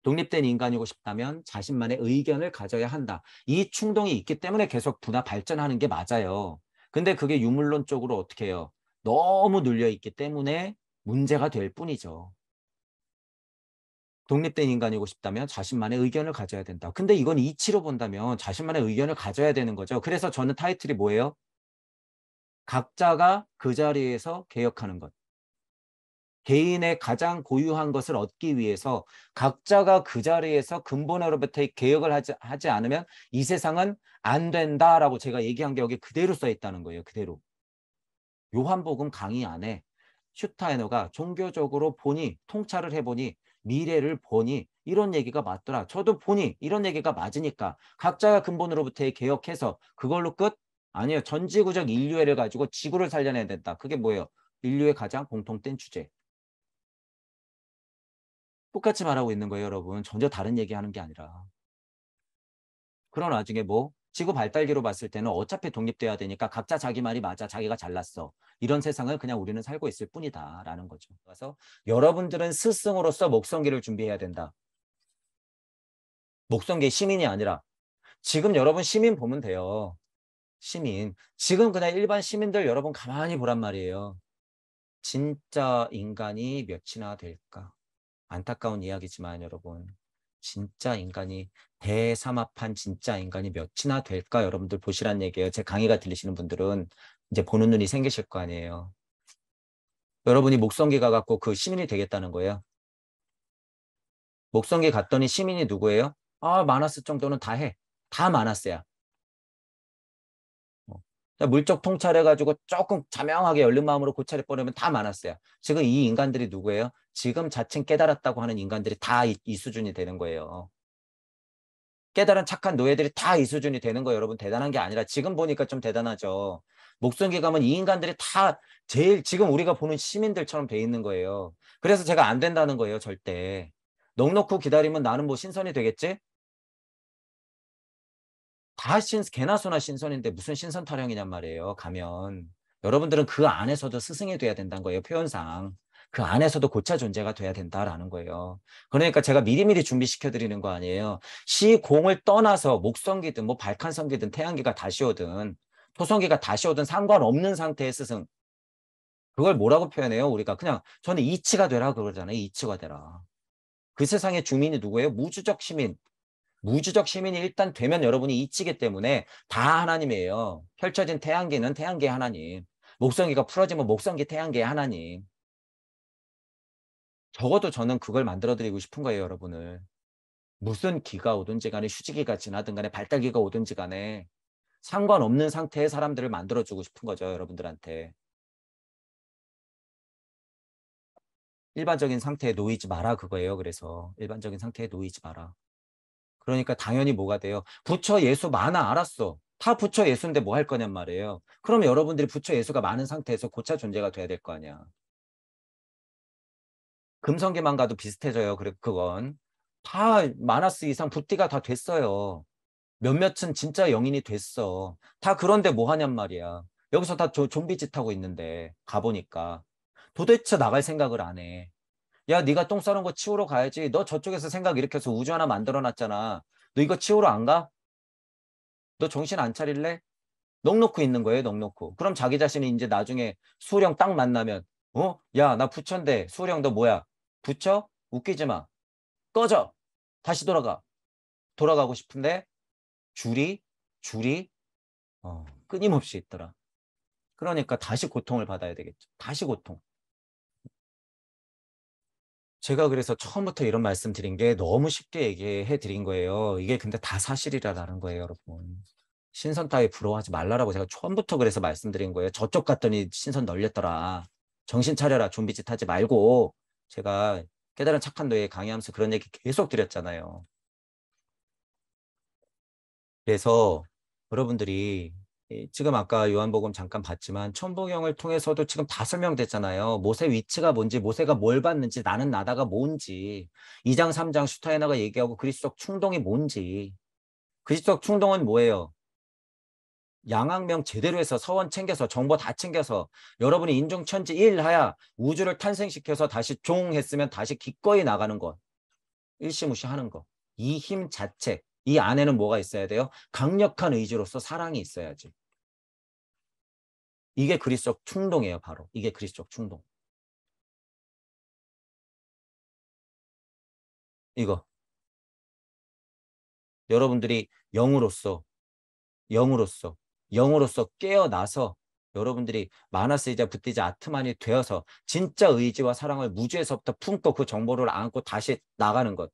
독립된 인간이고 싶다면 자신만의 의견을 가져야 한다. 이 충동이 있기 때문에 계속 분화 발전하는 게 맞아요. 근데 그게 유물론적으로 어떻게 해요? 너무 눌려 있기 때문에 문제가 될 뿐이죠. 독립된 인간이고 싶다면 자신만의 의견을 가져야 된다. 근데 이건 이치로 본다면 자신만의 의견을 가져야 되는 거죠. 그래서 저는 타이틀이 뭐예요? 각자가 그 자리에서 개혁하는 것. 개인의 가장 고유한 것을 얻기 위해서 각자가 그 자리에서 근본으로부터 개혁을 하지 않으면 이 세상은 안 된다라고 제가 얘기한 게 여기 그대로 써 있다는 거예요. 그대로. 요한복음 강의 안에 슈타이너가 종교적으로 보니 통찰을 해보니 미래를 보니 이런 얘기가 맞더라. 저도 보니 이런 얘기가 맞으니까 각자가 근본으로부터의 개혁해서 그걸로 끝? 아니에요. 전지구적 인류애를 가지고 지구를 살려내야 된다. 그게 뭐예요? 인류의 가장 공통된 주제. 똑같이 말하고 있는 거예요, 여러분. 전혀 다른 얘기하는 게 아니라. 그런 와중에 뭐 지구 발달기로 봤을 때는 어차피 독립돼야 되니까 각자 자기 말이 맞아. 자기가 잘났어. 이런 세상을 그냥 우리는 살고 있을 뿐이다라는 거죠. 그래서 여러분들은 스승으로서 목성기를 준비해야 된다. 목성기 시민이 아니라 지금 여러분 시민 보면 돼요. 시민. 지금 그냥 일반 시민들 여러분 가만히 보란 말이에요. 진짜 인간이 몇이나 될까? 안타까운 이야기지만 여러분. 진짜 인간이 대삼합한 진짜 인간이 몇이나 될까? 여러분들 보시란 얘기예요. 제 강의가 들리시는 분들은 이제 보는 눈이 생기실 거 아니에요. 여러분이 목성기 가갖고 그 시민이 되겠다는 거예요. 목성기 갔더니 시민이 누구예요? 아, 마나스 정도는 다 해. 다 마나스야. 물적 통찰해가지고 조금 자명하게 열린 마음으로 고찰해 버리면 다 많았어요. 지금 이 인간들이 누구예요? 지금 자칭 깨달았다고 하는 인간들이 다 이 수준이 되는 거예요. 깨달은 착한 노예들이 다 이 수준이 되는 거예요. 여러분 대단한 게 아니라 지금 보니까 좀 대단하죠. 목성기 가면 이 인간들이 다 제일 지금 우리가 보는 시민들처럼 돼 있는 거예요. 그래서 제가 안 된다는 거예요. 절대. 넉넉히 기다리면 나는 뭐 신선이 되겠지? 다 개나 소나 신선인데 무슨 신선 타령이냔 말이에요. 가면. 여러분들은 그 안에서도 스승이 돼야 된다는 거예요. 표현상. 그 안에서도 고차 존재가 돼야 된다라는 거예요. 그러니까 제가 미리미리 준비시켜 드리는 거 아니에요. 시공을 떠나서 목성기든 뭐 발칸성기든 태양기가 다시 오든 토성기가 다시 오든 상관없는 상태의 스승. 그걸 뭐라고 표현해요? 우리가 그냥 저는 이치가 되라 그러잖아요. 이치가 되라. 그 세상의 주민이 누구예요? 무주적 시민. 무주적 시민이 일단 되면 여러분이 이치기 때문에 다 하나님이에요. 펼쳐진 태양계는 태양계의 하나님. 목성기가 풀어지면 목성기 태양계의 하나님. 적어도 저는 그걸 만들어드리고 싶은 거예요, 여러분을. 무슨 기가 오든지 간에 휴지기가 지나든 간에 발달기가 오든지 간에 상관없는 상태의 사람들을 만들어주고 싶은 거죠, 여러분들한테. 일반적인 상태에 놓이지 마라 그거예요. 그래서 일반적인 상태에 놓이지 마라. 그러니까 당연히 뭐가 돼요? 부처 예수 많아 알았어. 다 부처 예수인데 뭐 할 거냔 말이에요. 그럼 여러분들이 부처 예수가 많은 상태에서 고차 존재가 돼야 될 거 아니야. 금성기만 가도 비슷해져요. 그래 그건 다 마나스 이상 부띠가 다 됐어요. 몇몇은 진짜 영인이 됐어. 다 그런데 뭐 하냔 말이야. 여기서 다 좀비 짓 하고 있는데 가보니까 도대체 나갈 생각을 안 해. 야, 네가 똥 싸는 거 치우러 가야지. 너 저쪽에서 생각 일으켜서 우주 하나 만들어 놨잖아. 너 이거 치우러 안 가? 너 정신 안 차릴래? 넋놓고 있는 거예요, 넋놓고. 그럼 자기 자신이 이제 나중에 수령 딱 만나면, 야, 나 부처인데, 수령 너 뭐야? 부처? 웃기지 마. 꺼져! 다시 돌아가. 돌아가고 싶은데, 줄이, 끊임없이 있더라. 그러니까 다시 고통을 받아야 되겠죠. 다시 고통. 제가 그래서 처음부터 이런 말씀 드린 게 너무 쉽게 얘기해 드린 거예요. 이게 근데 다 사실이라는 거예요, 여러분. 신선 따위 부러워하지 말라라고 제가 처음부터 그래서 말씀드린 거예요. 저쪽 갔더니 신선 널렸더라. 정신 차려라. 좀비짓 하지 말고. 제가 깨달은 착한 노예 강의하면서 그런 얘기 계속 드렸잖아요. 그래서 여러분들이 지금 아까 요한복음 잠깐 봤지만 천부경을 통해서도 지금 다 설명됐잖아요. 모세 위치가 뭔지, 모세가 뭘 봤는지, 나는 나다가 뭔지, 2장, 3장 슈타이너가 얘기하고 그리스도적 충동이 뭔지. 그리스도적 충동은 뭐예요? 양악명 제대로 해서 서원 챙겨서 정보 다 챙겨서 여러분이 인종천지 일하야 우주를 탄생시켜서 다시 종했으면 다시 기꺼이 나가는 것. 일시무시하는 것. 이 힘 자체. 이 안에는 뭐가 있어야 돼요? 강력한 의지로서 사랑이 있어야지. 이게 그리스도적 충동이에요. 바로. 이게 그리스도적 충동. 이거. 여러분들이 영으로서 영으로서 영으로서 깨어나서 여러분들이 마나스이자 붓디자 아트만이 되어서 진짜 의지와 사랑을 무주에서부터 품고 그 정보를 안고 다시 나가는 것.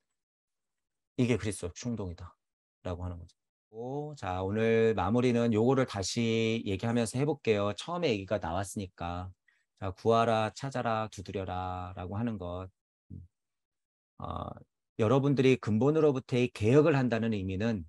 이게 그리스도 충동이다 라고 하는 거죠. 자, 오늘 마무리는 요거를 다시 얘기하면서 해볼게요. 처음에 얘기가 나왔으니까. 자, 구하라, 찾아라, 두드려라 라고 하는 것. 어, 여러분들이 근본으로부터의 개혁을 한다는 의미는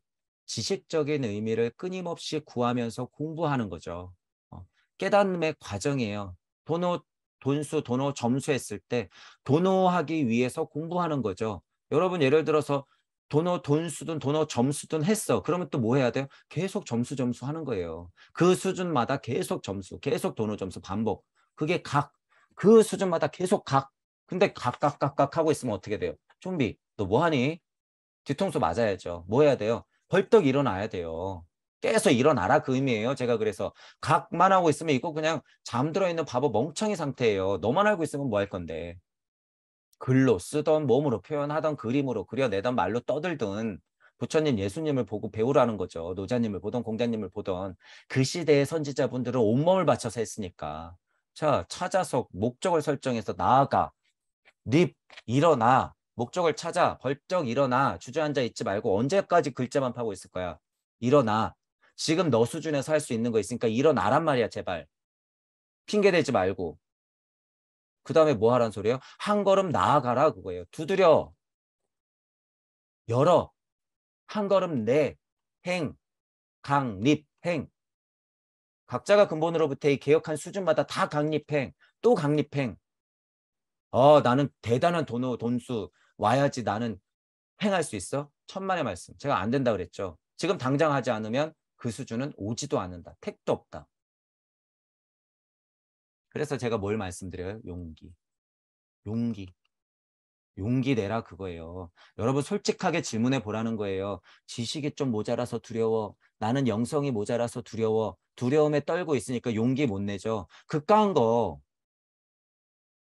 지식적인 의미를 끊임없이 구하면서 공부하는 거죠. 어, 깨닫음의 과정이에요. 도노, 돈수, 도노, 점수 했을 때 도노하기 위해서 공부하는 거죠. 여러분 예를 들어서 도노, 돈수든 도노, 점수든 했어. 그러면 또 뭐 해야 돼요? 계속 점수 하는 거예요. 그 수준마다 계속 점수, 계속 도노, 점수 반복. 그게 그 수준마다 계속 근데 각각 하고 있으면 어떻게 돼요? 좀비, 너 뭐하니? 뒤통수 맞아야죠. 뭐 해야 돼요? 벌떡 일어나야 돼요. 계속 일어나라 그 의미예요. 제가 그래서 각만 하고 있으면 이거 그냥 잠들어 있는 바보 멍청이 상태예요. 너만 알고 있으면 뭐 할 건데. 글로 쓰던 몸으로 표현하던 그림으로 그려내던 말로 떠들든 부처님 예수님을 보고 배우라는 거죠. 노자님을 보던 공자님을 보던 그 시대의 선지자분들은 온몸을 바쳐서 했으니까. 자, 찾아서 목적을 설정해서 나아가. 립, 일어나. 목적을 찾아. 벌쩍 일어나. 주저앉아 있지 말고 언제까지 글자만 파고 있을 거야. 일어나. 지금 너 수준에서 할 수 있는 거 있으니까 일어나란 말이야, 제발. 핑계 대지 말고. 그 다음에 뭐 하란 소리예요? 한 걸음 나아가라 그거예요. 두드려. 열어. 한 걸음 내. 행. 강립. 행. 각자가 근본으로부터의 개혁한 수준마다 다 강립행. 또 강립행. 나는 대단한 돈수 와야지 나는 행할 수 있어? 천만의 말씀. 제가 안 된다 그랬죠. 지금 당장 하지 않으면 그 수준은 오지도 않는다. 택도 없다. 그래서 제가 뭘 말씀드려요? 용기. 용기. 용기 내라 그거예요. 여러분 솔직하게 질문해 보라는 거예요. 지식이 좀 모자라서 두려워. 나는 영성이 모자라서 두려워. 두려움에 떨고 있으니까 용기 못 내죠. 그까운 거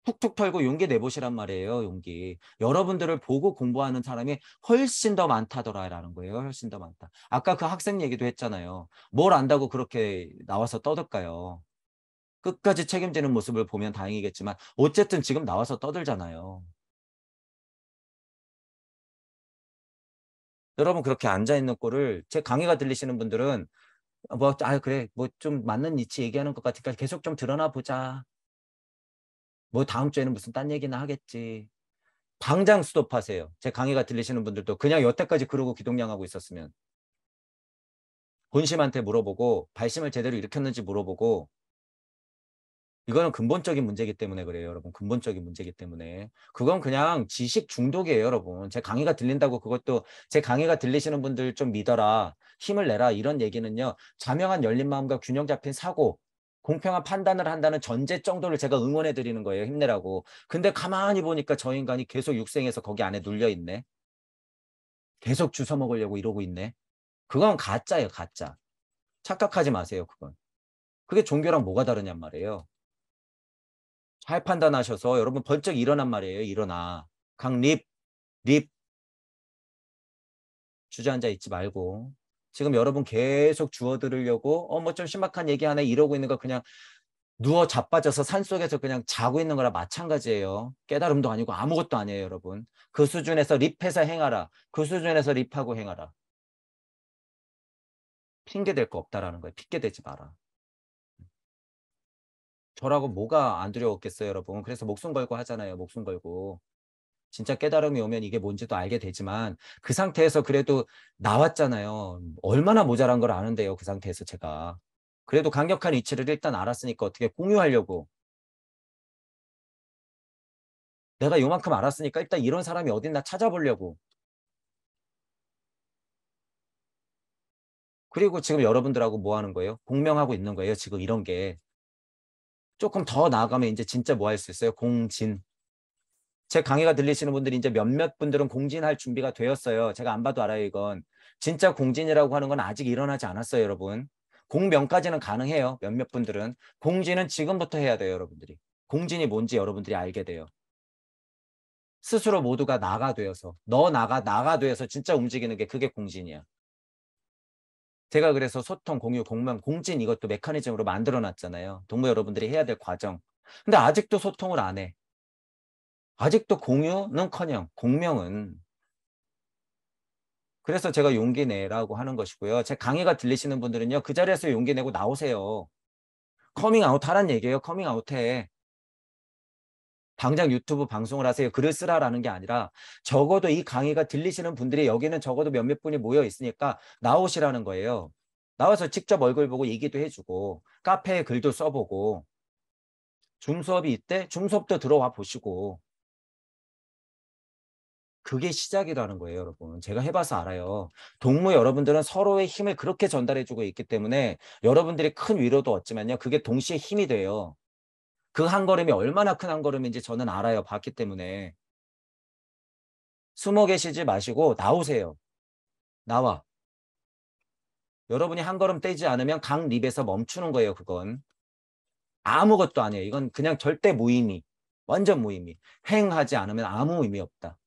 툭툭 털고 용기 내보시란 말이에요. 용기. 여러분들을 보고 공부하는 사람이 훨씬 더 많다더라라는 거예요. 훨씬 더 많다. 아까 그 학생 얘기도 했잖아요. 뭘 안다고 그렇게 나와서 떠들까요? 끝까지 책임지는 모습을 보면 다행이겠지만 어쨌든 지금 나와서 떠들잖아요. 여러분 그렇게 앉아있는 꼴을 제 강의가 들리시는 분들은 그래 뭐 좀 맞는 이치 얘기하는 것 같으니까 계속 좀 드러나 보자. 뭐 다음 주에는 무슨 딴 얘기나 하겠지. 당장 스톱하세요. 제 강의가 들리시는 분들도 그냥 여태까지 그러고 기동량하고 있었으면 본심한테 물어보고 발심을 제대로 일으켰는지 물어보고 이거는 근본적인 문제이기 때문에 그래요, 여러분. 근본적인 문제이기 때문에. 그건 그냥 지식 중독이에요, 여러분. 제 강의가 들린다고 그것도 제 강의가 들리시는 분들 좀 믿어라. 힘을 내라. 이런 얘기는요. 자명한 열린 마음과 균형 잡힌 사고, 공평한 판단을 한다는 전제 정도를 제가 응원해 드리는 거예요. 힘내라고. 근데 가만히 보니까 저 인간이 계속 육생해서 거기 안에 눌려 있네. 계속 주워 먹으려고 이러고 있네. 그건 가짜예요, 가짜. 착각하지 마세요, 그건. 그게 종교랑 뭐가 다르냔 말이에요. 잘 판단하셔서 여러분 번쩍 일어난 말이에요. 일어나. 립 주저앉아 있지 말고. 지금 여러분 계속 주워 들으려고 뭐 좀 신박한 얘기 하네 이러고 있는 거 그냥 누워 자빠져서 산속에서 그냥 자고 있는 거랑 마찬가지예요. 깨달음도 아니고 아무것도 아니에요, 여러분. 그 수준에서 립해서 행하라. 그 수준에서 립하고 행하라. 핑계 댈 거 없다라는 거예요. 핑계 대지 마라. 저라고 뭐가 안 두려웠겠어요, 여러분. 그래서 목숨 걸고 하잖아요. 목숨 걸고. 진짜 깨달음이 오면 이게 뭔지도 알게 되지만 그 상태에서 그래도 나왔잖아요. 얼마나 모자란 걸 아는데요. 그 상태에서 제가. 그래도 강력한 이치를 일단 알았으니까 어떻게 공유하려고. 내가 요만큼 알았으니까 일단 이런 사람이 어딨나 찾아보려고. 그리고 지금 여러분들하고 뭐 하는 거예요? 공명하고 있는 거예요. 지금 이런 게. 조금 더 나아가면 이제 진짜 뭐 할 수 있어요? 공진. 제 강의가 들리시는 분들이 이제 몇몇 분들은 공진할 준비가 되었어요. 제가 안 봐도 알아요, 이건. 진짜 공진이라고 하는 건 아직 일어나지 않았어요, 여러분. 공명까지는 가능해요, 몇몇 분들은. 공진은 지금부터 해야 돼요, 여러분들이. 공진이 뭔지 여러분들이 알게 돼요. 스스로 모두가 나가 되어서, 나가 되어서 진짜 움직이는 게 그게 공진이야. 제가 그래서 소통, 공유, 공명, 공진 이것도 메커니즘으로 만들어 놨잖아요. 동무 여러분들이 해야 될 과정. 근데 아직도 소통을 안 해. 아직도 공유는커녕 공명은 그래서 제가 용기 내라고 하는 것이고요. 제 강의가 들리시는 분들은요. 그 자리에서 용기 내고 나오세요. 커밍아웃 하란 얘기예요. 커밍아웃 해. 당장 유튜브 방송을 하세요. 글을 쓰라라는 게 아니라 적어도 이 강의가 들리시는 분들이 여기는 적어도 몇몇 분이 모여 있으니까 나오시라는 거예요. 나와서 직접 얼굴 보고 얘기도 해주고 카페에 글도 써보고 줌 수업이 있대? 줌 수업도 들어와 보시고 그게 시작이라는 거예요, 여러분. 제가 해봐서 알아요. 동무 여러분들은 서로의 힘을 그렇게 전달해주고 있기 때문에 여러분들이 큰 위로도 얻지만요. 그게 동시에 힘이 돼요. 그 한 걸음이 얼마나 큰 한 걸음인지 저는 알아요. 봤기 때문에. 숨어 계시지 마시고 나오세요. 나와. 여러분이 한 걸음 떼지 않으면 각 립에서 멈추는 거예요, 그건. 아무것도 아니에요. 이건 그냥 절대 무의미. 완전 무의미. 행하지 않으면 아무 의미 없다.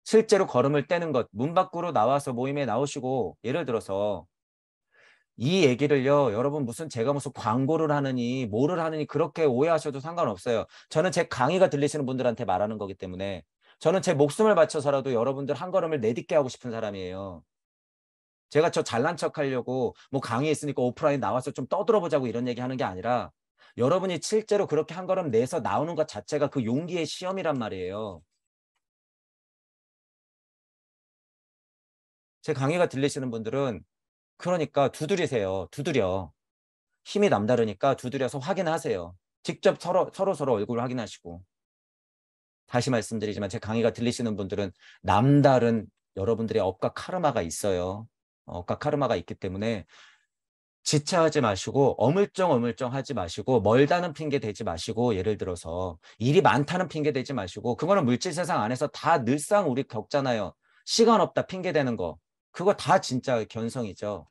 실제로 걸음을 떼는 것, 문 밖으로 나와서 모임에 나오시고 예를 들어서 이 얘기를요, 여러분 무슨 제가 무슨 광고를 하느니 뭐를 하느니 그렇게 오해하셔도 상관없어요. 저는 제 강의가 들리시는 분들한테 말하는 거기 때문에 저는 제 목숨을 바쳐서라도 여러분들 한 걸음을 내딛게 하고 싶은 사람이에요. 제가 저 잘난 척 하려고 뭐 강의 있으니까 오프라인 나와서 좀 떠들어 보자고 이런 얘기 하는 게 아니라 여러분이 실제로 그렇게 한 걸음 내서 나오는 것 자체가 그 용기의 시험이란 말이에요. 제 강의가 들리시는 분들은 그러니까 두드리세요. 두드려. 힘이 남다르니까 두드려서 확인하세요. 직접 서로 얼굴 확인하시고. 다시 말씀드리지만 제 강의가 들리시는 분들은 남다른 여러분들의 업과 카르마가 있어요. 업과 카르마가 있기 때문에 지체하지 마시고 어물쩡 하지 마시고 멀다는 핑계 대지 마시고 예를 들어서 일이 많다는 핑계 대지 마시고 그거는 물질 세상 안에서 다 늘상 우리 겪잖아요. 시간 없다 핑계 대는 거. 그거 다 진짜 견성이죠.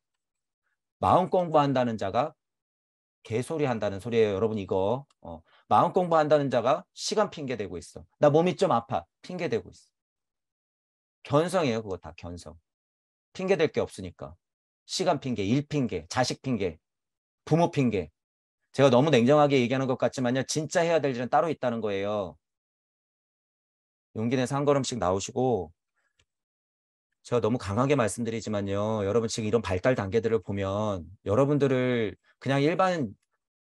마음 공부한다는 자가 개소리 한다는 소리예요. 여러분 이거 마음 공부한다는 자가 시간 핑계 대고 있어. 나 몸이 좀 아파. 핑계 대고 있어. 견성이에요. 그거 다 견성. 핑계 댈 게 없으니까. 시간 핑계, 일 핑계, 자식 핑계, 부모 핑계. 제가 너무 냉정하게 얘기하는 것 같지만요. 진짜 해야 될 일은 따로 있다는 거예요. 용기 내서 한 걸음씩 나오시고 제가 너무 강하게 말씀드리지만요. 여러분 지금 이런 발달 단계들을 보면 여러분들을 그냥 일반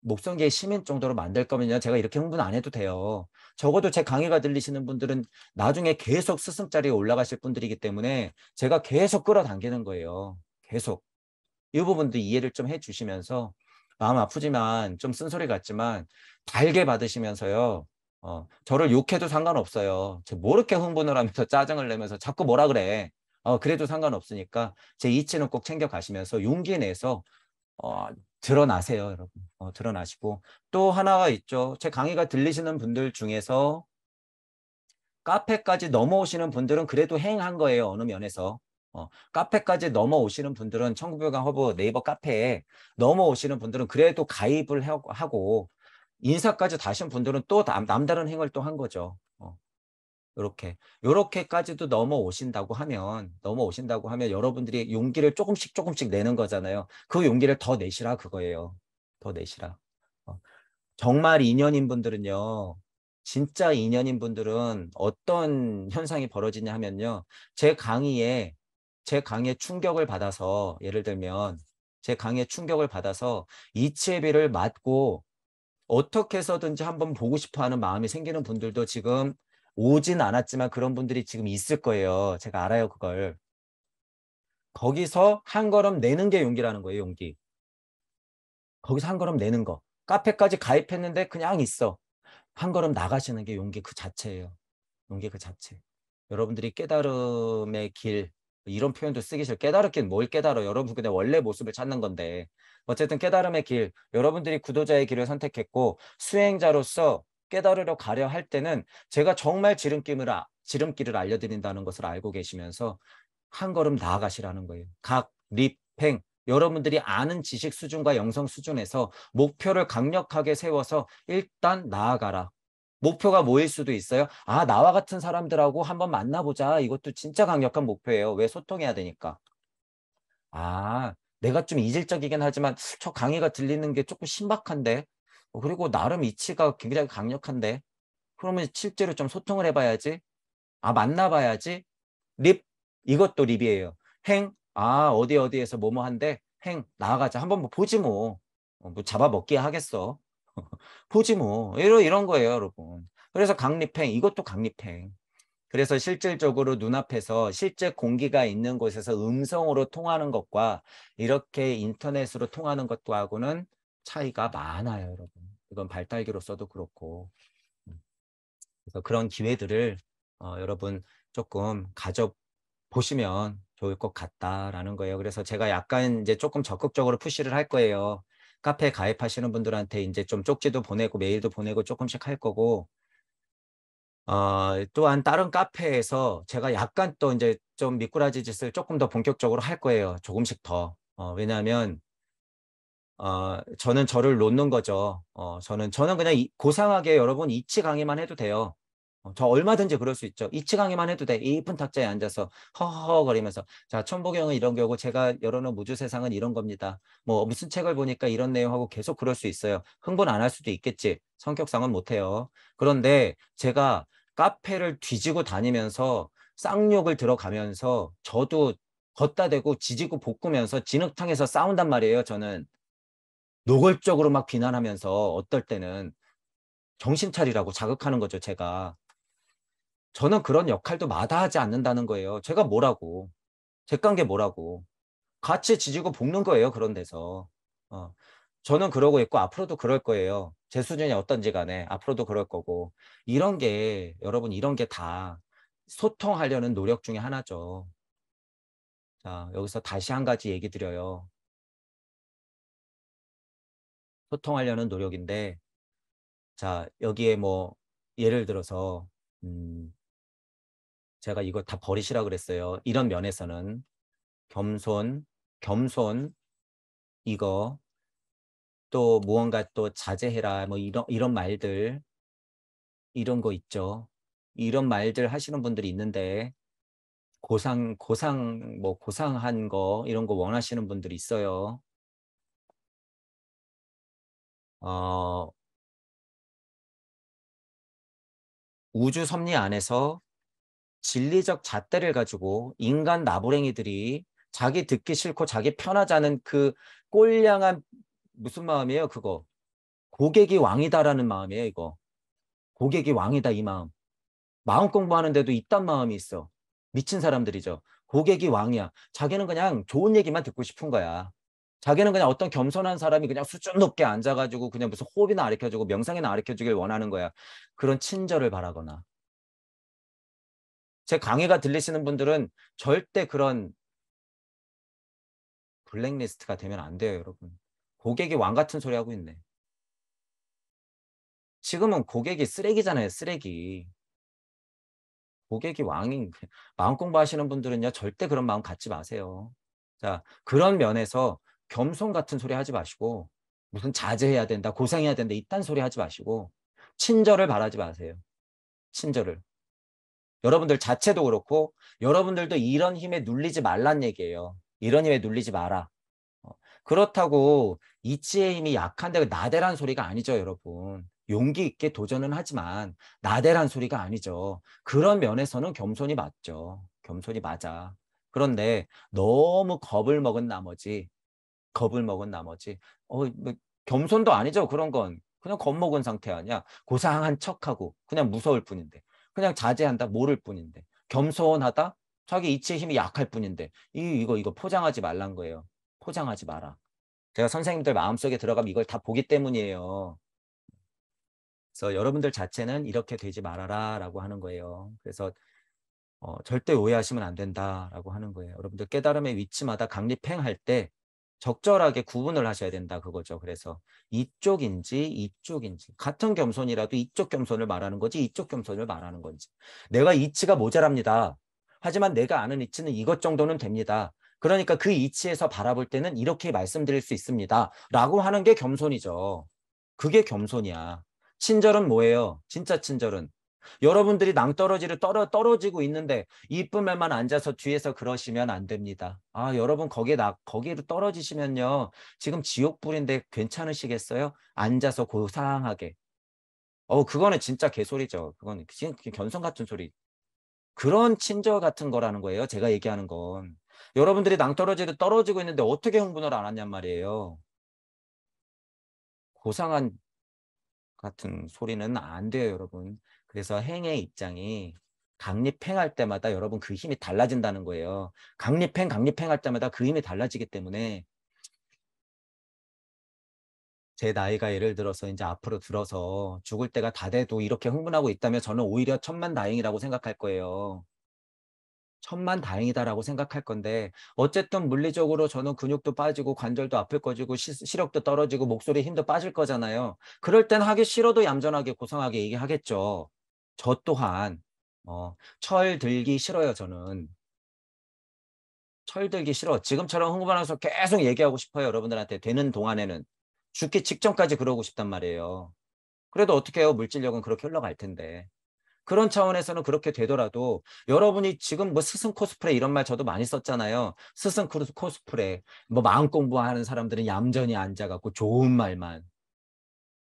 목성계의 시민 정도로 만들 거면요. 제가 이렇게 홍보는 안 해도 돼요. 적어도 제 강의가 들리시는 분들은 나중에 계속 스승자리에 올라가실 분들이기 때문에 제가 계속 끌어당기는 거예요. 계속. 이 부분도 이해를 좀 해주시면서 마음 아프지만 좀 쓴소리 같지만 달게 받으시면서요. 저를 욕해도 상관없어요. 뭐 이렇게 흥분을 하면서 짜증을 내면서 자꾸 뭐라 그래. 그래도 상관없으니까 제 이치는 꼭 챙겨가시면서 용기 내서 어, 드러나세요, 여러분. 드러나시고 또 하나가 있죠. 제 강의가 들리시는 분들 중에서 카페까지 넘어오시는 분들은 그래도 행한 거예요. 어느 면에서. 카페까지 넘어오시는 분들은 천국병강 허브 네이버 카페에 넘어오시는 분들은 그래도 가입을 하고 인사까지 다신 분들은 또 남다른 행을 또 한 거죠. 요렇게까지도 넘어오신다고 하면 여러분들이 용기를 조금씩 내는 거잖아요. 그 용기를 더 내시라 그거예요. 더 내시라. 어, 정말 인연인 분들은요. 진짜 인연인 분들은 어떤 현상이 벌어지냐 하면요. 제 강의에 충격을 받아서 예를 들면 제 강의에 충격을 받아서 이치에비를 맞고 어떻게 해서든지 한번 보고 싶어 하는 마음이 생기는 분들도 지금 오진 않았지만 그런 분들이 지금 있을 거예요. 제가 알아요, 그걸. 거기서 한 걸음 내는 게 용기라는 거예요, 용기. 거기서 한 걸음 내는 거. 카페까지 가입했는데 그냥 있어. 한 걸음 나가시는 게 용기 그 자체예요. 용기 그 자체. 여러분들이 깨달음의 길, 이런 표현도 쓰기 싫어. 깨달았긴 뭘 깨달아. 여러분 그냥 원래 모습을 찾는 건데. 어쨌든 깨달음의 길, 여러분들이 구도자의 길을 선택했고 수행자로서 깨달으려 가려 할 때는 제가 정말 지름길을 알려드린다는 것을 알고 계시면서 한 걸음 나아가시라는 거예요. 각, 립, 행, 여러분들이 아는 지식 수준과 영성 수준에서 목표를 강력하게 세워서 일단 나아가라. 목표가 뭐일 수도 있어요. 나와 같은 사람들하고 한번 만나보자. 이것도 진짜 강력한 목표예요. 왜 소통해야 되니까. 내가 좀 이질적이긴 하지만 저 강의가 들리는 게 조금 신박한데. 그리고 나름 이치가 굉장히 강력한데. 그러면 실제로 좀 소통을 해봐야지. 만나봐야지. 립, 이것도 립이에요. 행, 어디에서 뭐뭐 한데, 행, 나아가자. 한번 뭐 보지 뭐. 뭐 잡아먹기 하겠어. 보지 뭐. 이런 거예요, 여러분. 그래서 강립행, 이것도 강립행. 그래서 실질적으로 눈앞에서 실제 공기가 있는 곳에서 음성으로 통하는 것과 이렇게 인터넷으로 통하는 것과는 차이가 많아요, 여러분. 이건 발달기로서도 그렇고. 그래서 그런 기회들을 여러분 조금 가져보시면 좋을 것 같다라는 거예요. 그래서 제가 약간 이제 조금 적극적으로 푸시를 할 거예요. 카페에 가입하시는 분들한테 이제 좀 쪽지도 보내고 메일도 보내고 조금씩 할 거고, 또한 다른 카페에서 제가 약간 또 이제 좀 미꾸라지 짓을 조금 더 본격적으로 할 거예요. 조금씩 더. 왜냐하면 저는 저를 놓는 거죠. 저는 그냥 고상하게 여러분 이치 강의만 해도 돼요. 저 얼마든지 그럴 수 있죠. 이치 강의만 해도 돼. 이쁜 탁자에 앉아서 허허거리면서 자, 천복경은 이런 거고 제가 열어놓은 우주 세상은 이런 겁니다. 뭐 무슨 책을 보니까 이런 내용하고 계속 그럴 수 있어요. 흥분 안 할 수도 있겠지. 성격상은 못해요. 그런데 제가 카페를 뒤지고 다니면서 쌍욕을 들어가면서 저도 걷다 대고 지지고 볶으면서 진흙탕에서 싸운단 말이에요. 저는. 노골적으로 막 비난하면서 어떨 때는 정신 차리라고 자극하는 거죠, 제가. 저는 그런 역할도 마다하지 않는다는 거예요. 제가 뭐라고. 제 깐 게 뭐라고. 같이 지지고 볶는 거예요, 그런 데서. 어. 저는 그러고 있고 앞으로도 그럴 거예요. 제 수준이 어떤지 간에 앞으로도 그럴 거고. 이런 게 여러분 이런 게 다 소통하려는 노력 중에 하나죠. 자, 여기서 다시 한 가지 얘기 드려요. 소통하려는 노력인데 자, 여기에 뭐 예를 들어서 제가 이거 다 버리시라 그랬어요. 이런 면에서는 겸손, 겸손 이거 또 무언가 또 자제해라 뭐 이런 말들 이런 거 있죠. 이런 말들 하시는 분들이 있는데 고상한 거 이런 거 원하시는 분들이 있어요. 어, 우주 섭리 안에서 진리적 잣대를 가지고 인간 나부랭이들이 자기 듣기 싫고 자기 편하자는 그 꼴량한 무슨 마음이에요, 그거? 고객이 왕이다라는 마음이에요, 이거. 고객이 왕이다, 이 마음. 마음 공부하는데도 이딴 마음이 있어. 미친 사람들이죠. 고객이 왕이야. 자기는 그냥 좋은 얘기만 듣고 싶은 거야. 자기는 그냥 어떤 겸손한 사람이 그냥 수준 높게 앉아가지고 그냥 무슨 호흡이나 가르쳐주고 명상이나 가르쳐주길 원하는 거야. 그런 친절을 바라거나. 제 강의가 들리시는 분들은 절대 그런 블랙리스트가 되면 안 돼요, 여러분. 고객이 왕 같은 소리 하고 있네. 지금은 고객이 쓰레기잖아요, 쓰레기. 고객이 왕인, 마음 공부하시는 분들은요, 절대 그런 마음 갖지 마세요. 자, 그런 면에서 겸손 같은 소리 하지 마시고, 무슨 자제해야 된다, 고생해야 된다, 이딴 소리 하지 마시고, 친절을 바라지 마세요. 친절을. 여러분들 자체도 그렇고, 여러분들도 이런 힘에 눌리지 말란 얘기예요. 이런 힘에 눌리지 마라. 어, 그렇다고 이치의 힘이 약한데 나대란 소리가 아니죠, 여러분. 용기 있게 도전은 하지만 나대란 소리가 아니죠. 그런 면에서는 겸손이 맞죠. 겸손이 맞아. 그런데 너무 겁을 먹은 나머지, 뭐, 겸손도 아니죠, 그런 건. 그냥 겁먹은 상태 아니야. 고상한 척하고, 그냥 무서울 뿐인데. 그냥 자제한다, 모를 뿐인데. 겸손하다? 자기 이치의 힘이 약할 뿐인데. 이거 포장하지 말란 거예요. 포장하지 마라. 제가 선생님들 마음속에 들어가면 이걸 다 보기 때문이에요. 그래서 여러분들 자체는 이렇게 되지 말아라 라고 하는 거예요. 그래서 절대 오해하시면 안 된다라고 하는 거예요. 여러분들 깨달음의 위치마다 강립행할 때 적절하게 구분을 하셔야 된다 그거죠. 그래서 이쪽인지 같은 겸손이라도 이쪽 겸손을 말하는 거지 이쪽 겸손을 말하는 건지. 내가 이치가 모자랍니다. 하지만 내가 아는 이치는 이것 정도는 됩니다. 그러니까 그 이치에서 바라볼 때는 이렇게 말씀드릴 수 있습니다. 라고 하는 게 겸손이죠. 그게 겸손이야. 친절은 뭐예요? 진짜 친절은. 여러분들이 낭떠러지를 떨어지고 있는데 이쁜 말만 앉아서 뒤에서 그러시면 안 됩니다. 여러분 거기로 떨어지시면요. 지금 지옥불인데 괜찮으시겠어요? 앉아서 고상하게. 그거는 진짜 개소리죠. 그건 견성 같은 소리. 그런 친절 같은 거라는 거예요. 제가 얘기하는 건. 여러분들이 낭떠러지를 떨어지고 있는데 어떻게 흥분을 안 하냔 말이에요. 고상한 같은 소리는 안 돼요, 여러분. 그래서 행의 입장이 강립행할 때마다 여러분 그 힘이 달라진다는 거예요. 강립행할 때마다 그 힘이 달라지기 때문에 제 나이가 예를 들어서 이제 앞으로 들어서 죽을 때가 다 돼도 이렇게 흥분하고 있다면 저는 오히려 천만다행이라고 생각할 거예요. 천만다행이다라고 생각할 건데 어쨌든 물리적으로 저는 근육도 빠지고 관절도 아플 거지고 시력도 떨어지고 목소리 힘도 빠질 거잖아요. 그럴 땐 하기 싫어도 얌전하게 고상하게 얘기하겠죠. 저 또한 철 들기 싫어요, 저는. 철 들기 싫어. 지금처럼 흥분해서 계속 얘기하고 싶어요, 여러분들한테. 되는 동안에는. 죽기 직전까지 그러고 싶단 말이에요. 그래도 어떻게 해요? 물질력은 그렇게 흘러갈 텐데. 그런 차원에서는 그렇게 되더라도 여러분이 지금 뭐 스승 코스프레 이런 말 저도 많이 썼잖아요. 스승 코스프레. 뭐 마음 공부하는 사람들은 얌전히 앉아갖고 좋은 말만.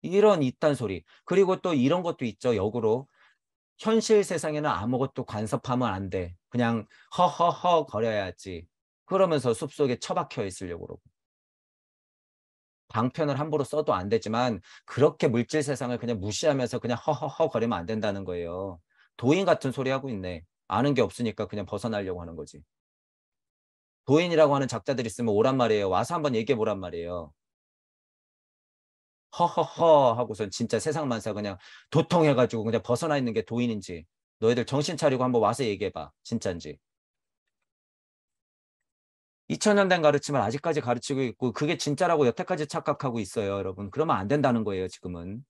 이런 이딴 소리. 그리고 또 이런 것도 있죠. 역으로. 현실 세상에는 아무것도 간섭하면 안 돼. 그냥 허허허 거려야지. 그러면서 숲속에 처박혀 있으려고 그러고. 방편을 함부로 써도 안 되지만 그렇게 물질 세상을 그냥 무시하면서 그냥 허허허 거리면 안 된다는 거예요. 도인 같은 소리 하고 있네. 아는 게 없으니까 그냥 벗어나려고 하는 거지. 도인이라고 하는 작자들 있으면 오란 말이에요. 와서 한번 얘기해 보란 말이에요. 허허허 하고선 진짜 세상 만사 그냥 도통해 가지고 그냥 벗어나 있는 게 도인인지 너희들 정신 차리고 한번 와서 얘기해 봐. 진짠지. 2000년 된 가르침을 아직까지 가르치고 있고 그게 진짜라고 여태까지 착각하고 있어요, 여러분. 그러면 안 된다는 거예요, 지금은.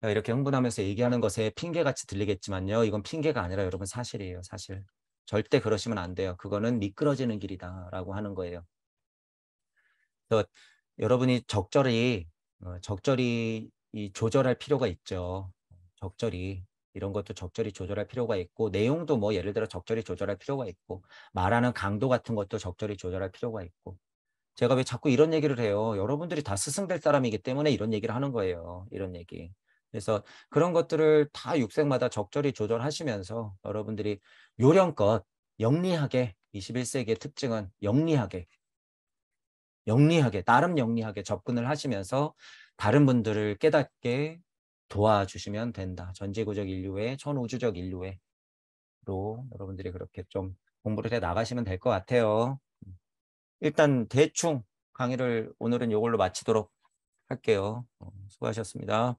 이렇게 흥분하면서 얘기하는 것에 핑계같이 들리겠지만요. 이건 핑계가 아니라 여러분 사실이에요, 사실. 절대 그러시면 안 돼요. 그거는 미끄러지는 길이다라고 하는 거예요. 그래서 여러분이 적절히 이 조절할 필요가 있죠. 적절히 이런 것도 적절히 조절할 필요가 있고 내용도 뭐 예를 들어 적절히 조절할 필요가 있고 말하는 강도 같은 것도 적절히 조절할 필요가 있고 제가 왜 자꾸 이런 얘기를 해요. 여러분들이 다 스승될 사람이기 때문에 이런 얘기를 하는 거예요. 이런 얘기. 그래서 그런 것들을 다 육색마다 적절히 조절하시면서 여러분들이 요령껏 영리하게 21세기의 특징은 영리하게 나름 영리하게 접근을 하시면서 다른 분들을 깨닫게 도와주시면 된다. 전지구적 인류의 천우주적 인류로 여러분들이 그렇게 좀 공부를 해 나가시면 될 것 같아요. 일단 대충 강의를 오늘은 이걸로 마치도록 할게요. 수고하셨습니다.